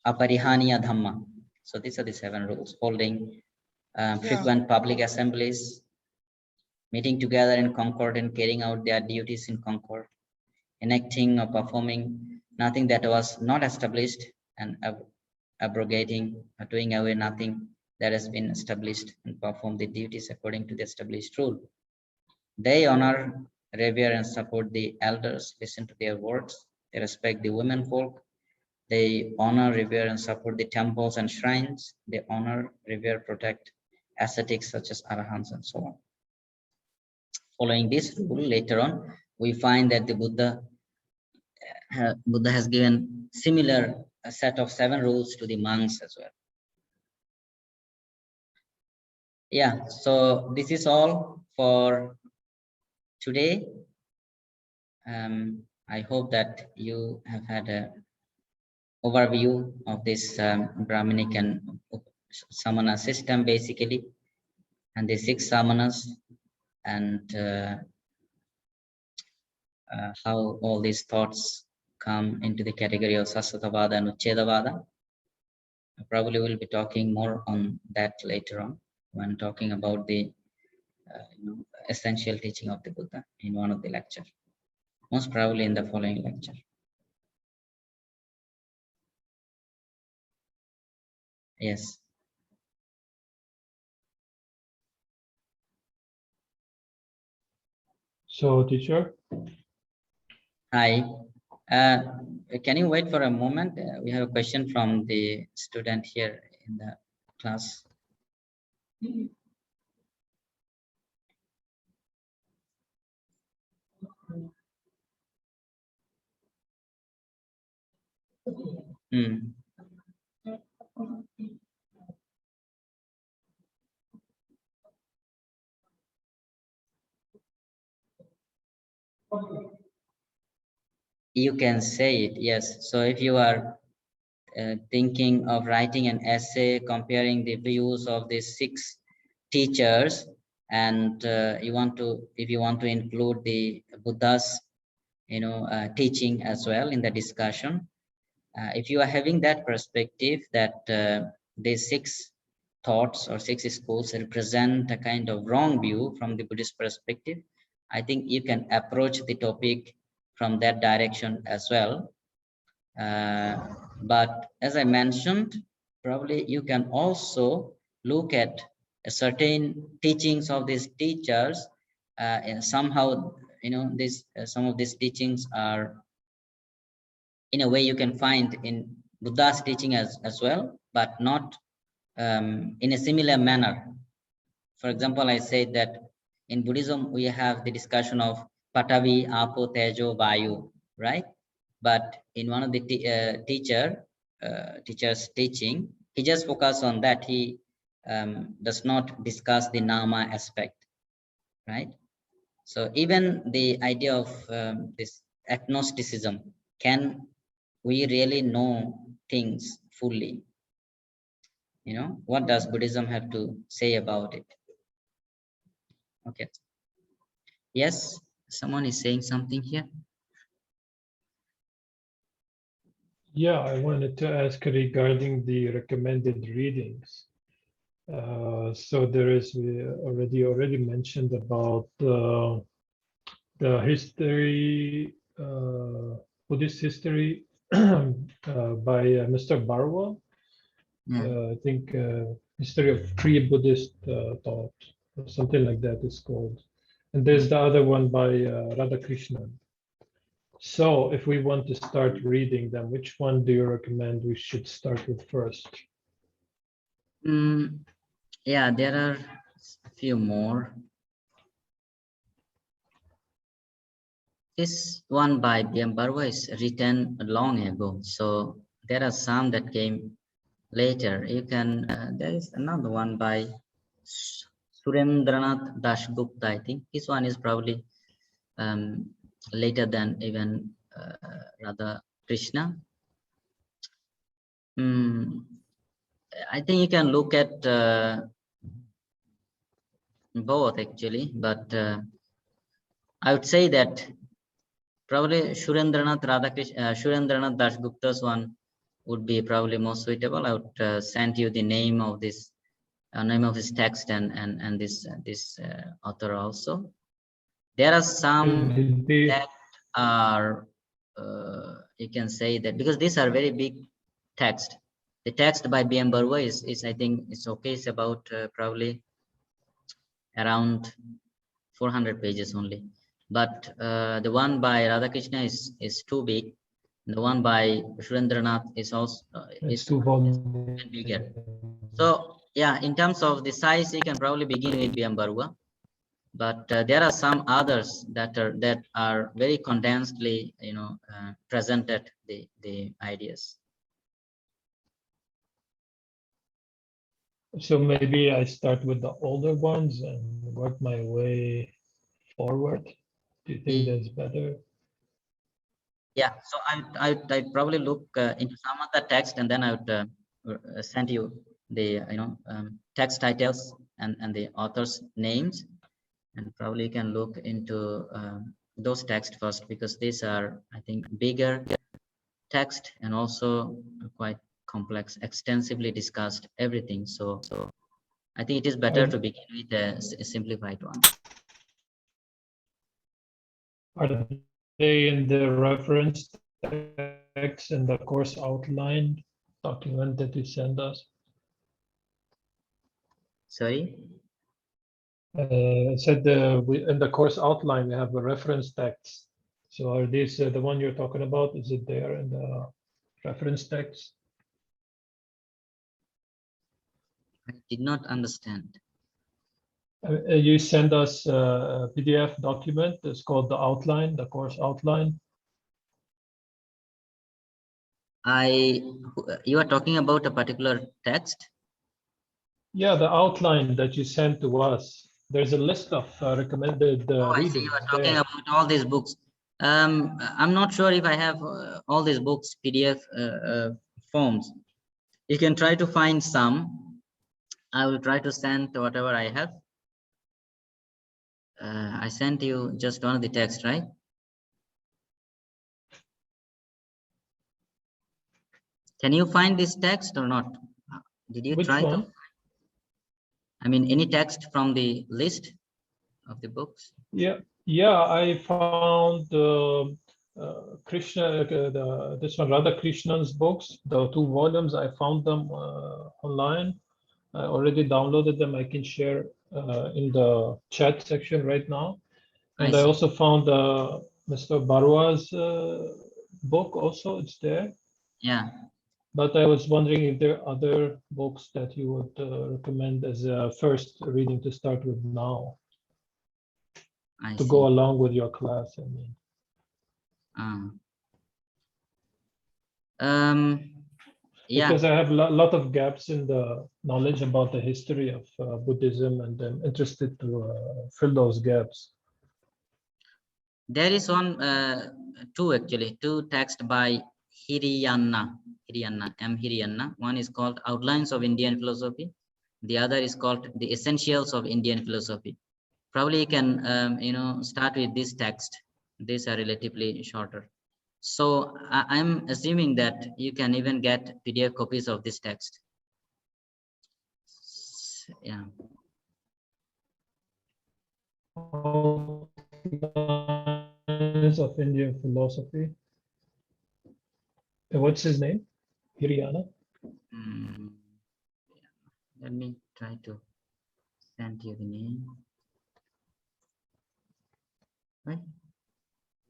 Aparihaniya Dhamma. So these are the 7 rules: holding frequent public assemblies, meeting together in concord and carrying out their duties in concord, enacting or performing nothing that was not established, and abrogating or doing away nothing that has been established, and perform the duties according to the established rule. They honor, revere, and support the elders, listen to their words. They respect the women folk. They honor, revere, and support the temples and shrines. They honor, revere, protect ascetics such as arahants and so on. Following this rule, later on, we find that the Buddha has given similar set of 7 rules to the monks as well. Yeah, so this is all for today. I hope that you have had a overview of this Brahminic and Samana system basically, and the 6 samanas, and how all these thoughts come into the category of Sasvatavada and Uchedavada. I probably will be talking more on that later on when talking about the essential teaching of the Buddha in one of the lectures, most probably in the following lecture. Yes. So, teacher? Hi. Can you wait for a moment? We have a question from the student here in the class. You can say it, yes. So if you are thinking of writing an essay comparing the views of these 6 teachers, and if you want to include the Buddha's teaching as well in the discussion, if you are having that perspective that these 6 thoughts or 6 schools represent a kind of wrong view from the Buddhist perspective, I think you can approach the topic from that direction as well. But as I mentioned, probably you can also look at certain teachings of these teachers, and somehow some of these teachings are in a way you can find in Buddha's teaching as well, but not in a similar manner. For example, I said that in Buddhism we have the discussion of Patavi, Apo, Tejo, Vayu, right? But in one of the teacher's teaching, he just focused on that. He does not discuss the Nama aspect, right? So even the idea of this agnosticism, can we really know things fully? What does Buddhism have to say about it? Okay. Yes, someone is saying something here. Yeah, I wanted to ask regarding the recommended readings. So there is, we already mentioned about the history, Buddhist history by Mr. Barwa. I think history of pre-Buddhist thought, or something like that is called. And there's the other one by Radhakrishnan. So if we want to start reading them, which one do you recommend we should start with first? Yeah, there are a few more. This one by B.M. Barwa is written long ago, so there are some that came later. You can, there is another one by Surendranath Dasgupta, I think. This one is probably later than even Radha Krishna. I think you can look at both actually, but I would say that probably Surendranath Dasgupta's one would be probably more suitable. I would send you the name of this name of his text and this author also. There are some that are you can say that because these are very big text. The text by B.M. Barwa is I think it's okay. It's about probably around 400 pages only. But the one by Radhakrishna is too big. The one by Surendranath is also is bigger. So yeah, in terms of the size, you can probably begin with B.M. Barwa. But there are some others that are very condensedly, presented the ideas. So maybe I start with the older ones and work my way forward. Do you think that's better? Yeah, so I'd probably look into some of the text, and then I would send you the text titles and the authors' names, and probably you can look into those texts first, because these are, I think, bigger text and also quite complex, extensively discussed everything. So I think it is better to begin with a simplified one. Are they in the reference text and the course outline document that you send us? Sorry? I said in the course outline we have a reference text. So are these the one you're talking about? Is it there in the reference text? I did not understand. You send us a PDF document. It's called the outline, the course outline. You are talking about a particular text? Yeah, the outline that you sent to us. There's a list of recommended readings. You are talking about all these books. I'm not sure if I have all these books PDF forms. You can try to find some. I will try to send whatever I have. I sent you just one of the text, right? Can you find this text or not? Did you try to? I mean, any text from the list of the books? Yeah, I found Krishna, this one, Radha Krishna's books, the 2 volumes. I found them online. I already downloaded them. I can share in the chat section right now. And I also found Mr. Barwa's book also, it's there. Yeah. But I was wondering if there are other books that you would recommend as a first reading to start with now. To go along with your class, I mean. Yeah. Because I have a lot of gaps in the knowledge about the history of Buddhism, and I'm interested to fill those gaps. There is one, two texts by Hiriyanna, M. Hiriyanna. One is called Outlines of Indian Philosophy. The other is called The Essentials of Indian Philosophy. Probably you can, start with this text. These are relatively shorter. So I'm assuming that you can even get PDF copies of this text. Yeah. Of Indian philosophy. What's his name? Hiriyanna? Let me try to send you the name. Right?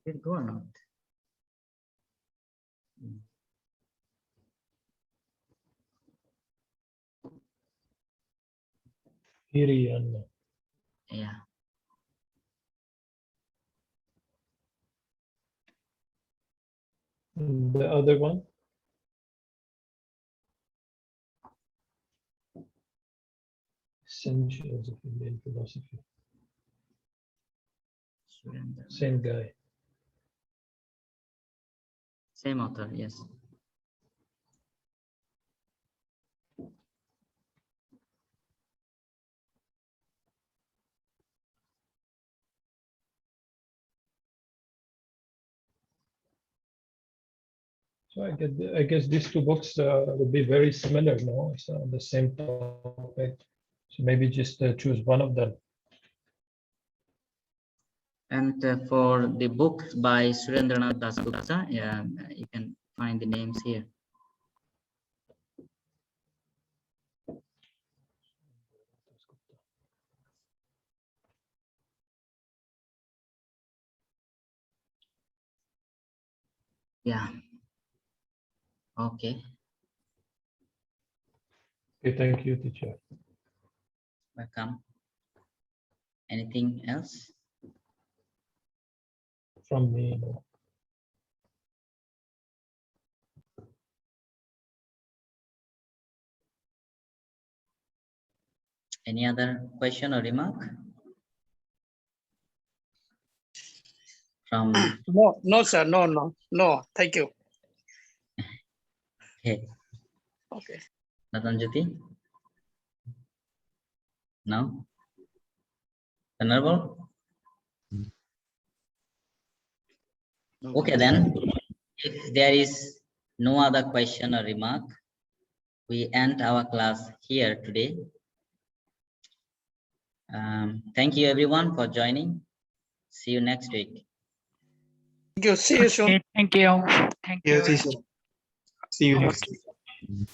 Did it go or not? Hiriyanna. Yeah. And the other one? Essentials of Indian philosophy. Same guy. Same author, yes. So I guess these two books will be very similar, no? It's on the same topic. So maybe just choose one of them. And for the book by Surendranath Dasgupta, you can find the names here. Yeah. Okay. Okay, thank you, teacher. Welcome. Anything else? From me, no. Any other question or remark? From No, sir. No. Thank you. okay. Okay. Natanjati? No? Venerable? Okay, then. If there is no other question or remark, we end our class here today. Thank you everyone for joining. See you next week. Thank you. See you soon. Okay, thank you. Thank you. See you. Okay.